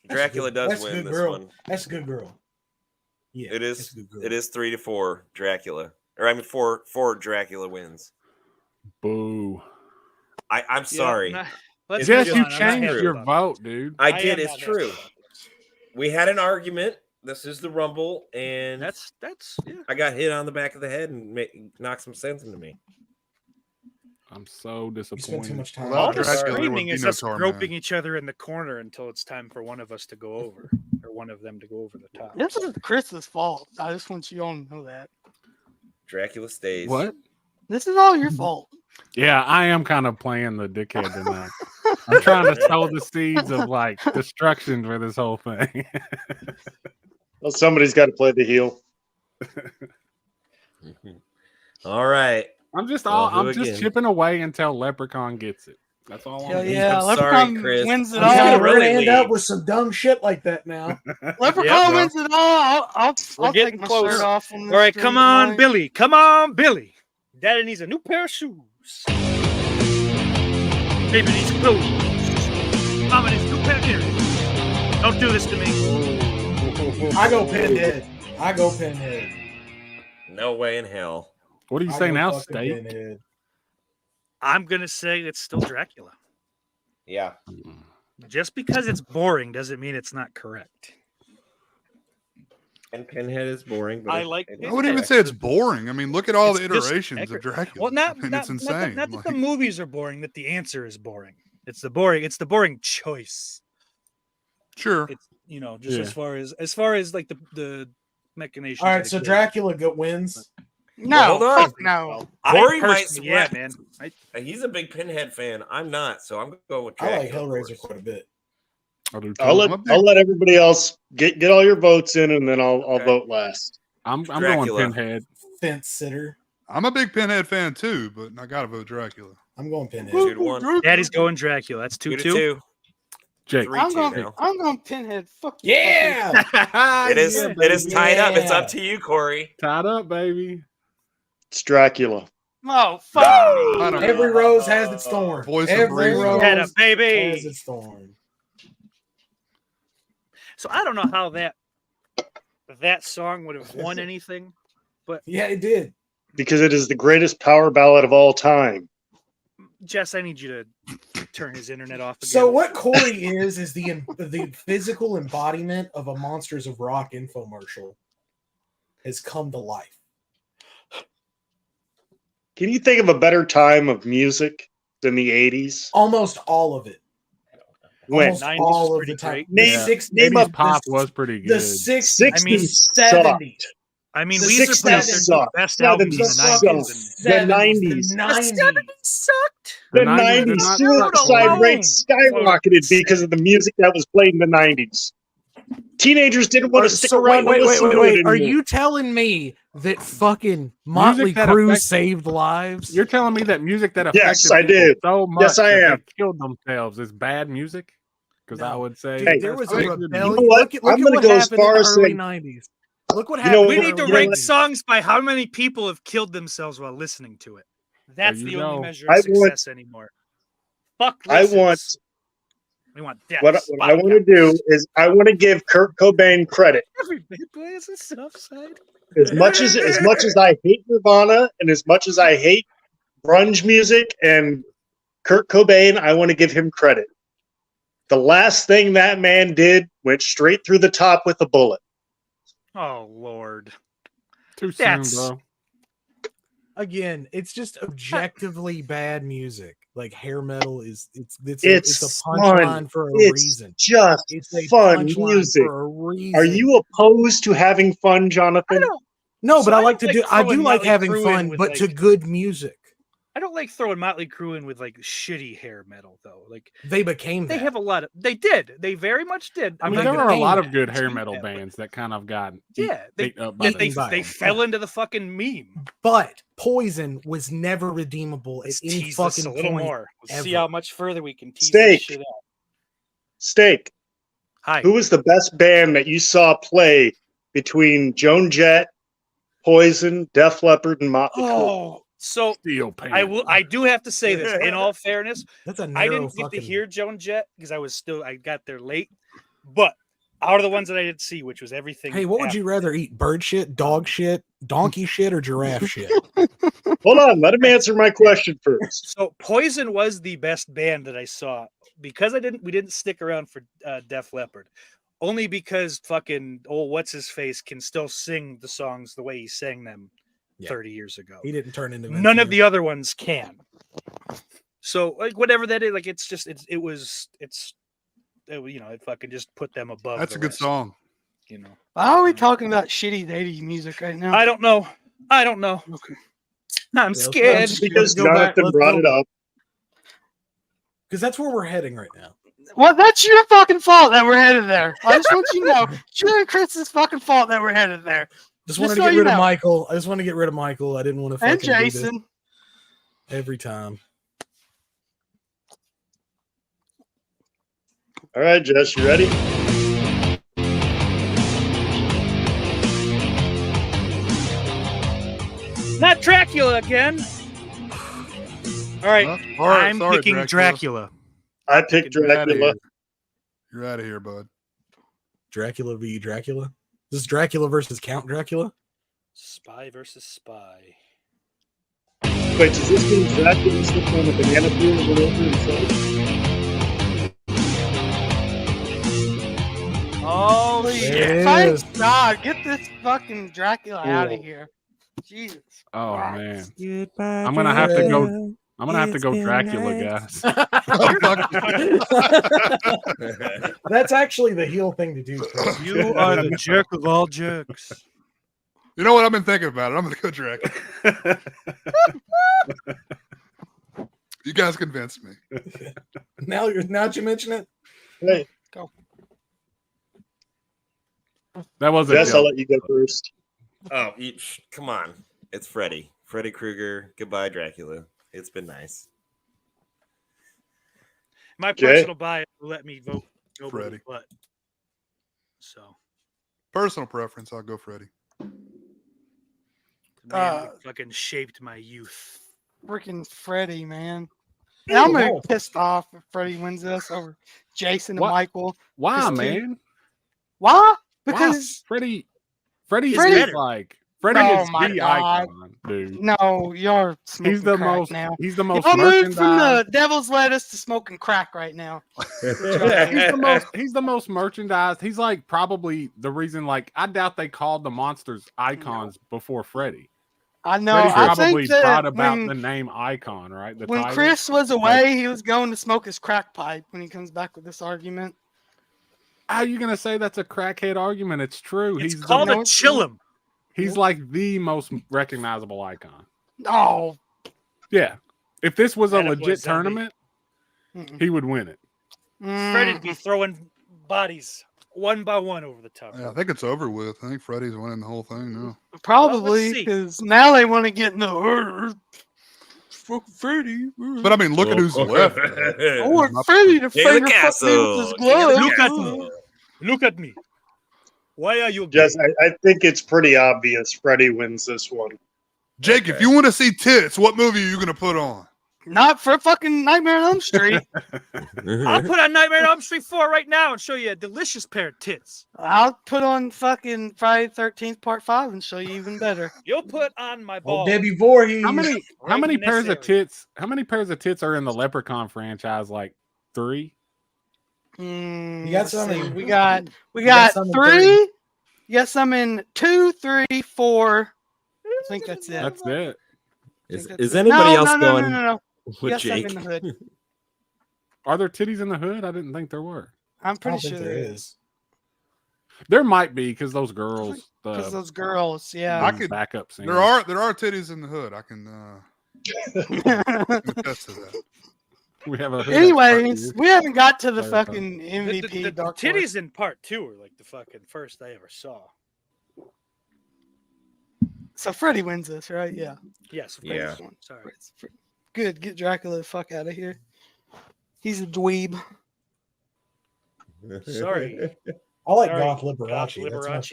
Dracula That's does a win good this girl. one. That's a good girl. Yeah, It that's is. a good girl. It is 3-4 Dracula, or I mean 4 Dracula wins. Boo. I'm sorry. Let's Jess, move you on. I'm not changed happy your about vote, dude. I I did. am It's not true. happy. We had an argument. This is the Rumble, and That's yeah. I got hit on the back of the head and knocked some sense into me. I'm so You spend too disappointed. much time. Well, All on the it. Dracula, there would screaming be is no us Tar groping Man. each other in the corner until it's time for one of us to go over, or one of them to go over the top. This is Chris's fault. I just want you all to know that. Dracula stays. What? This is all your fault. Yeah, I am kind of playing the dickhead tonight. I'm trying to sow the seeds of like destruction for this whole thing. Well, somebody's got to play the heel. All right. I'm just Well, who I'm just again? chipping away until Leprechaun gets it. That's all I'm Hell doing. yeah, I'm sorry, Leprechaun Chris. wins it I'm telling you, all. we're really gonna end leave. up with some dumb shit like that now. Leprechaun Yep. wins it all. I'll We're getting take my close. shirt off. On All this right, stream come on, tonight. Billy. Come on, Billy. Daddy needs a new pair of shoes. Baby needs clothes. Mama needs a new pair of earrings. Don't do this to me. I go Pinhead. I go Pinhead. No way in hell. What do you I say go now, fucking Steak? Pinhead. I'm gonna say it's still Dracula. Yeah. Just because it's boring doesn't mean it's not correct. And Pinhead is boring, but I like I wouldn't even say it's boring. I mean, look at all the It's just iterations of accurate. Dracula. Well, not I mean, not, it's not insane. that the Like, movies are boring. That the answer is boring. It's the boring choice. sure. It's just Yeah. as far as like the machinations. All right, that so go. Dracula wins. No, Well, hold on. fuck no. Kory might personally, yeah, sweat. man. He's a big Pinhead fan. I'm not, so I'm going with I like Dracula. of Hellraiser course. quite a bit. I do too. I'll let everybody else get all your votes in, and then I'll Okay. vote last. I'm going Dracula. Pinhead. Fence sitter. I'm a big Pinhead fan too, but I gotta vote Dracula. I'm going Pinhead. 2-1. Daddy's going Dracula. That's 2-2. 2-2. Jake. 3-2 now. I'm going Pinhead. Fuck you. Yeah. It is. Yeah, It is baby. tied up. It's Yeah. up to you, Kory. Tied up, baby. It's Dracula. Oh, fuck I me. don't Every rose has its thorn. Voice of Every reason. rose Head up, baby. has its thorn. So I don't know how that song would have won anything. Yeah, it did. Because it is the greatest power ballad of all time. Jess, I need you to turn his internet off again. So what Kory is the physical embodiment of a Monsters of Rock infomercial has come to life. Can you think of a better time of music than the 80s? Almost all of it. When? Almost 90s all was of the pretty time. great. The Name- 60s, name Maybe up pop the, was pretty the good. 60s, 60s 70s. I mean, The Weezer put out 60s their sucked. best albums in the 70s 90s. The 90s. The 70s sucked. The The 90s did 90s not suicide alone. rates skyrocketed because of the music that was played in the 90s. Teenagers didn't want to stick around to listen to it Are anymore. you telling me that fucking Motley that Crue affects- saved lives? You're telling me that music that affected Yes, I people did. so much Yes, I that am. they killed themselves is bad music? Because I No. would say Dude, Hey, there was that's a good music. rebellion. You know what? Look at I'm gonna what go as happened in far the as early saying- 90s. Look what You know, happened. We in the need to early rank 90s. songs by how many people have killed themselves while listening to it. That's you the only go. measure I of want- success anymore. Fuck I listens. want We want deaths. what I want to do is I want to give Kurt Cobain credit. Every bad boy has a soft side. As much as I hate Nirvana and as much as I hate grunge music and Kurt Cobain, I want to give him credit. The last thing that man did went straight through the top with a bullet. Oh Lord. Too That's- soon, bro. Again, it's just objectively bad music. Like hair metal is it's It's a fun. punchline for a It's reason. just It's a fun punchline music. for a reason. Are you opposed to having fun, Jonathan? I don't No, So but I I like don't to like do. I do throwing like Motley having Crue in fun, with, but to like- good music. I don't like throwing Motley Crue in with like shitty hair metal though. Like They became they that. have a lot of they did. They very much did. I mean, They there are a became lot of that. good hair Seen metal that, but- bands that kind of got Yeah, they beat up by they, by they them. fell into the fucking meme. But Poison was never redeemable Let's at any tease this fucking a little point. more. Let's see ever. how much further we can tease Steak. this shit out. Steak. Hi. Who was the best band that you saw play between Joan Jett, Poison, Def Leppard, and Motley Crue? Oh, so Steel Panther. I do have to say this. In all fairness, That's a narrow I didn't get to hear Joan Jett because I got there late. But out of the ones that I didn't see, which was everything. Hey, what would you rather eat? Bird shit, dog shit, donkey shit, or giraffe shit? Hold on, let him answer my question first. So Poison was the best band that I saw because we didn't stick around for Def Leppard. Only because fucking what's his face can still sing the songs the way he sang them 30 years ago. He didn't turn into None of the other ones can. So like whatever that is, like it fucking just put them above. That's the a good rest, song. You know. Why are we talking about shitty 80s music right now? I don't know. Okay. I'm Yeah, scared. That's because go back, Jonathan let's brought go it up. Because that's where we're heading right now. Well, that's your fucking fault that we're headed there. I just want you to know, it's your and Chris's fucking fault that we're headed there. Just wanted Just to so get you rid of know. Michael. I just want to get rid of Michael. I didn't want to And fucking do this Jason. every time. All right, Jess, you ready? Not Dracula again. All right. Well, all right, I'm sorry, picking Dracula. I picked You're out of Dracula. here. You're out of here, bud. Dracula v. Dracula? This is Dracula versus Count Dracula? Spy versus spy. Wait, does this mean Dracula slipped on a banana peel and went over himself? Holy There it Thank is. God, get this fucking Dracula out of here. Jesus. Oh Christ. man, I'm gonna have to go. I'm gonna have to go Dracula, guys. That's actually the heel thing to do. Chris. You are the jerk of all jerks. You know what? I've been thinking about it. I'm going to go Dracula. You guys convinced me. Now that you mention it, Hey, That was a Jess, I'll joke. let you go first. Oh, come on. It's Freddy. Freddy Krueger. Goodbye, Dracula. It's been nice. My Jay? personal bias will let me vote nobody Freddy. but. So Personal preference, I'll go Freddy. the man who fucking shaped my youth. Freaking Freddy, man. And I'm gonna Oh. be pissed off if Freddy wins this over Jason and What? Michael. Why, Just man? Why? Why? Because Freddy Freddy- is like Freddy Oh is my the God. icon, dude. no, you're smoking He's the crack most. now. He's the most Y'all moved from merchandised. the devil's lettuce to smoking crack right now. He's the most. He's the most merchandised. He's like probably the reason. Like I doubt they called the monsters icons before Freddy. I know. Freddy I probably think that thought about when, the name icon, right? The when title. Chris was away, he was going to smoke his crack pipe when he comes back with this argument. How are you gonna say that's a crackhead argument? It's true. It's He's called No, a it's chillum. he's like the most recognizable icon. Oh, Yeah. If this was a Attaboy, legit zombie. tournament, mm-mm. he would win it. Freddy'd be throwing bodies one by one over the top. Yeah, I think it's over with. I think Freddy's winning the whole thing now. Probably see. because now they want to get in the fucking Freddy. But I mean, look at who's left. I want Freddy to King of the finger fuck me with his castle. King of the glove. Look at castle. me. Look at me. Why are you gay? Jess, I think it's pretty obvious Freddy wins this one. Jake, if you want to see tits, what movie are you going to put on? Not for fucking Nightmare on Elm Street. I'll put on Nightmare on Elm Street 4 right now and show you a delicious pair of tits. I'll put on fucking Friday the 13th Part 5 and show you even better. You'll put on my oh, ball. Debbie Voorhees. How many Right in this pairs of area. tits? How many pairs of tits are in the Leprechaun franchise? Like 3? You You got some in- We got got some in 3. You got some in 2, 3, 4. I think that's it. That's it. Is anybody else going No. with Yes, I'm Jake? in the hood. Are there titties in the hood? I didn't think there were. I'm I pretty don't think sure there there is. is. There might be because those girls, Because the those girls, yeah. I could- backup singers. There are titties in the hood. I can attest to that. We have a hood Anyways, expert we haven't got to the Sorry about fucking The, MVP the Dark titties Horse. in part 2 are like the fucking first I ever saw. So Freddy wins this, right? Yeah. Yes. Yeah. Freddy's one. Sorry. Good. Get Dracula the fuck out of here. He's a dweeb. Sorry. I like Sorry, Goth Goth Liberace. That's my Liberace.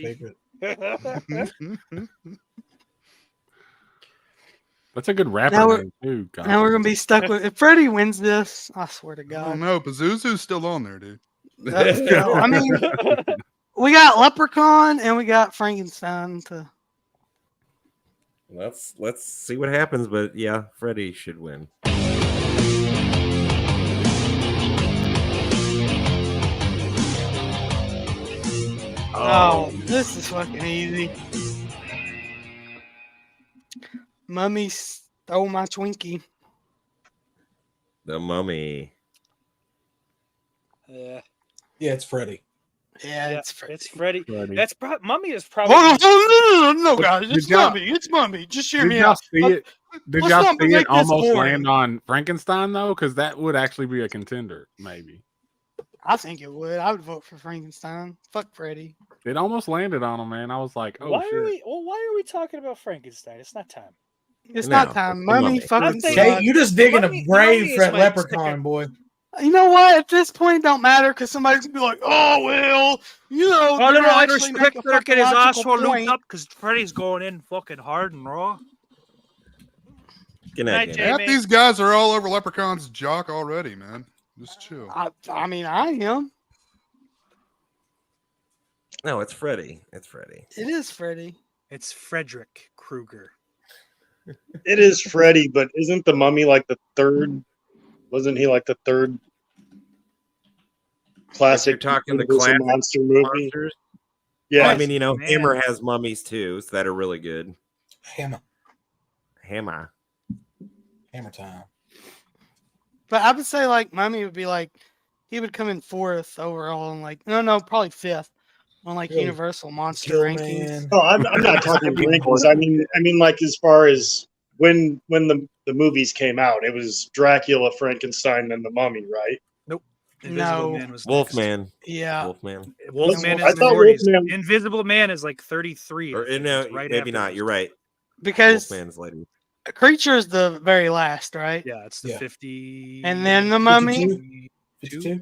favorite. That's a good rapper Now we're- name too. God. Now we're gonna be stuck with if Freddie wins this. I swear to I God. don't know. Pazuzu's still on there, dude. I mean, we got Leprechaun and we got Frankenstein. Let's see what happens, but yeah, Freddy should win. Oh, this is fucking easy. Mummy stole my Twinkie. The Mummy. Yeah, Yeah, it's Freddy. Yeah, yeah, it's Freddie. it's Freddy. Freddy. That's Mummy is probably. No, guys, it's Did y'all- Mummy. It's Mummy. Just hear Did me y'all out. see it? Did let's y'all not see make it this almost boring. land on Frankenstein though? Because that would actually be a contender, maybe. I think it would. I would vote for Frankenstein. Fuck Freddy. It almost landed on him, man. I was like, oh why shit. are we? Well, why are we talking about Frankenstein? It's not time. It's No, not time. it's the Mummy Mummy. fucking I'm thinking- Jay, sucks. you just digging Mummy- a grave Mummy for is that my leprechaun, second- boy. You know what? At this point, it don't matter because somebody's gonna be like, "Oh well, you know." Oh they're no, gonna I actually make respect a that get fucking his logical asshole looped point. up because Freddy's going in fucking hard and raw. Good Night, night, Jay. Dan. Half man. these guys are all over Leprechaun's jock already, man. Just chill. I mean, I am. No, it's Freddy. It's Freddy. It is Freddy. It's Frederick Krueger. It is Freddy, but isn't the Mummy like the third? Wasn't he like the third classic If you're talking the Universal classic monster movie? Monsters. Yeah, Well, I mean, you know, Man. Hammer has mummies too, so that are really good. Hammer Hammer. time. But I would say like Mummy would be like he would come in fourth overall and like no probably fifth on like Really? Universal monster Kill rankings. Man. no, I'm not talking rankings. I mean, like as far as when the movies came out, it was Dracula, Frankenstein, and the Mummy, right? Invisible No. Man was next. Wolfman. Yeah. Wolfman. Wolfman I is thought 40s. Wolfman- Invisible Man is like 33. I Or think. no, It's right maybe not. afterwards. You're right. Because Wolfman's later. Creature is the very last, right? Yeah, it's the Yeah. 50. And then the Mummy, 52?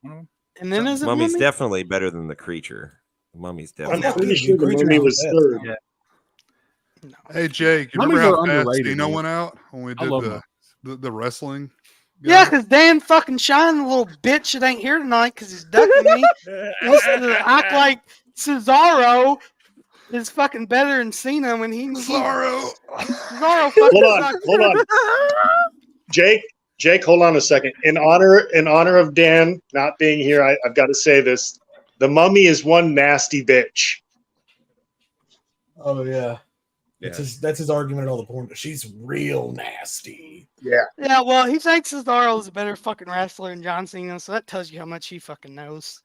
and then is it Mummy's Mummy? definitely better than the Creature. The Mummy's I'm definitely. pretty sure the Creature Mummy was was best. third. Yeah. No. Hey Jake, you Mummies remember are how fast underrated, Dino man. went out when we I did love the wrestling? Yeah, because Dan fucking Shine, the little bitch that ain't here tonight because he's ducking me, wants to act like Cesaro is fucking better than Cena when Cesaro. Cesaro fucking Hold on. Jake, hold on a second. In honor of Dan not being here, I've got to say this: the Mummy is one nasty bitch. Oh yeah. Yeah. That's his argument at all the porn. She's real nasty. Yeah, Yeah, well, he thinks Cesaro is a better fucking wrestler than John Cena, so that tells you how much he fucking knows.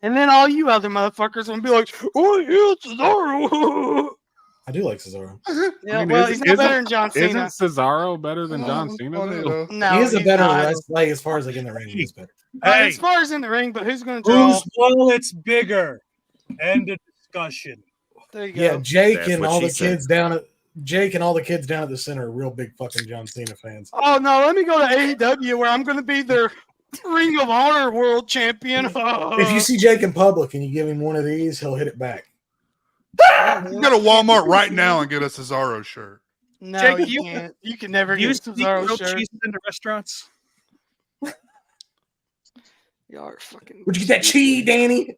And then all you other motherfuckers gonna be like, "Oh yeah, Cesaro." I do like Cesaro. Yeah, I mean, well, isn't- he's not better than John Isn't Cena. Cesaro better than John Cena? Funny, though? though. No, he is a he's better not. wrestler, like, as far as like in the ring. He's better. Hey. As far as in the ring, but who's gonna draw? Whose wallet's bigger? End of discussion. There you go. Yeah, Jake That's and what all she the said. kids down at the center are real big fucking John Cena fans. Oh no, let me go to AEW where I'm gonna be their Ring of Honor World Champion. If you see Jake in public and you give him one of these, he'll hit it back. You go to Walmart right now and get a Cesaro shirt. no, Jake, you you- can't. You can never Do you get speak Cesaro grilled shirt. cheese in the restaurants? Y'all are fucking. Where'd you get that cheese, Danny?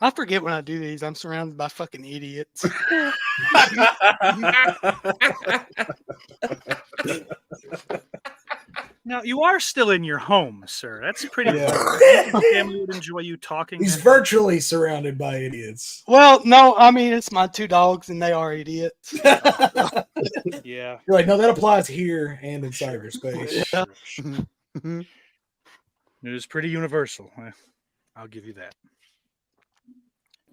I forget when I do these. I'm surrounded by fucking idiots. Now you are still in your home, sir. That's pretty. Yeah. Your family would enjoy you talking. He's at- virtually surrounded by idiots. Well, no, I mean it's my two dogs and they are idiots. You're Yeah. like, no, that applies here and in cyberspace. Yeah. It is pretty universal. I'll give you that.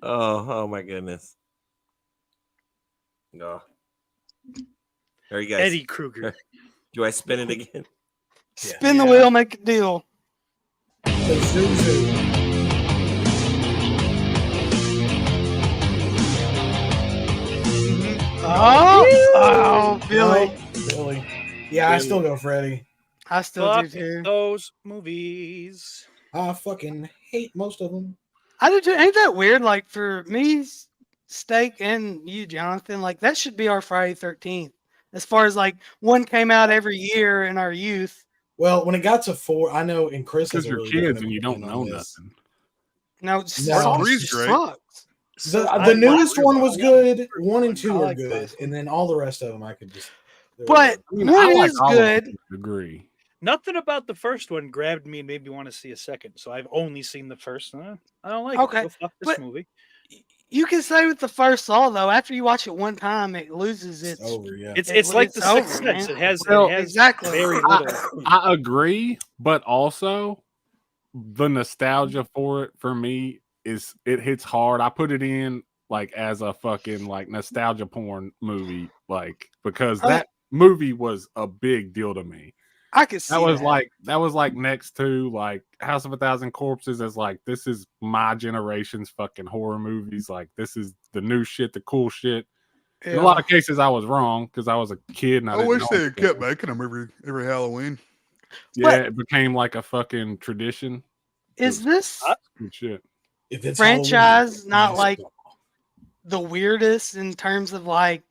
Oh my goodness. No. There you guys. Eddie Krueger. Do I spin it again? Spin the wheel, make a deal. Oh, Billy. Billy. Yeah, I still go Freddy. I still do Fuck too. those movies. I fucking hate most of them. I do too. Ain't that weird? Like for me, Steak, and you, Jonathan, like that should be our Friday 13th. As far as like one came out every year in our youth. Well, when it got to 4, I know, and Chris Because has a you're really kids different and you don't opinion know on this. nothing. No, No. Saw Three's just great. sucks. The newest one was good. 1 and 2 I are like the good, last one. and then all the rest of them I could just. But I mean, one I like is all of good. them to a degree. Nothing about the first one grabbed me and made me want to see a second. So I've only seen the first one. I don't like Okay, it. Go fuck this but- movie. You can say with the first Saw though, after you watch it one time, it loses its. over. Yeah, It's like it's the Sixth over, Sense. man. Well, It has exactly. very little. I agree, but also the nostalgia for it for me is it hits hard. I put it in like as a fucking like nostalgia porn movie, like because that movie was a big deal to me. I could see That was like next to like House of a Thousand Corpses as like this is my generation's fucking horror movies. Like this is the new shit, the cool shit. In a lot of cases, I was wrong because I was a kid and I I didn't wish know they had anything. kept making them every Halloween. Yeah, it became like a fucking tradition. Is this Good shit. if it's franchise Halloween, not nice like Saw. the weirdest in terms of like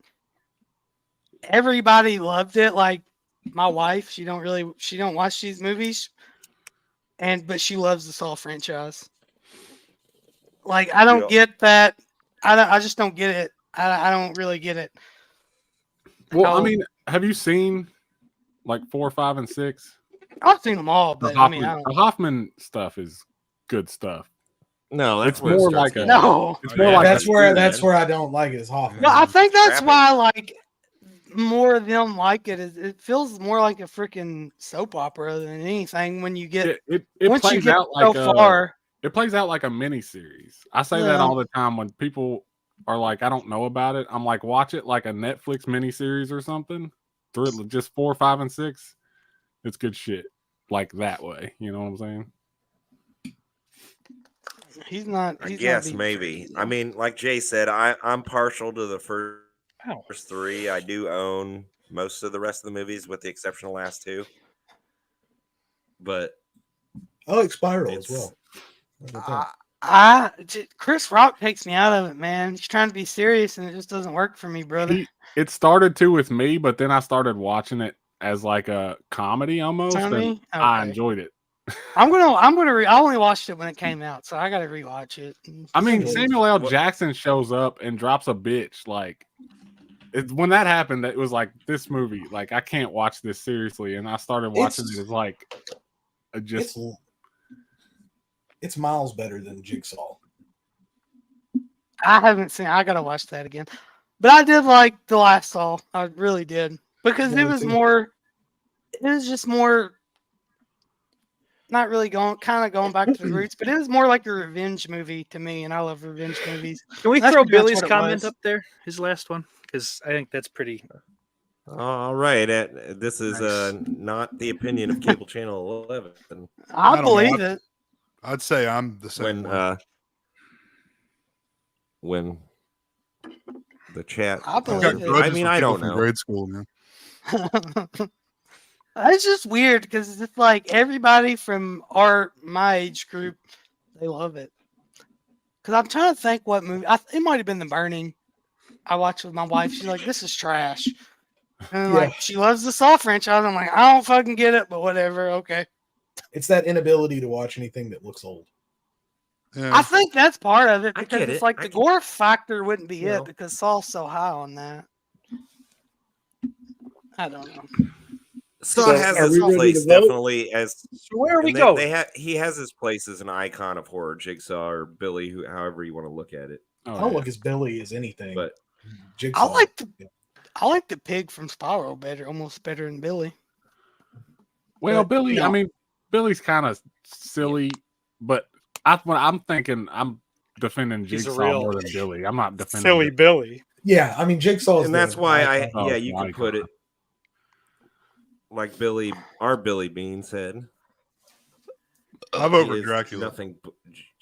everybody loved it? Like my wife, she don't watch these movies, but she loves the Saw franchise. Like I don't get that. I just don't get it. I don't really get it. Well, I Oh. mean, have you seen like 4, 5, and 6? I've seen them all, The but I mean, Hoffman stuff is good stuff. No, that's It's where it more starts like a- getting- no. It's Oh, more yeah. like That's where I don't like it. Is Hoffman. Well, I think that's Crappy. why like more of them like it. Is it feels more like a freaking soap opera than anything when you get it once you plays get out so like a far. it plays out like a mini series. I say that Yeah. all the time when people are like, I don't know about it. I'm like, watch it like a Netflix mini series or something. Through just 4, 5, and 6. It's good shit. Like that way. You know what I'm saying? He's not. I He's guess not being maybe. crazy, I though. mean, like Jay said, I'm partial to the Ow. first 3. I do own most of the rest of the movies, with the exception of the last 2. But I like Spiral as it's well. That's the thing. Chris Rock takes me out of it, man. He's trying to be serious, and it just doesn't work for me, brother. It started to with me, but then I started watching it as like a comedy almost. And Comedy? I Okay. enjoyed it. I only watched it when it came out, so I got to rewatch it. I mean, Yeah. Samuel L. What- Jackson shows up and drops a bitch. Like, when that happened, it was like this movie. Like, I can't watch this seriously, and I started watching it as like, just It's miles better than Jigsaw. I haven't seen. I gotta watch that again. But I did like the last Saw. I really did because Yeah, it me was too. more. It was just more. Not really going back to the roots, but it was more like a revenge movie to me, and I love revenge movies. Can we That's throw pretty much Billy's what it comment was. up there? His last one? Because I think that's pretty. all right. This is not the opinion of Cable Channel 11. I don't know. believe it. I'd say I'm the same way. When the chat, I I've believe got it. grudges I mean, with I people don't from know. grade school, man. It's just weird because it's like everybody from my age group, they love it. Because I'm trying to think what movie. It might have been The Burning. I watched with my wife. She's like, "This is trash," and Yeah. like she loves the Saw franchise. I'm like, I don't fucking get it, but whatever. Okay. It's that inability to watch anything that looks old. Yeah. I think that's part of it I because get it's it. like I the get- gore factor wouldn't be No. it because Saw's so high on that. I don't know. Saw So, has are his we ready place to vote? definitely as. So where are we and going? he has his place as an icon of horror, Jigsaw or Billy, however you want to look at it. oh, I don't yeah. look as Billy as anything. But Jigsaw. I like the pig from Spiral almost better than Billy. Well, But, Billy, you I know. mean, Billy's kind of silly, but when I'm thinking I'm defending He's a Jigsaw real more than Billy. I'm not defending Silly Billy. Yeah, I mean Jigsaw's and that's the why icon. you can put it like Billy, our Billy Bean said. I vote for He is Dracula. Nothing.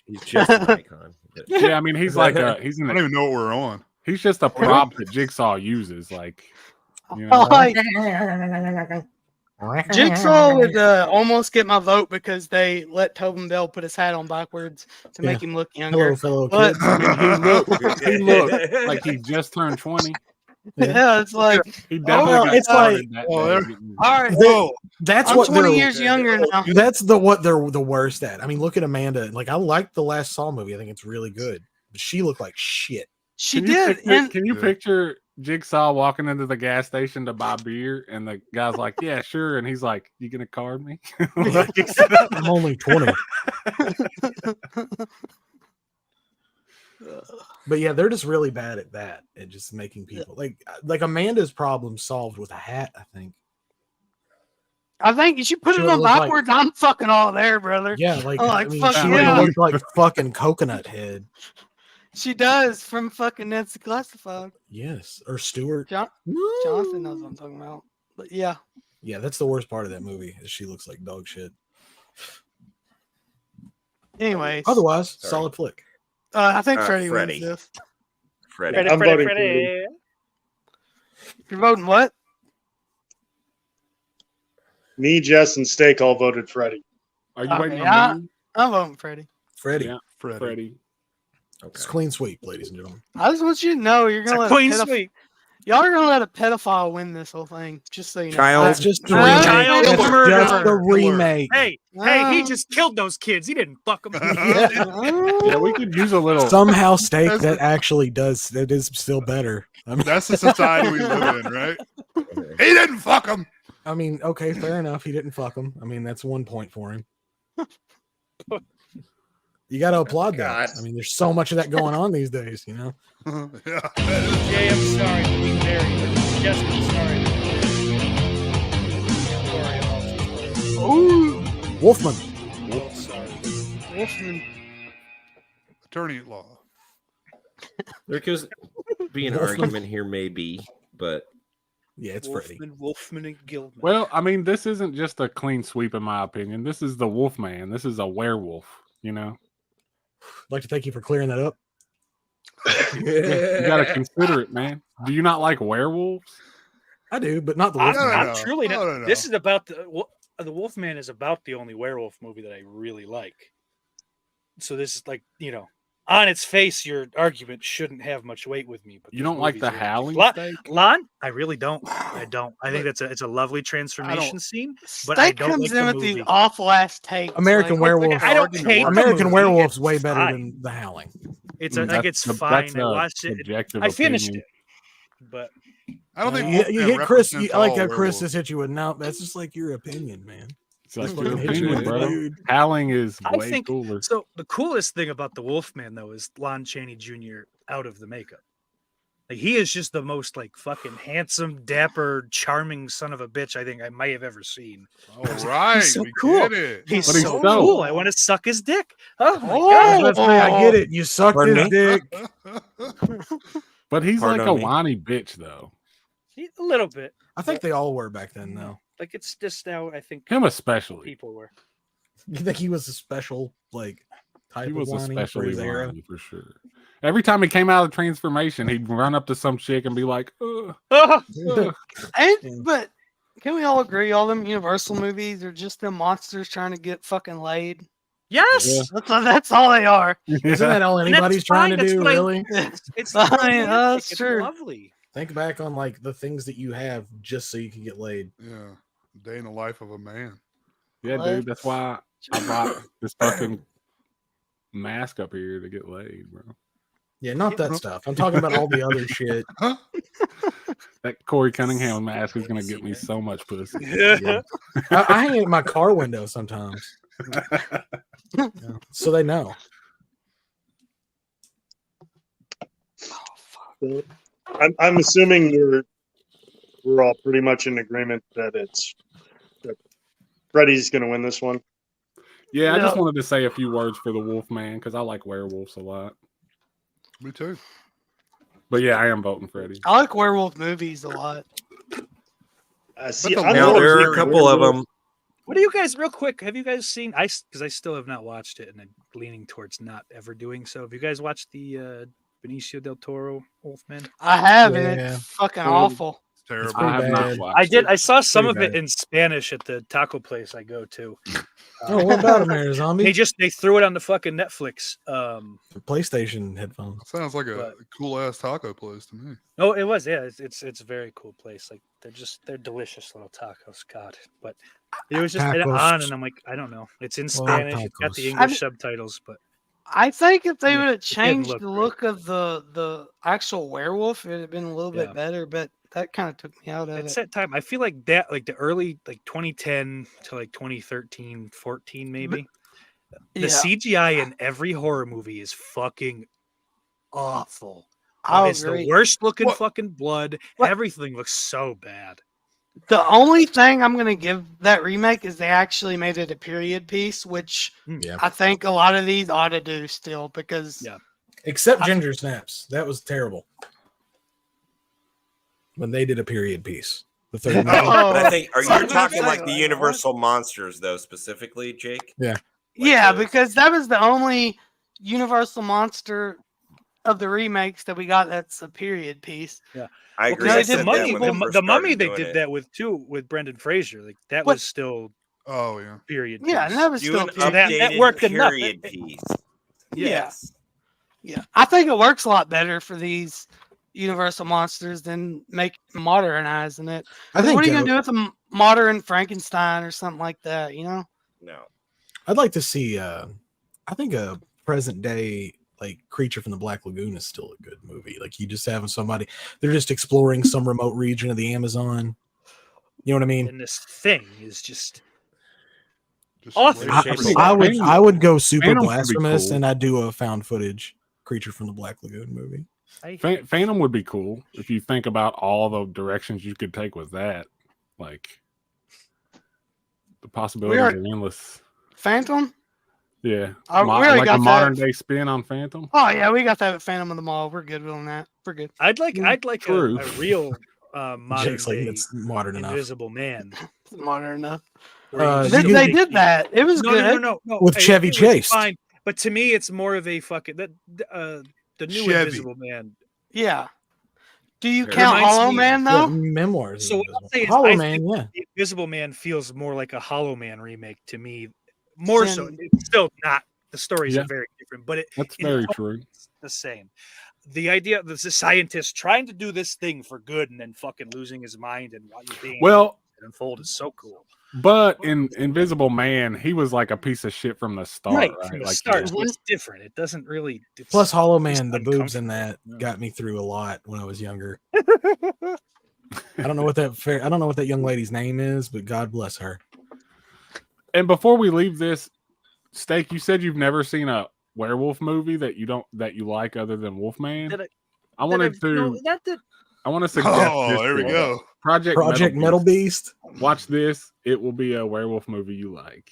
He's just an icon. But Yeah, I mean, he's like he's I don't even know what we're on. he's just a prop that Jigsaw uses. Like, you know, I like, Jigsaw would almost get my vote because they let Tobin Bell put his hat on backwards to make him look younger. Hello, fellow But- kids. He looked like he just turned 20. Yeah, it's like, He definitely got it's started like- that Oh, day there- getting- all right, Whoa. That's I'm what 20 they're years younger now. That's what they're the worst at. I mean, look at Amanda. Like, I like the last Saw movie. I think it's really good. But she looked like shit. She Can you did, picture- and Can you Yeah. picture Jigsaw walking into the gas station to buy beer, and the guy's like, "Yeah, sure," and he's like, "You gonna card me?" Like, I'm only 20. But yeah, they're just really bad at that, at just making people like Amanda's problem solved with a hat, I think. I think you should put She it would've on looked like- backwards. I'm fucking all there, brother. Yeah, like, Oh, like, I mean, fuck she would yeah. have looked like fucking Coconut Head. She does from fucking Nancy Classified. Yes, or Stewart. Jonathan knows what I'm talking about. But yeah, Yeah, that's the worst part of that movie. Is she looks like dog shit. anyways, Otherwise, Sorry. solid flick. I think Freddie Freddie. wins this. Freddie. I'm voting Freddie. You're voting what? Me, Jess, and Steak all voted Freddie. Are you Okay, waiting on me? I'm voting Freddie. Freddie. Yeah. Freddie. Freddie. It's clean sweep, ladies and gentlemen. I just want you to know you're gonna let Queen a Sweet. y'all are gonna let a pedophile win this whole thing. Just so you know. Child. That's just the Child remake. That's just murderer. the remake. Hey, he just killed those kids. He didn't fuck them. Yeah, we could use a little. Somehow steak that actually does that is still better. I mean, That's the society we live in, right? He didn't fuck him. Okay, fair enough. He didn't fuck him. I mean, that's 1 point for him. You got to applaud God. that. I mean, there's so much of that going on these days, you know. Yeah. Jay, I'm sorry to be married. Jess, I'm sorry. Ooh, Wolfman. Wolfman. Attorney at law. There could be an Wolfman. argument here, maybe, but Yeah, it's Freddy. Wolfman and Gilman. Well, I mean, this isn't just a clean sweep, in my opinion. This is the Wolfman. This is a werewolf. You know, I'd like to thank you for clearing that up. you got to consider it, man. Do you not like werewolves? I do, but not the I'm, Wolfman. No. I'm truly not. No. This is about the Wolfman is about the only werewolf movie that I really like. So this is like, on its face, your argument shouldn't have much weight with me. But You these don't like movies the are- howling Lon, steak? Lon, I really don't. I don't. I think it's a lovely transformation scene. But I Steak don't comes like in the with these movie. awful ass takes. American like, Werewolf. I don't hate the American movie. Werewolf's It's way better fine. than The Howling. It's Mm, like it's that's fine. I a watched it. subjective I finished opinion. it, but I don't think You Wolfman hit Chris. represents I like all how Chris werewolves. just hit you with no. That's just like your opinion, man. It's like Just your fucking hit you opinion, with it, bro. dude. Howling is I way think cooler. so. The coolest thing about the Wolfman though is Lon Chaney Jr. out of the makeup. Like he is just the most like fucking handsome, dapper, charming son of a bitch I think I might have ever seen. All right, so we cool. get it. He's But he's so so- cool. I want to suck his dick. Oh my Oh, god! I get it. You sucked Pardon his me? dick. But he's like Pardon a me? whiny bitch, though. A little bit. I think they all were back then, though. Like it's just now I think Him especially. people were. You think he was a special type He was of whiny for especially his era? whiny for sure. Every time he came out of transformation, he'd run up to some chick and be like, ugh, Oh, ugh. But can we all agree all them Universal movies are just them monsters trying to get fucking laid? yes. That's all they are. Isn't that all And that's anybody's trying to fine, that's do, what I- really? It's I mean, romantic, that's it's true. lovely. Think back on the things that you have just so you can get laid. Yeah, day in the life of a man. Yeah, dude, that's why I bought this fucking mask up here to get laid, bro. Yeah, not that stuff. I'm talking about all the other shit. That Corey Cunningham mask is gonna get me so much pussy. Yeah. I hang it in my car window sometimes, yeah, so they know. I'm assuming we're all pretty much in agreement that Freddy's going to win this one. Yeah, I just No. wanted to say a few words for the Wolfman because I like werewolves a lot. Me too. But yeah, I am voting Freddy. I like werewolf movies a lot. See, But the I'm Now more there are a of a couple of werewolf. them. What do you guys, real quick? Have you guys seen? Because I still have not watched it, and I'm leaning towards not ever doing so. Have you guys watched the Benicio del Toro Wolfman? I have, and Yeah. it's fucking Um, awful. Terrible. pretty I have not bad. watched I saw some of Pretty it bad. in Spanish at the taco place I go to. Oh, what about him there, Zombie? They threw it on the fucking Netflix. PlayStation headphones. Sounds like a But- cool ass taco place to me. Oh, it was. Yeah, it's a very cool place. Like they're delicious little tacos. God, but it was just Tacos. on, and I'm like, I don't know. It's in Well, Spanish. It's got tacos. the I English mean- subtitles, but I think if they Yeah, would have it didn't changed look the great. look of the actual werewolf, it would have been a little Yeah. bit better. But that kind of took me out of at it. that time, I feel like that, like the early, like 2010 to like 2013, 14, maybe. The Yeah, CGI in every horror movie is fucking awful. I'll It's agree. the worst looking What? fucking blood. What? Everything looks so bad. The only thing I'm gonna give that remake is they actually made it a period piece, which Yeah. I think a lot of these ought to do still because Yeah. Except Ginger Snaps. That was terrible. When they did a period piece. The third movie. Oh. But I think So you're I'm talking saying, like the like, Universal monsters though, specifically, Jake. Yeah. yeah, those. because that was the only Universal monster of the remakes that we got that's a period piece. I Well, agree. 'cause I they said did that Mummy. when they The, first the Mummy started they doing did it. that with too with Brendan Fraser. Like that What? was still Oh yeah. period. Yeah, piece. and that was Do still an period. So that updated worked enough. period piece. Yeah. Yes. Yeah, I think it works a lot better for these Universal monsters than modernizing it. I 'Cause think what are you gonna do with a modern Frankenstein or something like that? You know? No. I'd like to see I think a present day like Creature from the Black Lagoon is still a good movie. Like you just having somebody, they're just exploring some remote region of the Amazon. You know what I mean? And this thing is just Just Awesome. laid Shape pretty of I life. would I would go super Phantom would be blasphemous cool. and I'd do a found footage Creature from the Black Lagoon movie. Phantom would be cool if you think about all the directions you could take with that. Like the possibilities are- are endless. Phantom? Yeah, We already like got a that. modern day spin on Phantom. Oh yeah, we got that at Phantom of the Mall. We're good on that. We're good. I'd like True. a real modern Jake's like day it's modern enough. Invisible Man. It's modern enough. where you They- still they They make did the- that. It was No, good. no, no, no, no. With It- Chevy it was Chase. fine, but to me, it's more of a fucking the new Chevy. Invisible Man. Yeah. Do you It count reminds Hollow me- Man Yeah, though? memoirs. So of what I'll Invisible- say is, Hollow I Man, think yeah. the Invisible Man feels more like a Hollow Man remake to me. More so, Then- it's still not. The stories Yeah. are very different, but That's in very tone, true. it's the same. The idea of the scientist trying to do this thing for good and then fucking losing his mind and being Well, unfold is so cool. but in Invisible Man, he was like a piece of shit from the start, right? From the Like, start, yeah. so it's different. It doesn't really. It's, Plus Hollow just Man, the boobs in that uncomfortable. got me through a lot when I was younger. I don't know what that young lady's name is, but God bless her. And before we leave this, Steak, you said you've never seen a werewolf movie that you like other than Wolfman. That I wanted to. I want to suggest. Oh, this there we to you. go. Project Metal Beast. Watch this. It will be a werewolf movie you like.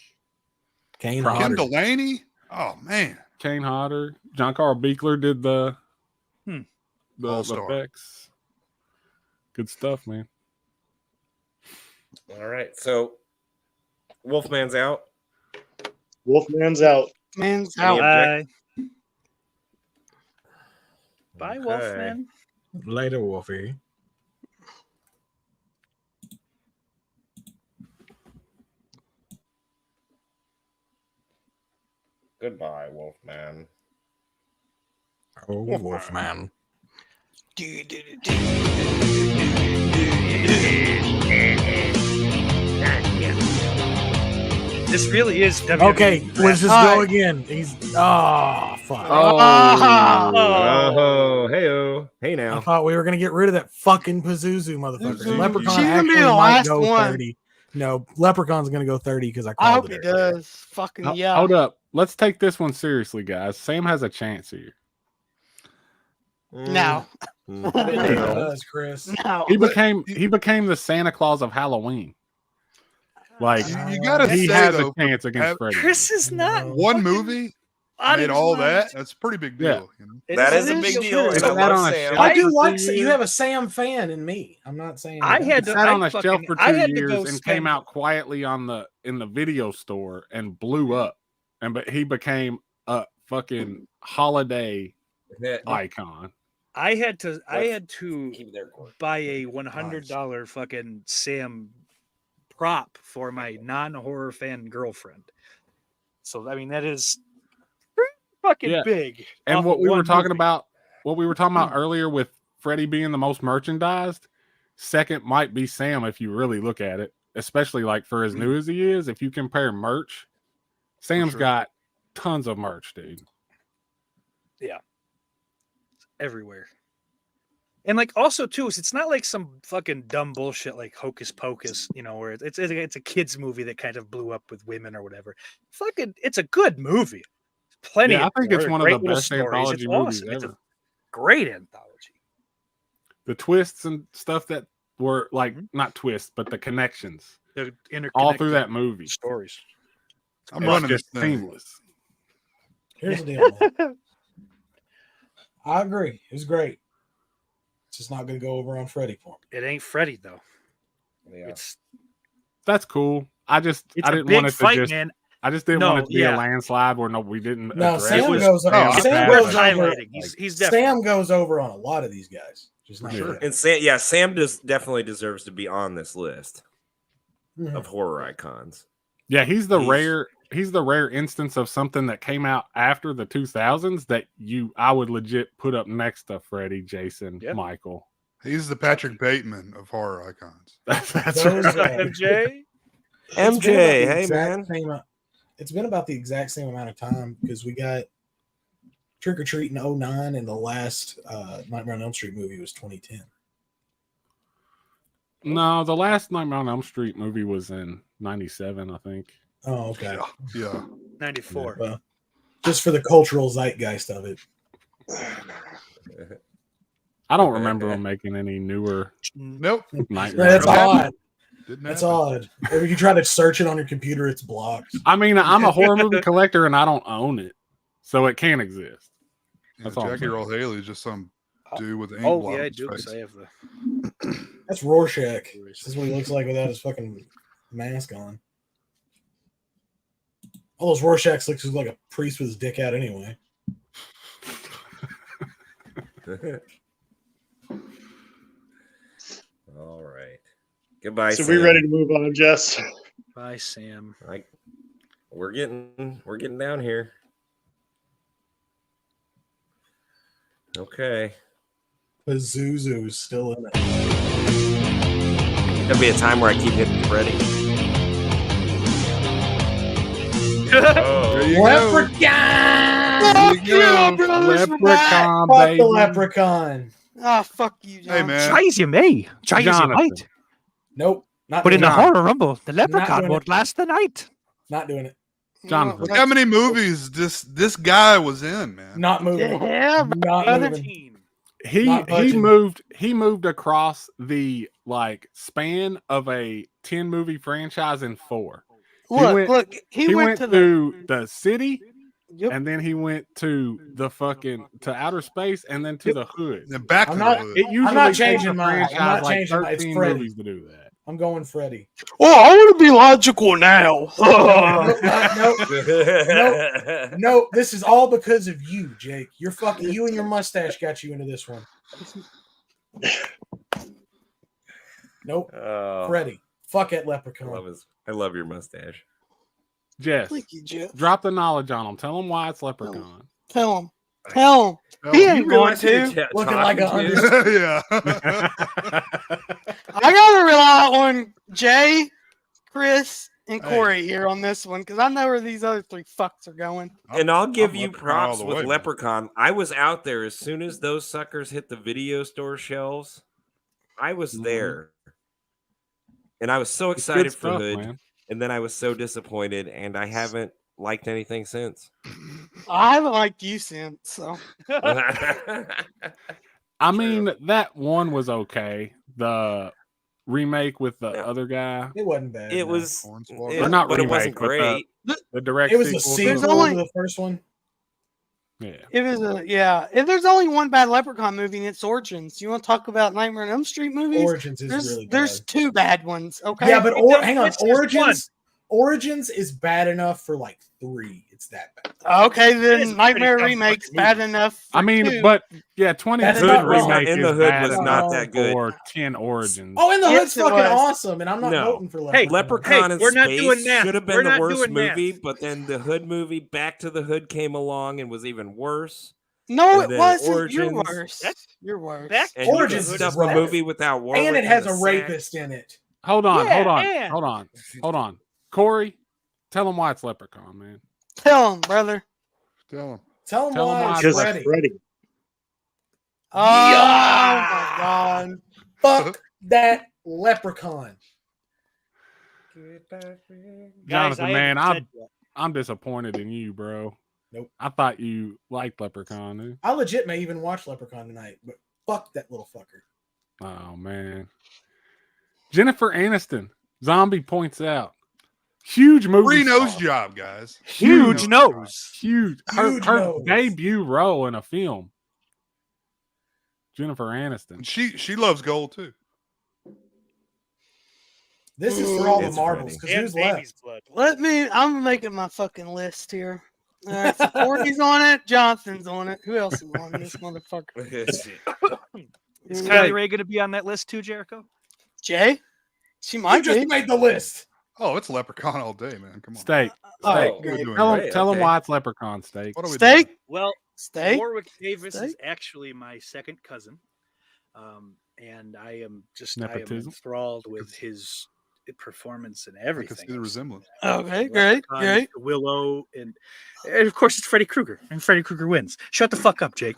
Kane Kim Kim Hodder. Delaney. Oh man. Kane Hodder, John Carl Beekler did the All-star. effects. Good stuff, man. All right. So Wolfman's out. Wolfman's out. Man's Any out. object- Bye, Okay. Wolfman. Later, Wolfie. Goodbye, Wolfman. Oh, Wolfman. This really is WWE. Okay, let's just All go right. again. He's fuck. Ah! Oh, hey I now. thought we were gonna get rid of that fucking Pazuzu motherfucker. Pazuzu. Leprechaun She's gonna be actually the might last go one. 30. No, Leprechaun's gonna go 30 because I I called hope it he earlier. does. Fucking yeah. Hold up. Let's take this one seriously, guys. Sam has a chance here. No. Mm. It No. does, Chris. No. He became the Santa Claus of Halloween. Like You gotta he say has though, a chance against Freddy. Chris is not one movie out of made his all mind. that. That's a pretty big deal. Yeah. You know? That is a It big is deal. true. and It's I that love on a Sam. shelf. I do for like 2 you years. have a Sam fan in me. I'm not saying I had It to. sat I on a shelf for I 2 had to years go and spend- came out quietly in the video store and blew up. But he became a fucking holiday icon. I had to Keep it there, Kory. buy a $100 fucking Sam prop for my non-horror fan girlfriend. So I mean that is pretty fucking Yeah. big. And off what of we were one talking movie. about, earlier with Freddy being the most merchandised, second might be Sam if you really look at it, especially like for as new as he is. If you compare merch, Sam's sure. got tons of merch, dude. everywhere. And like also too, it's not like some fucking dumb bullshit like Hocus Pocus, you know, where it's a kids movie that kind of blew up with women or whatever. Fucking, it's a good movie. Plenty. Yeah, I of think it's gore, one of great the little best stories. anthology It's movies awesome. It's a ever. great anthology. The twists and stuff that were like not twists, but the connections The all through interconnected that movie. stories. I'm It's running this just thing. seamless. Here's the deal, man. I agree. It was great. It's just not going to go over on Freddy for me. It ain't Freddy though. Yeah. That's cool. I It's I a didn't big want it fight, to just. man. I just didn't No, want it to be yeah. a landslide where we didn't. No, address Sam it. goes. Oh, Sam Worth goes over. highlighting. He's definitely. Sam goes over on a lot of these guys. Just not Sure. Freddy. And Sam definitely deserves to be on this list Mhm. of horror icons. Yeah, he's the He's- rare instance of something that came out after the 2000s that I would legit put up next to Freddy, Jason, Yeah. Michael. He's the Patrick Bateman of horror icons. That's Those, right. MJ. It's been about MJ, the hey exact man. it's been about the exact same amount of time because we got Trick or Treat in 2009 and the last Nightmare on Elm Street movie was 2010. No, the last Nightmare on Elm Street movie was in 97, I think. Oh, okay. Yeah. 94. Well, just for the cultural zeitgeist of it. I don't remember him making any newer Nope. Nightmare. That's odd. Didn't That's happen. odd. If you try to search it on your computer, it's blocked. I mean, I'm a horror movie collector and I don't own it, so it can't exist. Yeah, That's all I'm Jackie saying. Earl Haley is just some dude with an ink Oh blot yeah, on I his do. face. 'Cause I have the. That's Rorschach. This is what he looks like without his fucking mask on. All those Rorschachs looks like a priest with his dick out anyway. All right. Goodbye. So Sam. we ready to move on, Jess? Bye, Sam. We're getting down here. Okay. Pazuzu's still in it. There'll be a time where I keep hitting Freddy. There Oh, you go. Leprechaun! There you go. Leprechaun, Fuck baby. the leprechaun. Oh, fuck you, John. Hey, man. Tries you may. Tries you Jonathan. might. Nope. Not But in doing the it. horror rumble, the leprechaun doing won't last the night. Not doing it. Jonathan. Look how many movies this guy was in, man. Not moving. Yeah, Not brother. moving. He Not budging. moved across the like span of a 10 movie franchise in 4. Look, he went went to the. to the city, Yep. and then he went to the fucking to outer space, and then to the hood. Then back I'm to not- the hood. It usually not takes changing a mine. I'm franchise not like changing mine. It's 13 Freddy. movies to do that. I'm going Freddy. Oh, I want to be logical now. No, this is all because of you, Jake. You and your mustache got you into this one. Nope. Oh, Freddy. Fuck that I leprechaun. love your mustache. Jess, Thank you, Jeff. drop the knowledge on him. Tell him why it's Leprechaun. Tell him. Tell him. Oh, He ain't You going realize who you're to. Looking like a talking under- to? yeah. I gotta rely on Jay, Chris, and Hey. Kory here on this one because I know where these other 3 fucks are going. And I'll give I'm you Leprechaun all props the with way, man. Leprechaun. I was out there as soon as those suckers hit the video store shelves. I was Mhm. there. And I was so It's good excited for stuff, Hood. man. And then I was so disappointed, and I haven't liked anything since. I haven't liked you since, so I mean, that one was okay. The remake with the Yeah. other guy, It wasn't bad. It no. was, Hornswoggle. Or not but it wasn't remake, but great. the direct It was a sequel. There's sequel only- to the first one. Yeah. it was if there's only one bad Leprechaun movie and it's Origins. You want to talk about Nightmare on Elm Street movies? Origins is really bad. There's 2 bad ones. Okay. Yeah, but hang on. It's just Origins. Origins is bad enough for like 3. It's that bad. Okay, It is then a Nightmare pretty tough Remake's fucking bad movie. enough. For I mean, 2. but yeah, 20 That's Hood not wrong. remake In is the Hood bad was enough not that good. for 10 Origins. Oh, In the Yes, Hood's it fucking was. awesome, and I'm not No. voting for Leprechaun. Leprechaun in we're not Space doing math. should have We're been the not worst doing math. movie, but then the Hood movie, Back to the Hood, came along and was even worse. No, And it then wasn't. You're Origins. worse. You're worse. Back And you Origins can is stuff a rough. movie without Warwick And it has in a the sack. rapist in it. Hold on. Yeah, Hold on. Kory, tell him why it's Leprechaun, man. Tell him, brother. Tell him. Tell him Tell him why why it's it's Because Freddy. Freddy. Oh my God. Fuck that Leprechaun. Jonathan, man, haven't said yet. I'm disappointed in you, bro. Nope. I thought you liked Leprechaun. Dude. I legit may even watch Leprechaun tonight, but fuck that little fucker. Oh man. Jennifer Aniston, Zombie points out. Huge movie. Free nose star. job, guys. Huge nose. Huge. Huge Her nose. debut role in a film. Jennifer Aniston. And she loves gold too. This is for all the It's marbles. Freddy. Because And who's baby's left? blood. I'm making my fucking list here. All right, so Courtney's on it. Johnson's on it. Who else is on this motherfucker? Is Kylie Ray going to be on that list too, Jericho? Jay? She You might just be. made the list. Oh, it's Leprechaun all day, man. Come on. Steak. Oh, Steak. What are we great. doing? Tell him, Right, tell him okay. why it's Leprechaun, Steak. What are we Steak? doing? Well, Steak? Warwick Davis is Steak? actually my second cousin, and I am Nepotism? enthralled with his performance and I can everything. see the resemblance. Okay, great, Leprechaun, great. Willow, and of course it's Freddy Krueger, and Freddy Krueger wins. Shut the fuck up, Jake.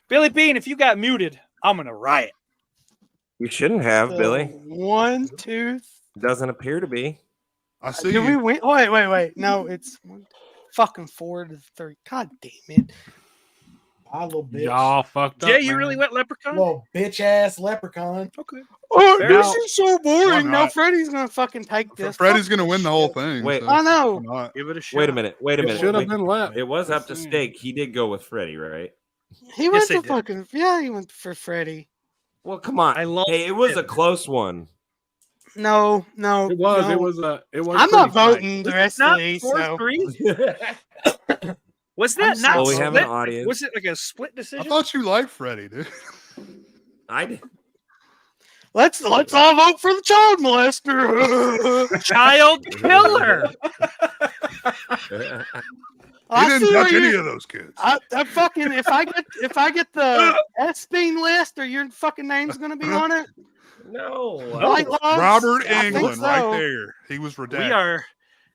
Billy Bean, if you got muted, I'm gonna riot. You shouldn't have, So, Billy. 1, 2, Doesn't appear to be. I see Did we you. win? Wait. No, it's fucking 4 to 3. God damn it. Ah, little bitch. Y'all fucked up. Jay, you man. really went Leprechaun? Little bitch ass leprechaun. Okay. Oh, Fair this enough. is so boring. Why Now not? Freddy's gonna fucking take this. Freddy's Fuck gonna win the whole thing. Wait. so I know. why not? Give it a shot. Wait a minute. Wait a It minute. should have Wait. been left. It was up to Just saying. Steak. He did go with Freddy, right? He went Yes, I to did. fucking he went for Freddy. Well, come on. I love Hey, it was a him. close one. No. It was. no. It was. It was. I'm not pretty tight. voting the Was rest it of not these. 4-3? Was that I'm not Well, we have an split? audience. Was it like a split I decision? thought you liked Freddy, dude. I did. Let's all vote for the child molester. Child killer. He didn't touch any of those kids. I fucking if I get the Esping list or your fucking name's gonna be on it. No. White Logs? Robert I think Englund, so. right there. He was redacted.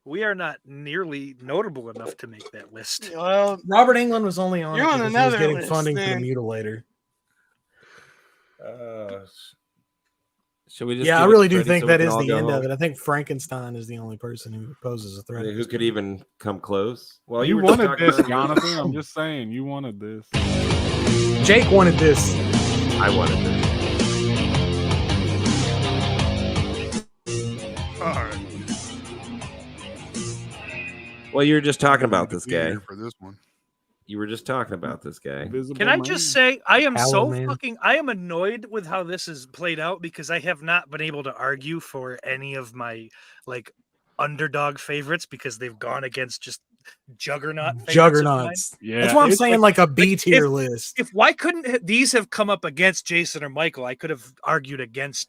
We are not nearly notable enough to make that list. Well, Robert England was only on You're it on because he was another getting list, funding then. for the mutilator. Should we just? Yeah, I give it really to do Freddy think so that we is can all the go end home? of it. I think Frankenstein is the only person who poses a threat. Who could even come close? Well, You were just wanted talking this, about- Jonathan. I'm just saying, you wanted this. Jake wanted this. I wanted this. All right. Well, you were just talking about Good this to be guy. here for this one. You were just talking about this guy. Invisible Can I Man. just say I am Hello, so man. I am annoyed with how this is played out because I have not been able to argue for any of my like underdog favorites because they've gone against just juggernaut favorites of mine. Juggernauts. Yeah, That's why I'm it's saying like a B tier list. If why couldn't these have come up against Jason or Michael? I could have argued against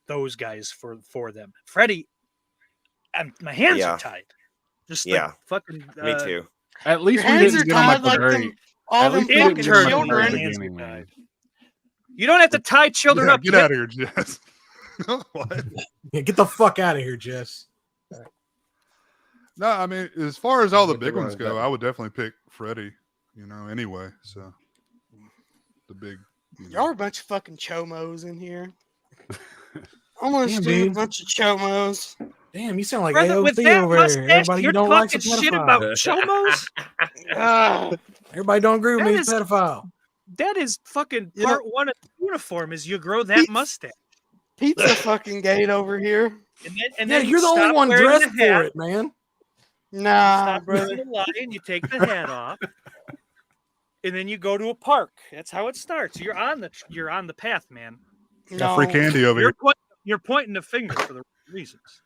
those guys for them. Freddie, my hands Yeah. are tied. Just Yeah. like fucking. Me too. At least Your we hands didn't are get them at tied the like very. them, all At them least we didn't fucking get them at the children. very children. beginning, man. You don't have to tie children Yeah, up. get out of here, Jess. What? Yeah, get the fuck out of here, Jess. No, I mean, as far as all the Hit the big wrong ones go, button. I would definitely pick Freddy. Anyway, so the big. Y'all are a bunch of fucking chomos in here. I'm gonna Damn, do a dude. bunch of chomos. Damn, you sound like Brother, with AOP that over there. mustache, Everybody you're you don't like talking a shit pedophile. about chomos? Ah, Everybody don't agree with That me. He's is- a pedophile. that is fucking You know- part one of the uniform is you grow that mustache. Pizza fucking gate over here. And Yeah, then you're the only stop one wearing dressed the hat, for it, man. Nah, Stop brother. wearing the line, you take the hat off. And then you go to a park. That's how it starts. You're on the path, man. Got free candy over You're, here. you're pointing the finger for the right reasons.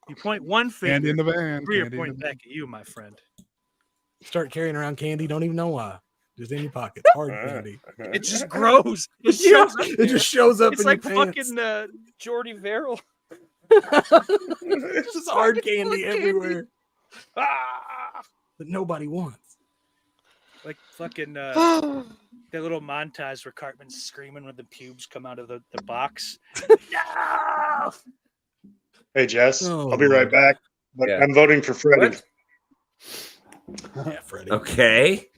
You point one Candy finger, in the van. three are Candy in pointing the back at you, my friend. Start carrying around candy. Don't even know why. Just in your pocket. Hard candy. It just grows. It Yeah, shows up. it there. just shows up It's in like your pants. fucking Jordy Verrill. It's just hard candy everywhere Ah! that nobody wants. Like fucking that little montage where Cartman's screaming when the pubes come out of the box. No! Hey, Jess, Oh, I'll be right Lord. back. But Yeah. I'm voting for Freddie. What? Yeah, Freddie. Okay.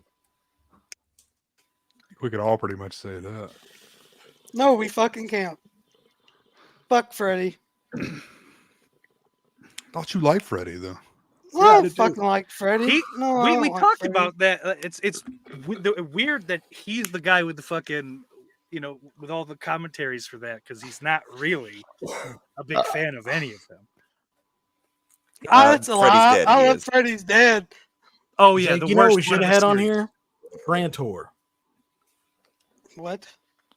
We could all pretty much say that. No, we fucking can't. Fuck Freddy. Thought you liked Freddy though. I don't fucking like Freddy. No, I we don't like talked Freddy. about that. It's weird that he's the guy with the fucking, with all the commentaries for that, because he's not really a big fan of any of them. That's a Freddy's lie. dead, I he love is. Freddy's dead. Oh yeah, Jake, the you know worst what we should one have of had the on series. here? Trantor, What?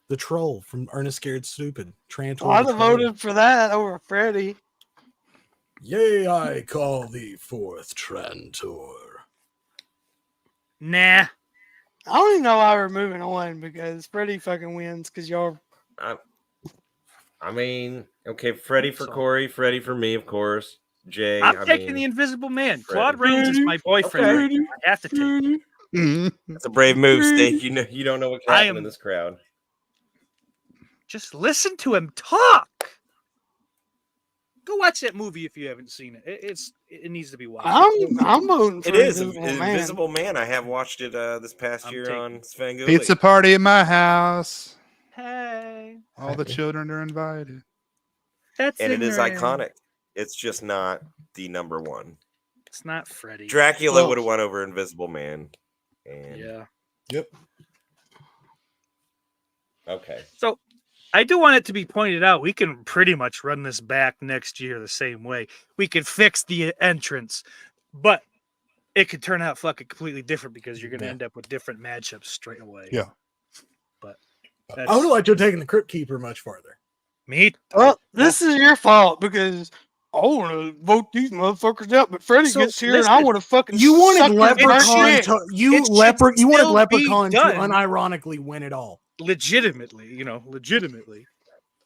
the troll from Ernest Scared Stupid. Trantor. I'd the have troll. voted for that over Freddy. Yea, I call thee forth, Trantor. Nah. I don't even know why we're moving on because Freddy fucking wins because y'all. I mean, okay, Freddie for Kory, Freddie for me, of course. Jay, I'm taking the Invisible Man. Claude Rains is my boyfriend. Okay. Right now. I have to take it. That's a brave move, Steak. You don't know what can I happen in am- this crowd. Just listen to him talk. Go watch that movie if you haven't seen it. It needs to be watched. I'm voting for It is Invisible Man. Invisible Man. I have watched it this past I'm year taking on Svengoolie. Pizza party at my house. Hey, All the children are invited. that's And it is ignorant. iconic. It's just not the number one. It's not Freddy. Dracula Well- would have won over Invisible Man. And Yeah. Yep. okay. So I do want it to be pointed out, we can pretty much run this back next year the same way. We could fix the entrance, but it could turn out fucking completely different because you're going to Yeah. end up with different matchups straight away. Yeah. But I would have liked to have taken the Crypt Keeper much farther. me, Well, this is your fault because I want to vote these motherfuckers out, but Freddy So, gets here and I listen, want to fucking. You wanted suck his Leprechaun dick. to It should you wanted still be Leprechaun to done. unironically win it all. legitimately.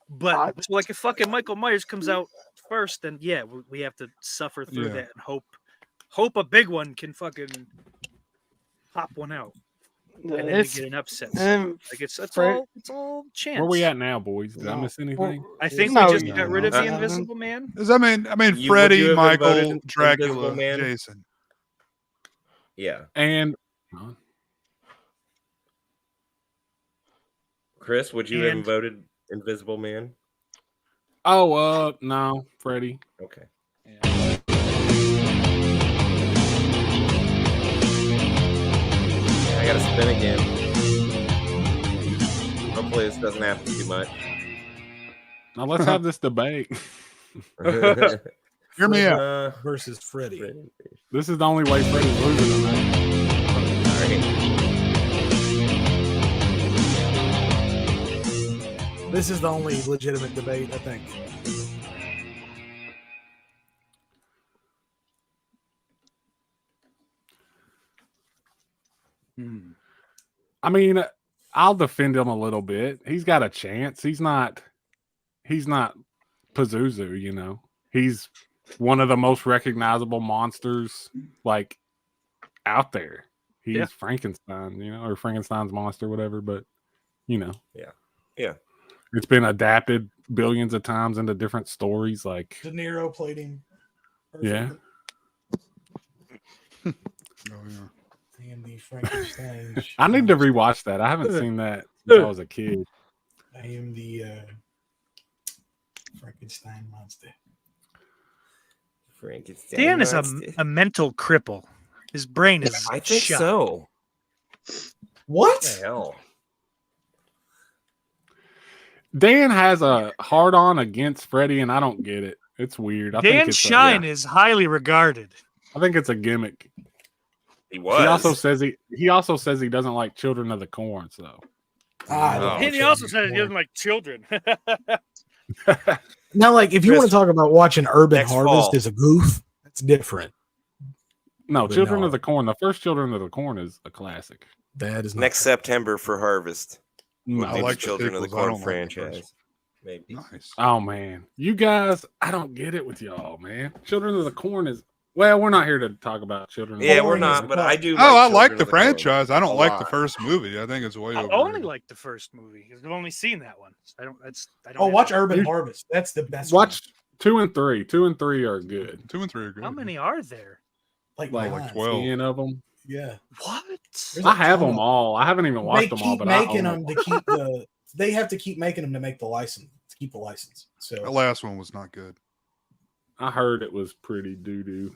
But so like if fucking Michael Myers comes out first, then yeah, we have to suffer through Yeah. that and hope a big one can fucking pop one out. And then we It's- get an upset. and Like it's Fred- all chance. Where we at now, boys? Did I No. miss anything? I think No, we just you- got rid of no. the Invisible Man. I mean, Would you Freddy, have voted Michael, Invisible Dracula, Man? Jason. Yeah. And Chris, would you have And- voted Invisible Man? no, Freddie. Okay. I gotta spin again. Hopefully this doesn't happen too much. Now let's have this debate. Hear me out. Versus Freddy. This is the only way Freddie's losing tonight. This is the only legitimate debate, I think. I mean, I'll defend him a little bit. He's got a chance. He's not Pazuzu, you know. He's one of the most recognizable monsters like out there. He's Yeah. Frankenstein, you know, or Frankenstein's monster, whatever, but you know. Yeah. It's been adapted billions of times into different stories like De Niro played him. Yeah. Oh, yeah. I am the Frankenstein. I need to rewatch that. I haven't seen that since I was a kid. I am the Frankenstein monster. Frankenstein Dan is monster. a mental cripple. His brain is I think shot. so. What? What the hell? Dan has a hard on against Freddy, and I don't get it. It's weird. I think Dan it's Shine is highly regarded. I think it's a gimmick. He was. He also says he doesn't like Children of the Corn. So I don't Oh, And he also says he doesn't like children. Now, like, if you Chris, want to talk about watching Urban next Harvest fall. as a goof, that's different. No, But Children no. of the Corn. The first Children of the Corn is a classic. That is not Next September for Harvest. No. Would be I like the the Children of the pickles. I Corn don't like the first franchise. Maybe. Nice. Oh man, you guys, I don't get it with y'all, man. Children of the Corn is well, we're not here to talk about Children. Yeah, of the we're Corn. not, but I do. Oh, I Children like of the Corn franchise. I a don't like the lot. first movie. I think it's way I overrated. only like the first movie because I've only seen that one. So I don't. I don't. Oh, have watch it. Urban You- Harvest. That's the best. Watch 2 and 3. 2 and 3 are good. 2 and 3 are good. How many are there? one. Like nine. 12. 10 of them. Yeah. What? There's I a have ton them of all. I haven't even watched They them all, keep but I making own them to keep the. They have to keep making them to make the license. To keep the license. That So last one was not good. I heard it was pretty doo doo.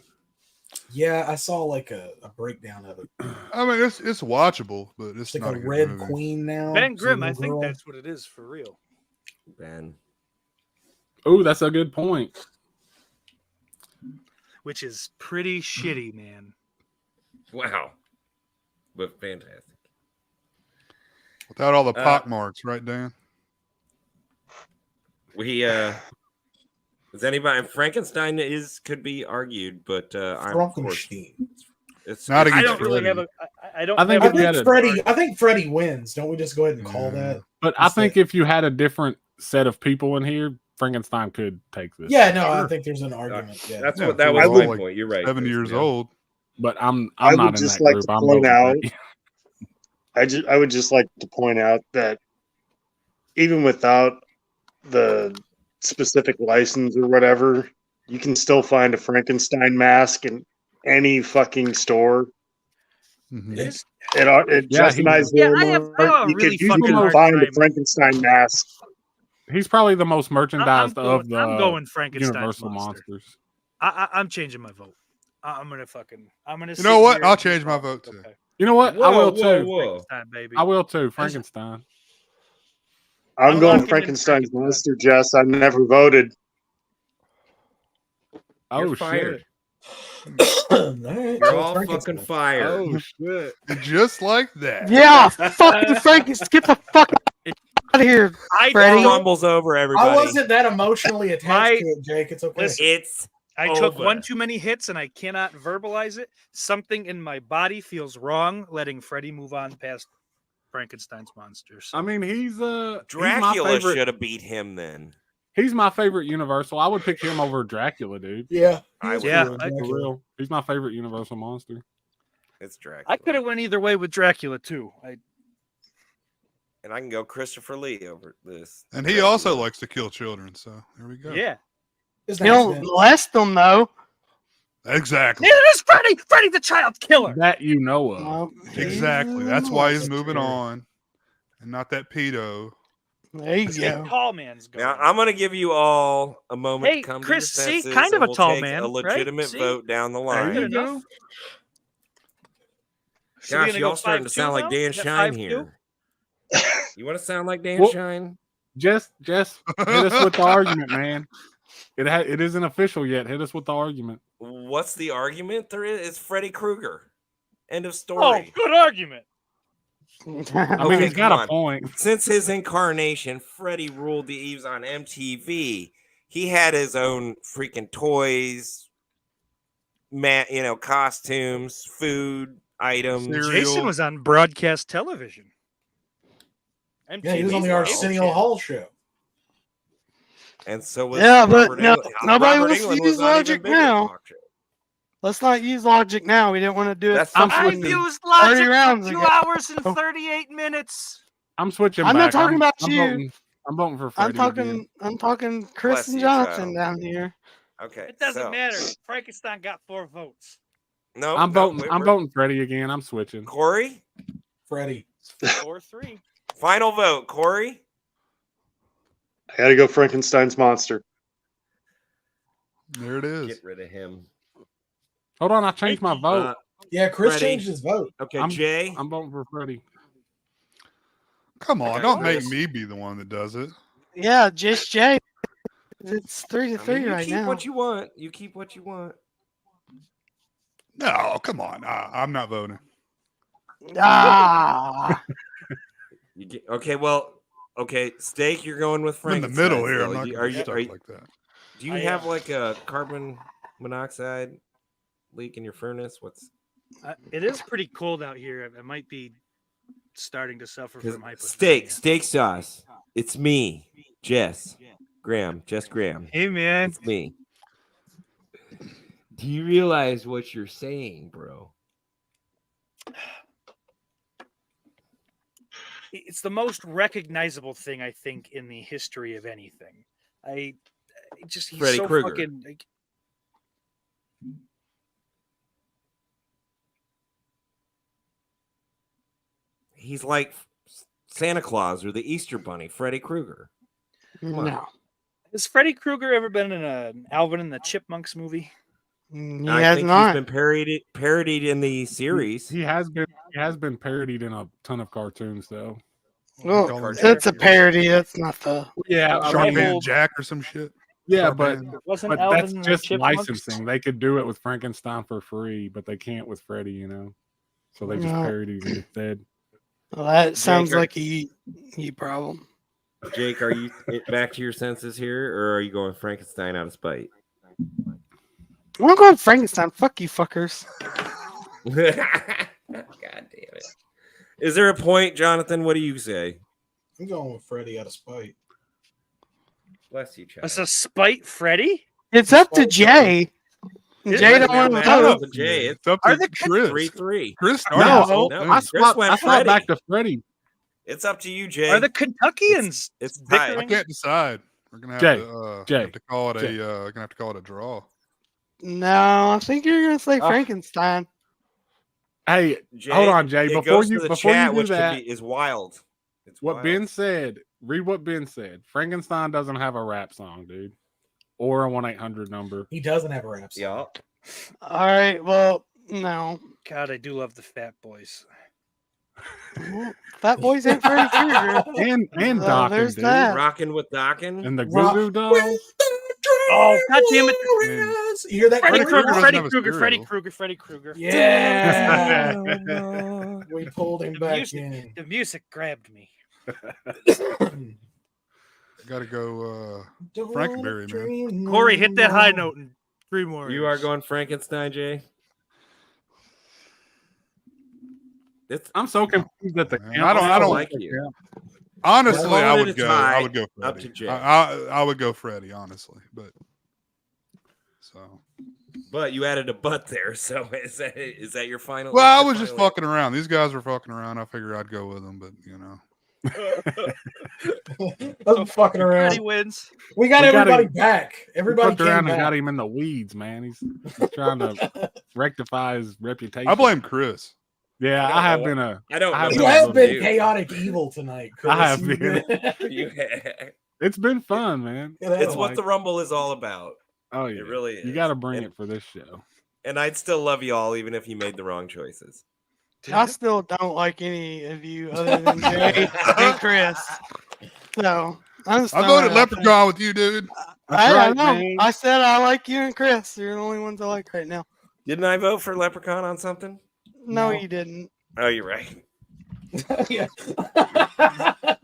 yeah, I saw like a breakdown of it. I mean, it's watchable, but it's It's like not a good Red movie. Queen now. Ben It's a Grimm. I little think girl. that's what it is for real. Ben. Oh, that's a good point. Which is pretty shitty, man. Wow. But fantastic. Without all the pock marks, right, Dan? We does anybody Frankenstein could be argued, but I'm of course Frankenstein. it's Not it's I against don't really Freddy. have a. I don't. I think have if you a- had a- I think Freddy wins. Don't we just go ahead and call Yeah. that? But I Instead- think if you had a different set of people in here, Frankenstein could take this. Yeah, no, I think there's an argument. Yeah. That's Yeah, what that if was we my were like point. You're right. 7 Chris, years yeah. old. But I'm I not would in just that like group. to I'm point voting out- Freddy. I would just like to point out that even without the specific license or whatever, you can still find a Frankenstein mask in any fucking store. Mhm. This- It Yeah, just nice. Yeah, I have a you really could, you fucking can hard find a time. Frankenstein mask. He's probably the most I'm merchandised of the going Frankenstein's Universal monster. monsters. I'm changing my vote. I'm gonna. You sit know what? here I'll and change my vote. vote too. Okay. You know what? I will too. Frankenstein, baby. I will too. Frankenstein. I'm I'm going locking in Frankenstein's Frankenstein. monster, Jess. I never voted. Oh You're shit. fired. All right, You're so all Frankenstein. fucking fired. Oh shit. Just like that. Yeah, fucking Frankenstein. Get the fuck out of here. I Freddy. Royal Rumble's over, everybody. I wasn't that emotionally attached My- to it, Jake. It's okay. Listen. It's I took over. one too many hits and I cannot verbalize it. Something in my body feels wrong letting Freddy move on past Frankenstein's monsters. I mean, he's my Dracula favorite. should have beat him then. He's my favorite Universal. I would pick him over Dracula, dude. Yeah. I would. Yeah, For I- For Dracula. real. He's my favorite Universal monster. It's Dracula. I could have went either way with Dracula too. And I can go Christopher Lee over this. And he also likes to kill children, so there we go. Yeah. It's You an don't accident. molest them though. Exactly. Neither is Freddy. Freddy the child killer. That you know of. Well, Exactly. That's why he's That's moving true. on. And not that pedo. there you The go. tall man's going. Now I'm gonna give you all a moment Hey, to come Chris, to see, your senses, kind of and a we'll tall take man, a right? legitimate See? vote down the There line. you Good go. enough. So we're Gosh, gonna y'all go starting to 5-2 sound like now? Dan Is that Shine 5-2? here. You want to sound like Dan Well- Shine? Just hit us with the argument, man. It isn't official yet. Hit us with the argument. What's the argument? There is. It's Freddy Krueger. End of Oh, story. good argument. I mean, Okay, he's got come a on. point. Since his incarnation, Freddy ruled the eves on MTV. He had his own freaking toys, costumes, food, items. Cereal. Jason was on broadcast television. Yeah, he was on the MTV's Arsenio wild. Hall show. And so was Yeah, but Robert no- Englund. nobody Robert wants to Englund use was on even logic bigger now. talk show. Let's not use logic now. We didn't want to do it. That's I'm something. switching. used 30 rounds ago. hours and Oh. 38 minutes. I'm switching. I'm not back. talking about I'm you. I'm voting for I'm Freddie. talking. again. I'm talking Chris Bless and you, Jonathan child. down here. Okay. It doesn't so- matter. Frankenstein got 4 votes. No, I'm no, voting. I'm voting Freddie again. I'm switching. Kory, Freddy. 4-3. final vote. Kory. I got to go Frankenstein's monster. There it is. Get rid of him. Hold on, I changed my vote. Uh, Yeah, Chris Freddy. changed his vote. okay, I'm- Jay. I'm voting for Freddie. Come on, Okay, don't make Chris. me be the one that does it. Yeah, just Jay. It's 3-3 I mean, you right keep now. what you want. You keep what you want. No, come on. I'm not voting. Ah, You get, okay, well, Okay, steak. You're going with I'm in the Frankenstein. middle here. I'm still. not You- gonna Are be you? stuck Are you? like that. Do you I, have like a carbon monoxide leak in your furnace? What's it is pretty cold out here. I might be starting to suffer from steak? hypothermia. Steak sauce. It's me, Jess Graham. Hey, man. It's me. Do you realize what you're saying, bro? It's the most recognizable thing I think in the history of anything. He's Freddy so Krueger. fucking. Like, He's like Santa Claus or the Easter Bunny, Freddy Krueger. No. has Freddy Krueger ever been in an Alvin and the Chipmunks movie? He I has think not. he's been parodied in the series. He has been parodied in a ton of cartoons though. Well, that's a parody. That's not the. Yeah, Shark Man Jack or some shit. Yeah, Shark but Man. Wasn't that's Alvin and the just Chipmunks? licensing. They could do it with Frankenstein for free, but they can't with Freddy, you know. So they just No. parodied it instead. Well, that sounds Jake, like a problem. Jake, are you back to your senses here, or are you going Frankenstein out of spite? I'm going Frankenstein. Fuck you, fuckers. God damn it! Is there a point, Jonathan? What do you say? I'm going with Freddy out of spite. Bless you, child. That's a spite, Freddy. It's up to Jay. Jay don't want to vote. Jay, It's up Are to the Chris. 3-3. Chris No, started. No, the whole I thing. Chris went swapped back Freddy. to Freddy. It's up to you, Jay. Are the Kentuckians It's I bickering? can't decide. We're gonna have Jay, to Jay, have to call it Jay. gonna have to call it a draw. No, I think you're gonna say Ah. Frankenstein. Hey, Jay, hold on, Jay. it Before goes to you the before chat, you do which that, is wild. It's what wild. Ben said. Read what Ben said. Frankenstein doesn't have a rap song, dude, or a 1-800 number. He doesn't have a rap song. Yeah. All right. Well, no. God, I do love the Fat Boys. Well, Fat Boys ain't Freddy Krueger. And So Dawkins, there's dude. that. Rocking with Dockin. And the Rock- Goo Goo Dolls. Oh, God damn it. You hear that? Freddy Freddy Krueger, Krueger Freddy doesn't have a Krueger, Freddy cereal. Krueger, Freddy Krueger. Yeah. We pulled him The back music- in. The music grabbed me. Gotta go Frankenberry, man. Kory, hit that high note in 3 more. You are going Frankenstein, Jay. I'm so confused at the Man, count. I don't like you. Honestly, Well, I it would is go. tied I would go up Freddy. to Jay. I would go Freddy, honestly, but so. But you added a but there, so is that your final? Well, I that's was your just final fucking around. These guys were fucking around. I figured I'd go with them, but you know. I'm fucking around. Freddy wins. We got We got everybody him. back. Everybody Fucked came around and back. got him in the weeds, man. He's trying to rectify his reputation. I blame Chris. Yeah, I I have know. been a. I don't I have know You what been- have to been do. chaotic evil tonight, Chris. I have You've been. You- It's been fun, man. It's I what like- the Rumble is all about. Oh yeah, It really is. You got to bring And- it for this show. And I'd still love you all, even if you made the wrong choices. I still don't like any of you other than Jay and Chris. So I'm just I throwing voted it out there. Leprechaun with you, dude. That's I right, know. man. I said I like you and Chris. You're the only ones I like right now. Didn't I vote for Leprechaun on something? No, No. you didn't. Oh, you're right. Yeah.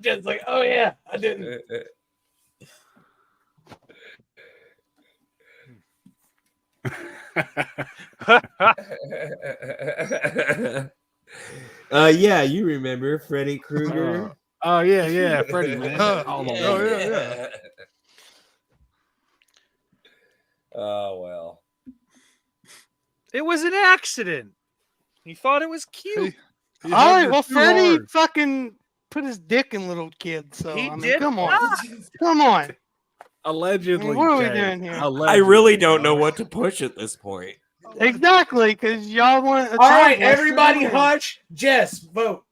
Just like, oh yeah, I didn't. Yeah, you remember Freddy Krueger? Oh yeah, Freddie, man. All the Oh, way. yeah. Oh well. It was an accident. He thought it was cute. He All hugged right. her Well, too Freddie hard. fucking put his dick in little kids. So He I mean, did come on, not. come on. Allegedly. What are we Jay. doing here? I Allegedly, really don't know dog. what to push at this point. Exactly, because y'all want. All right, everybody, hush. Jess, vote.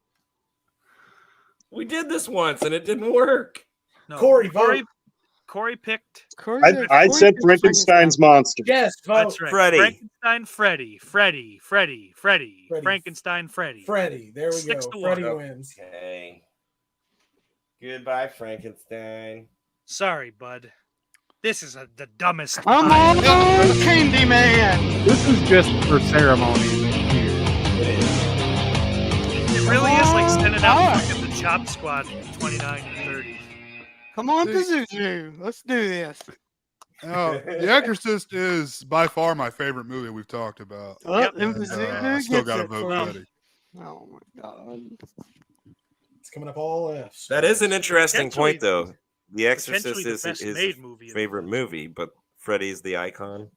We did this once and it didn't work. No, Kory, vote. Kory picked. I said Frankenstein's monster. Jess, vote. That's right. Freddy. Frankenstein, Freddy. Freddy. Frankenstein, Freddy. Freddie. There we 6 go. to Freddie 1. wins. Okay. Goodbye, Frankenstein. Sorry, bud. This is the dumbest. Come time. on, Candyman. This is just for ceremony here. It is. It really is like sending out Alright. fucking the Chop Squad 29 and 30. Come on, Pazuzu. Let's do this. The Exorcist is by far my favorite movie we've talked about. Oh, Yep. and And, Pazuzu still gets got to it vote for me. Freddy. Oh my god. It's coming up all F's. That is an interesting point, Potentially- though. The Exorcist Potentially the is best his made movie. in the favorite world. movie, but Freddy's the icon.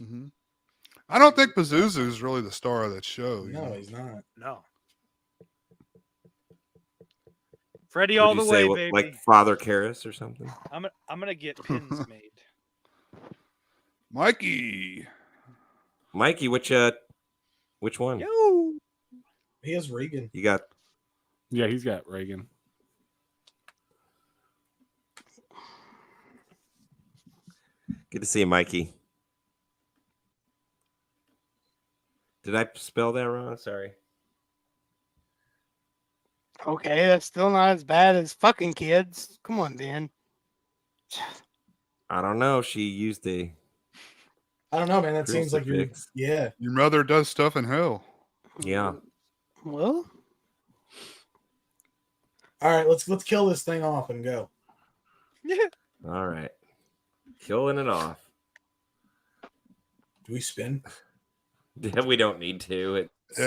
Mhm. I don't think Pazuzu is really the star of that show. you No, know? he's not. No. Freddy Would all you the say way, what, baby. like Father Karras or something? I'm gonna get pins made. Mikey. Mikey, which one? Yo. He has Regan. You got Yeah, he's got Reagan. good to see you, Mikey. Did I spell that wrong? Sorry. Okay, that's still not as bad as fucking kids. Come on, Dan. I don't know. She used a I don't know, man. That seems like you're. crucifix. Yeah. Your mother does stuff in hell. Yeah. Well, All right, let's kill this thing off and go. All right. Killing it off. Do we spin? We don't need to. It's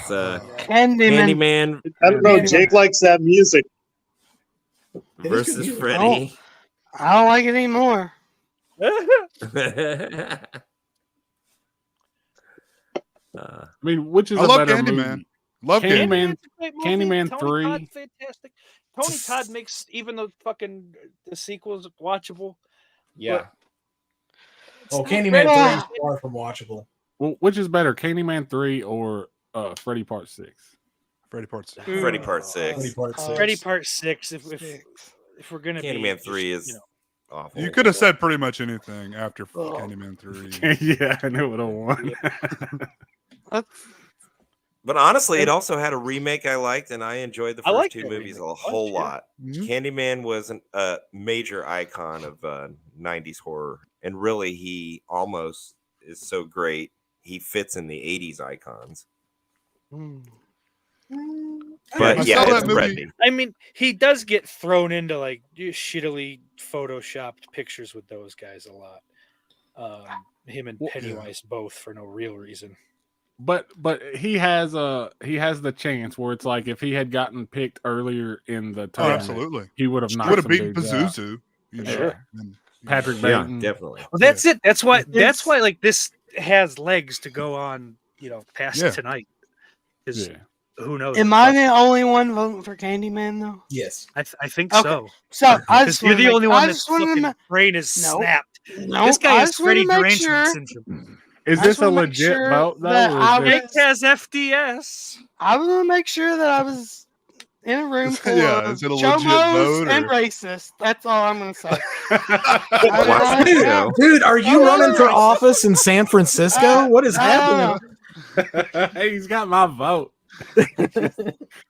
Candyman. Candyman I don't know. Jake likes that music. is versus good music. Freddy. I don't like it anymore. I mean, which is I a love better Candyman. movie? Love Candyman. Candyman. It's a great movie. Candyman Tony 3. Todd's fantastic. Tony Todd makes even the fucking the sequels watchable. Yeah. Oh, not Candyman great. 3 is far from watchable. Well, which is better, Candyman 3 or Freddy Part 6? Freddy Part 6. Freddy Part 6. Freddy Part 6. Freddy Part 6. If we're gonna Candyman be 3 just, is awful. You could have said pretty much anything after Oh. Candyman 3. Yeah, I know what I want. But honestly, it also had a remake I liked, and I enjoyed the I first liked two that movies remake. a whole Yeah. lot. Mhm. Candyman was a major icon of 90s horror, and really, he almost is so great. He fits in the 80s icons. But I yeah, saw it's that movie- Freddy. I mean, he does get thrown into like shittily photoshopped pictures with those guys a lot. Him and Well, Pennywise both for no real reason. But he has the chance where it's like if he had gotten picked earlier in the Oh, tournament, absolutely. he would have knocked Would have some beaten dudes out. Pazuzu. You know, Sure. and, Patrick Yeah, Bateman. definitely. Well, that's it. That's why. That's It's- why. Like this has legs to go on. Past Yeah. tonight. Because Yeah. who knows? Am I the only one voting for Candyman though? Yes. I think Okay. so. So I Because just you're wanna the make- only I one that's just wanna fucking ma- brain is No. snapped. No, This guy I has just wanna Freddy make derangement sure- syndrome. Is I this just a wanna make legit sure vote that though? I Or is Jake this... has FDS. I was gonna make sure that I was in a room full Yeah, of is it a legit chomos vote, and or- racists. That's all I'm gonna say. Watch the show. Dude, are you Oh, running for no. office in San Francisco? What is happening? He's got my vote.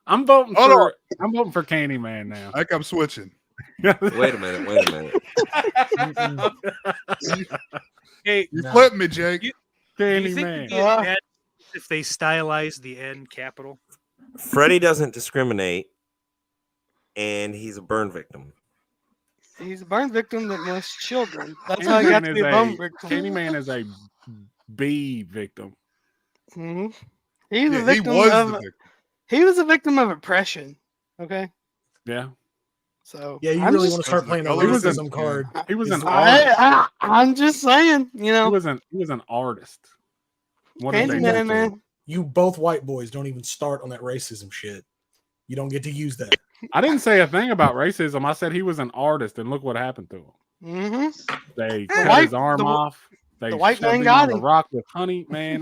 I'm voting Hold for Candyman now. I think I'm switching. Wait a minute. Hey, You No. flipped me, Jake. You- do you think it'd Candyman. be as bad if they stylized the N capital? Freddy doesn't discriminate, and he's a burn victim. He's a burn victim that molests children. That's how he got to be a burn victim. Candyman is a B victim. hmm He's a Yeah, he victim was of. the victim. He was a victim of oppression. Okay, Yeah. so Yeah, you I'm really just- want to start playing the He was racism in- card. He was an Is- artist. I'm just saying, He was an artist. What did they do to Candyman, him? man. You both white boys don't even start on that racism shit. You don't get to use that. I didn't say a thing about racism. I said he was an artist, and look what happened to him. Mm-hmm. They The cut white- his arm the- off. They the white shoved man him got on the him. rock with honey. Man,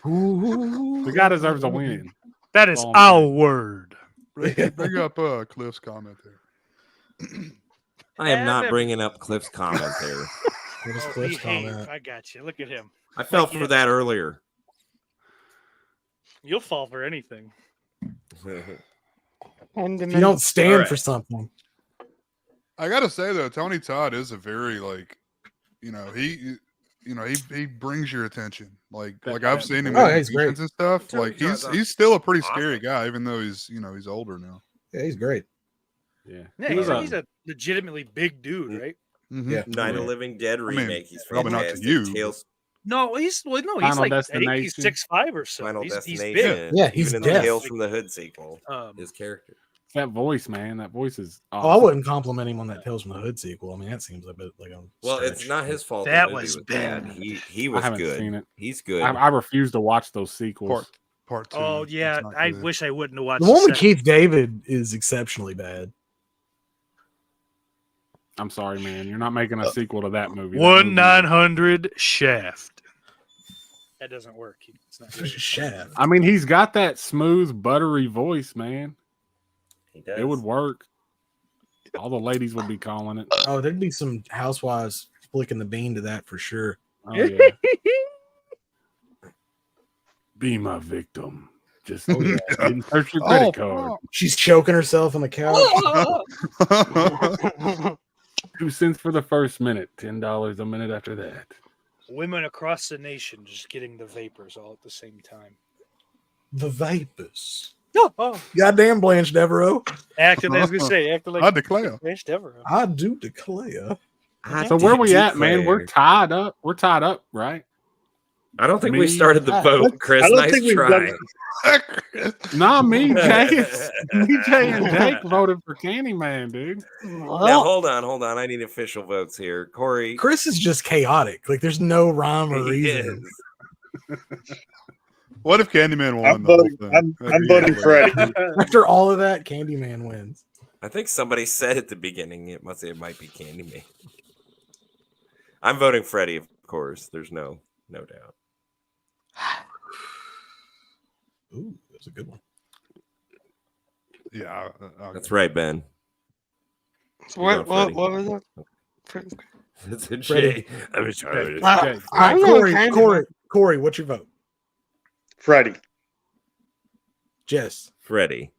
the guy deserves a win. That is Oh, our man. word. Bring up Cliff's comment there. I am not Have bringing up Cliff's comment there. What is Oh, Cliff's behave. comment? I got you. Look at him. I fell for that earlier. You'll fall for anything. And If you don't stand Alright. for something. I gotta say though, Tony Todd is a very he brings your attention. Like I've seen him Oh, in he's great. demons and stuff. Tony Like Todd's he's still a pretty awesome. scary guy, even though he's older now. Yeah, he's great. Yeah. Yeah, He was he's a legitimately big dude, right? Mhm. Yeah. Night of Yeah. the Living Dead mean, remake. He's probably not to fantastic. you, but- Tales, No, he's Final like I think he's Destination. 6'5" or so. Final He's big. Destination. Yeah, he's even in the deaf. Tales from the Hood sequel. Um, His character. That voice, man. That voice is Oh, awesome. I wouldn't compliment him on that Tales from the Hood sequel. I mean, that seems a bit like a Well, stretch. it's not his fault. That the movie was bad. bad. He I was haven't good. seen it. He's good. I refuse to watch those sequels. Part 2. oh It's yeah, not I good. wish I wouldn't have watched The one with second. Keith David is exceptionally bad. I'm sorry, man. You're not making a sequel to that movie. That movie- 1-900 Shaft. That doesn't work. It's not good. Shaft. I mean, he's got that smooth, buttery voice, man. He does. It would work. All the ladies would be calling it. Oh, there'd be some housewives flicking the bean to that for sure. Oh, yeah. Be my victim. Just insert your credit card. She's choking herself on the couch. 2 cents for the first minute, $10 a minute after that. Women across the nation just getting the vapors all at the same time. The vapors. Oh, Goddamn, Blanche Devereaux. acting as we say, acting like I declare. Blanche Devereaux. I do declare. So where we at, man? We're tied up. We're tied up, right? I don't think Me- we started the vote, Chris. I don't Nice think we've try. done- Nah, me, Jay, me, Jay, and Jake voted for Candyman, dude. Now hold on. I need official votes here. Kory. Chris is just chaotic. Like there's no rhyme or He reason. is. What if Candyman won? I'm the whole voting. thing? I'm That'd be voting hilarious. Freddy. After all of that, Candyman wins. I think somebody said at the beginning it might be Candyman. I'm voting Freddy, of course. There's no doubt. Ooh, that's a good one. Yeah, That's right, Ben. What Freddy. was that? It's a Freddy. J. I'm sorry. Jay. All right, I'm Kory, going Kory, what's your vote? Freddy. Jess, Freddy.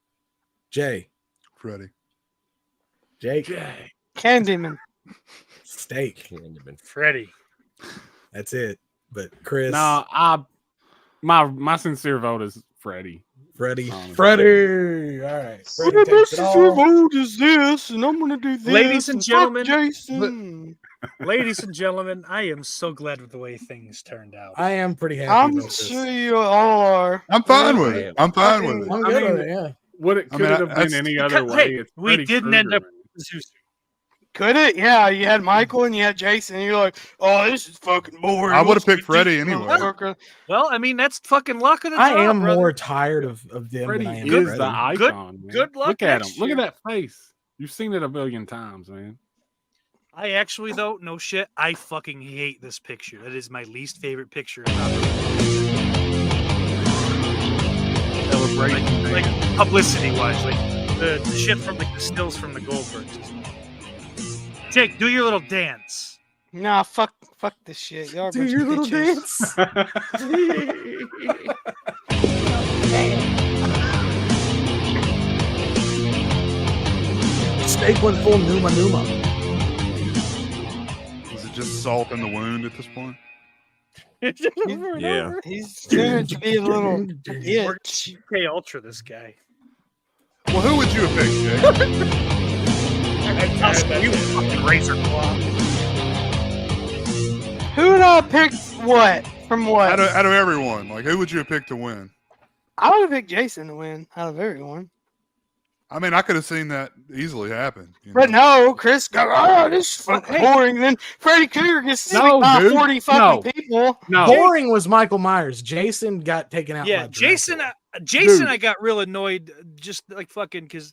Jay, Freddy. Jake, Candyman. Steak. Candyman. Freddie. That's it. But Chris, No, my sincere vote is Freddie. Freddie, Honestly. Freddie. All right, Freddie What takes it your all. vote is this, and I'm gonna do this. Ladies and fuck gentlemen, Jason. Ladies and gentlemen, I am so glad with the way things turned out. I am pretty happy. I'm about this. sure you all are. I'm fine with it. I'm fine with it. I'm I good mean, on it. Yeah. What it I could mean, have been that's- any other Hey, way. It's we Freddy didn't end Krueger, up- man. Could it? Yeah, you had Michael and you had Jason. And you're like, oh, this is fucking boring. I would've Let's picked get Freddy this anyway. motherfucker. Well, I mean, that's fucking luck of the I draw, am brother. more tired of them Freddie than I am is Freddy. the icon. man. good luck Look at him. next Look at year. that face. You've seen it a billion times, man. I actually, though, no shit, I fucking hate this picture. That is my least favorite picture. Celebration, Like man. publicity-wise, like the shit from like the stills from the Goldbergs. Jake, do your little dance. Nah, fuck this shit. Y'all are a Do bunch your of little bitches. dance. Steak went full Numa. Is it just salt in the wound at this point? Yeah. He's trying to be a little bitch. K Ultra, this guy. Well, who would you have picked, Jake? You fucking razor claw. Who would I pick? What from what? Out of everyone, like who would you have picked to win? I would have picked Jason to win out of everyone. I mean, I could have seen that easily happen. You But know? no, Chris go, oh, this is fucking boring. Then Freddy Krueger gets No, seen by dude. 40 fucking people. No. Boring was Michael Myers. Jason got taken out. Yeah, by Jason. Dracula. Jason, Dude. I got real annoyed, just like fucking because.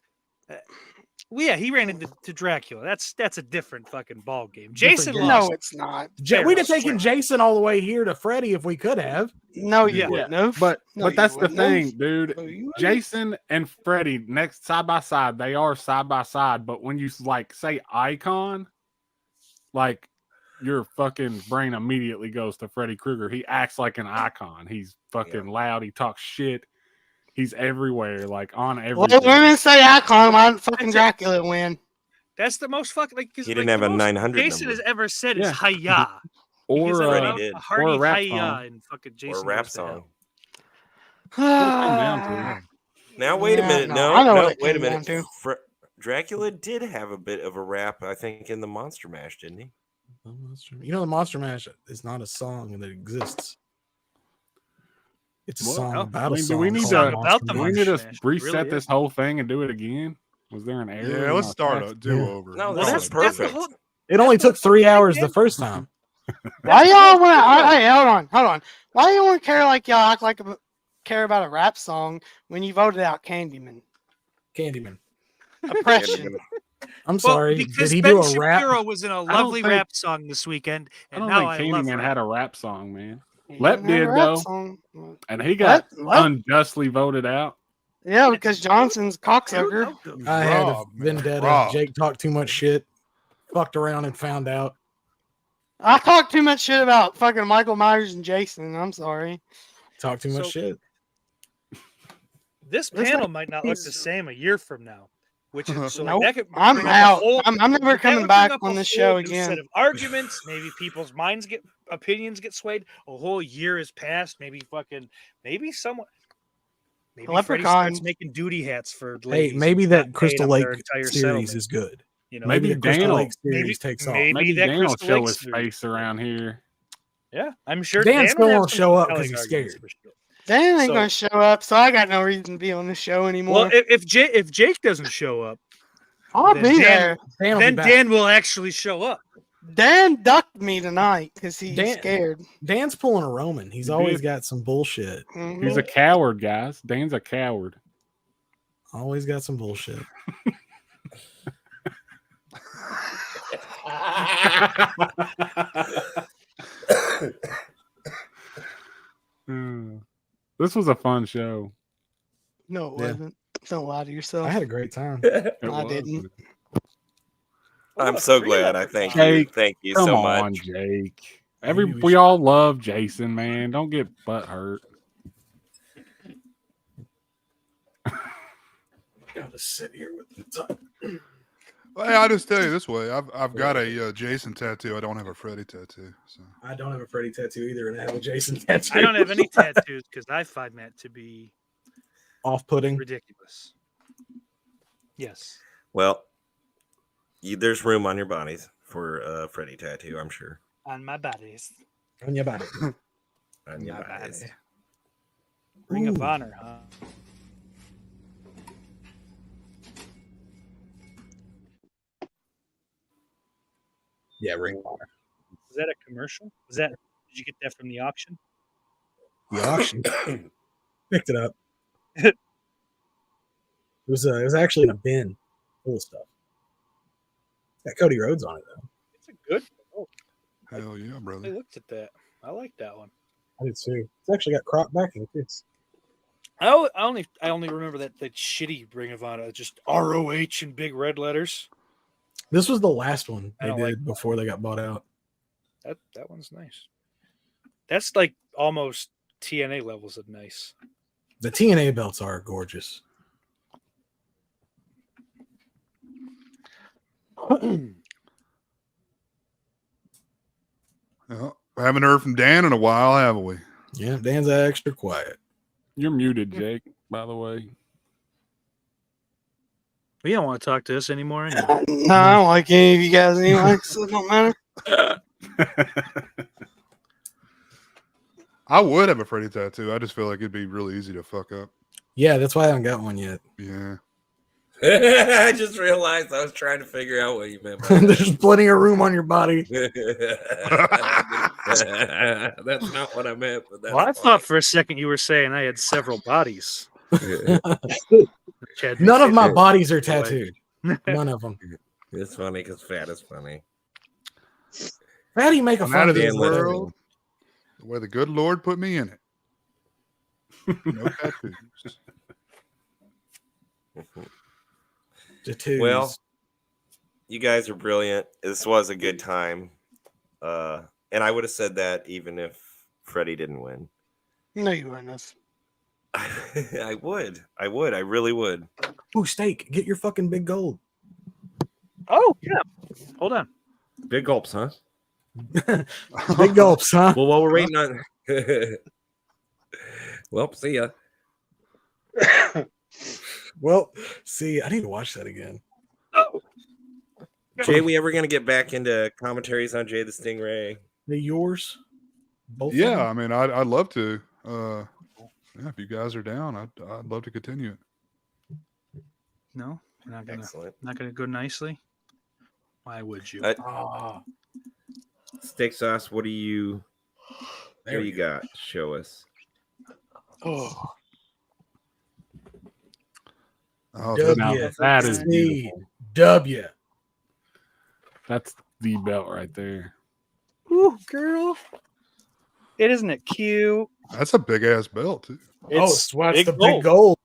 Well, yeah, he ran into Dracula. That's a different fucking ball game. Jason game. lost. No, it's not. We'd have taken Jason all the way here to Freddy if we could have. No, you Yeah. wouldn't have. But No, but you that's the wouldn't have. thing, dude. No, you wouldn't. Jason and Freddy next side by side, they are side by side. But when you like say icon, like your fucking brain immediately goes to Freddy Krueger. He acts like an icon. He's fucking loud. He talks shit. He's everywhere, like on Well, everything. women say icon. Why didn't fucking Dracula win? That's the most fucking like. 'Cause, He like, didn't have the a most 900 Jason number. has ever said Yeah. is hiya. or Freddy uh, did. A hearty or a rap hiya song. and fucking Or Jason a rap goes to song. hell. What it came down to. Now wait a Yeah, minute. no, I know what it Wait a came down minute. to. Dracula did have a bit of a rap, I think, in the Monster Mash, didn't he? You know, the Monster Mash is not a song that exists. It's a song about a do song. we need called to about the do we Mash. need to Monster Mash, reset really this is. whole thing and do it again? Was there an error? Yeah, in let's our start text? a do-over. No, Well, this that's is perfect. the whole- It only took 3 hours the first time. Why y'all want to? Hey, hold on. Why y'all want to care like y'all act like care about a rap song when you voted out Candyman? Candyman. Oppression. I'm sorry. Did because he Ben do a rap? Shapiro was in a lovely think- rap song this weekend, I and don't now think I love Candyman rap. had a rap song, man. He Lep didn't have a did, rap though. song. And he got What? unjustly voted out. Yeah, because Johnson's cocksucker. I had a Rob, man, vendetta. Rob. Jake talked too much shit. Fucked around and found out. I talked too much shit about fucking Michael Myers and Jason. I'm sorry. Talked too much So- shit. This This panel thing might not look the is- same a year from now, which is so Nope. that could I'm bring up a out. whole- I'm never that coming would back bring up on a this whole show new again. Set of arguments. Maybe people's opinions get swayed. A whole year has passed. Maybe someone. Maybe Freddie Leprechaun. starts making duty hats for Hey, ladies. maybe and that not paying Crystal up Lake their entire series settlement, is good. you know? Maybe Maybe the Crystal Dan Lake will- series takes off. maybe Maybe that Dan will Crystal show Lake his series. face around here. Yeah, I'm sure Dan Dan still would have won't some show up compelling 'cause he's arguments scared. for sure. Dan ain't So- gonna show up, so I got no reason to be on this show anymore. Well, if Jake doesn't show up, I'll then be Dan- there. Dan will then be back. Dan will actually show up. Dan ducked me tonight because he's Dan- scared. Dan's pulling a Roman. He's He always did. got some bullshit. Mhm. He's a coward, guys. Dan's a coward. Always got some bullshit. This was a fun show. No, it Yeah. wasn't. Don't lie to yourself. I had a great time. It I was. didn't. I'm so glad. I thank you. Jake, Thank you Come so on, much. Jake. Maybe we We should- all love Jason, man. Don't get butt hurt. Gotta sit here with the tongue. Well, hey, I'll just tell you this way: I've got a Jason tattoo. I don't have a Freddy tattoo. So I don't have a Freddy tattoo either, and I have a Jason tattoo. I don't have any tattoos because I find that to be Off-putting. ridiculous. Yes. Well, there's room on your bodies for a Freddy tattoo, I'm sure. On my bodies. On your body. On your My bodies. body. Ring of Ooh. Honor, huh? Yeah, ring of honor. Is that a commercial? Did you get that from the auction? The auction. Picked it up. It was actually in a bin full of stuff. Got Cody Rhodes on it though. It's a good. Oh, hell yeah, I brother. looked at that. I like that one. I did too. It's actually got crop backing too. I only remember that shitty Ring of Honor, just ROH in big red letters. This was the last one I they don't did like before they got bought out. That one's nice. That's like almost TNA levels of nice. The TNA belts are gorgeous. Well, I haven't heard from Dan in a while, have we? Yeah, Dan's extra quiet. You're muted, Jake, by the way. We don't want to talk to us anymore. Anyway. No, I don't like any of you guys anyway, so it don't matter. I would have a Freddy tattoo. I just feel like it'd be really easy to fuck up. Yeah, that's why I haven't got one yet. Yeah. I just realized I was trying to figure out what you meant by There's plenty of room on your body. that. That's not what I meant. But that's Well, I fine. thought for a second you were saying I had several bodies. None of my bodies are Anyway. tattooed. None of them. It's funny because fat is funny. How do you make a I'm fun out of of this this Dan Levy. world the way the good Lord put me in it. No tattoos. tattoos? Well, you guys are brilliant. This was a good time. And I would have said that even if Freddie didn't win. No, you wouldn't have. I would. I really would. Ooh, steak. Get your fucking big gold. Oh yeah. Hold on. Big gulps, huh? Big gulps, huh? Well, while we're waiting on. Well, see ya. Well, see, I need to watch that again. Jay, we ever gonna get back into commentaries on Jay the Stingray? They're yours? Both of Yeah, them? I mean, I'd love to. Yeah, if you guys are down, I'd love to continue it. No, you're not gonna Excellent. not gonna go nicely. Why would you? Steak sauce. What do you There we go. got? Show us. Oh, Oh, W. Now, that is C. beautiful. W. That's the belt right there. ooh, girl. Isn't it cute? that's a big ass belt too. It's big the gold. big gold.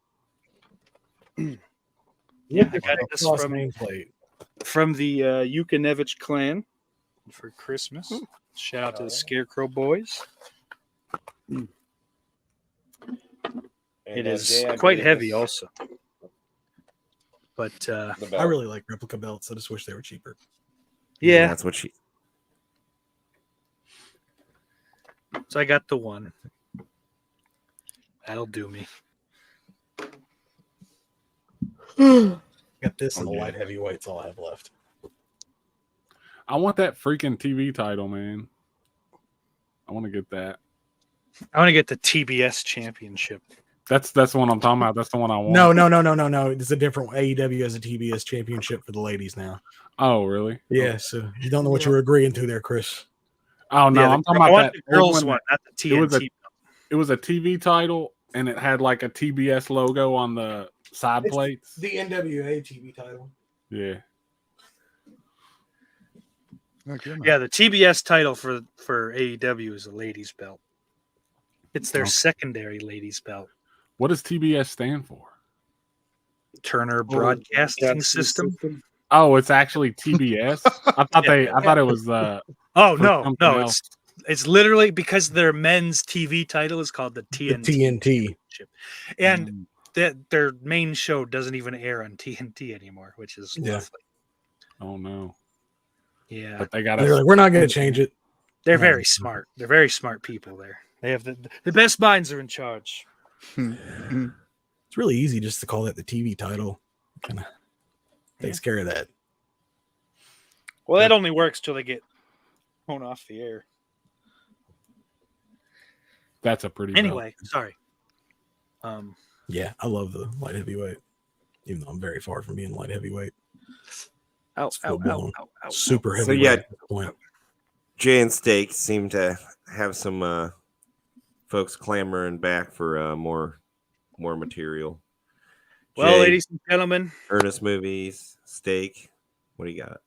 Yeah, I got this lost from nameplate. the Yukonevich clan for Christmas. Shout out to the Scarecrow boys. It is Jay, I quite believe heavy, this- also. But the I belt. really like replica belts. I just wish they were cheaper. yeah, that's what she. so I got the one. That'll do me. Got this and the yeah. light heavyweight's all I have left. I want that freaking TV title, man. I want to get that. I want to get the TBS championship. That's the one I'm talking about. That's the one I want. No. It's a different AEW as a TBS championship for the ladies now. Oh, really? Yeah, so you don't know what you were agreeing to there, Chris. Oh no, Yeah, I'm talking I about want that the girls old one, not the It was TNT. It was a TV title, and it had like a TBS logo on the side It's plates. The NWA TV title. Yeah. Heck yeah, man. Yeah, the TBS title for AEW is a ladies belt. It's their Okay. secondary ladies belt. What does TBS stand for? Turner Broadcasting System. Oh, it's actually TBS. I thought I thought it was Oh for no, something no, else. it's literally because their men's TV title is called the The TNT, TNT. and their main show doesn't even air on TNT anymore, which is Yeah. lovely. Oh no. Yeah, But they got They're like, we're not going to change it. they're No. very smart. They're very smart people there. They have the best minds are in charge. It's really easy just to call that the TV title. Kind of takes care of that. Well, that only works till they get thrown off the air. That's a pretty belt. Anyway, sorry. Yeah, I love the light heavyweight, even though I'm very far from being light heavyweight. Out, full blown. out. Super So, heavyweight yeah. at this point. Jay and Steak seem to have some folks clamoring back for more material. Well, Jay, ladies and gentlemen, Ernest movies, Steak. What do you got?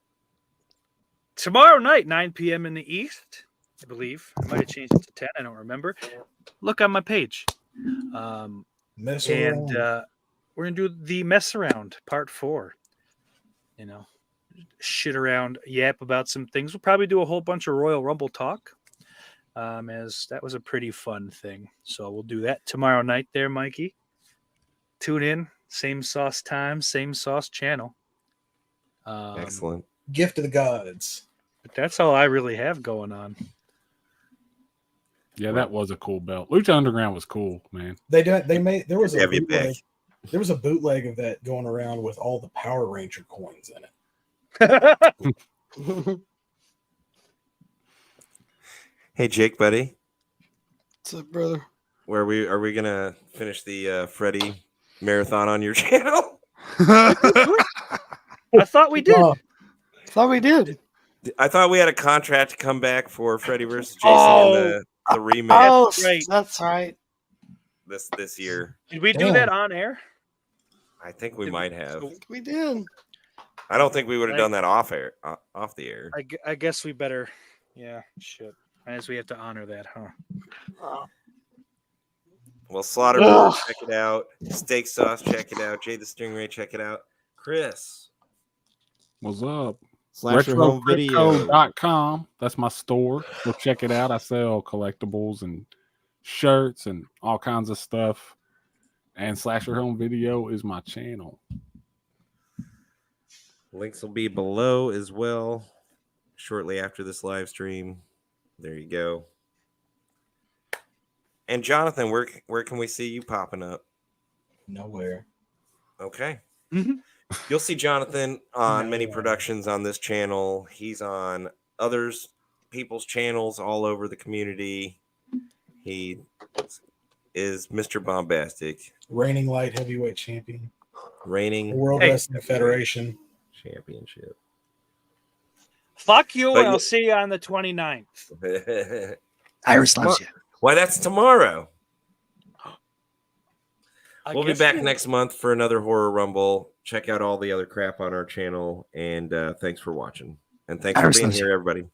tomorrow night, 9 p.m. in the East, I believe. I might have changed it to 10. I don't remember. Look on my page. Mess And around. we're going to do the mess around part 4. You know, shit around, yap about some things. We'll probably do a whole bunch of Royal Rumble talk, as that was a pretty fun thing. So we'll do that tomorrow night there, Mikey. Tune in. Same sauce time, same sauce channel. Excellent. Gift of the gods. But that's all I really have going on. Yeah, that was a cool belt. Lucha Underground was cool, man. They made there was a Have you back? bootleg, there was a bootleg of that going around with all the Power Ranger coins in it. Hey, Jake, buddy. What's up, brother? Are we gonna finish the Freddy marathon on your channel? I thought we did. Oh, Thought we did. I thought we had a contract to come back for Freddy versus Jason in the remake Oh, right. that's right. this year. Did we do Damn. that on air? I think we might have. We did. I don't think we would have done that off the air. I guess we better. Yeah, shit. I guess we have to honor that, huh? Well, Slaughterport, check it out. Steak Sauce, check it out. Jaythestingray, check it out. Chris, What's up? Slasher Home Video. RetroCrypto.com. That's my store. Go check it out. I sell collectibles and shirts and all kinds of stuff. And Slasher Home Video is my channel. Links will be below as well shortly after this live stream. There you go. And Jonathan, where can we see you popping up? nowhere. Okay. Mhm. You'll see Jonathan on many No. productions on this channel. He's on others people's channels all over the community. He is Mr. Bombastic, Reigning light heavyweight champion, reigning World Hey. Wrestling Federation. championship. Fuck you, But and I'll you- see you on the 29th. Iris loves you. Why, that's tomorrow. I We'll be guess back it is. next month for another Horror Rumble. Check out all the other crap on our channel, and thanks for watching. And thanks for Iris being loves you. here, everybody.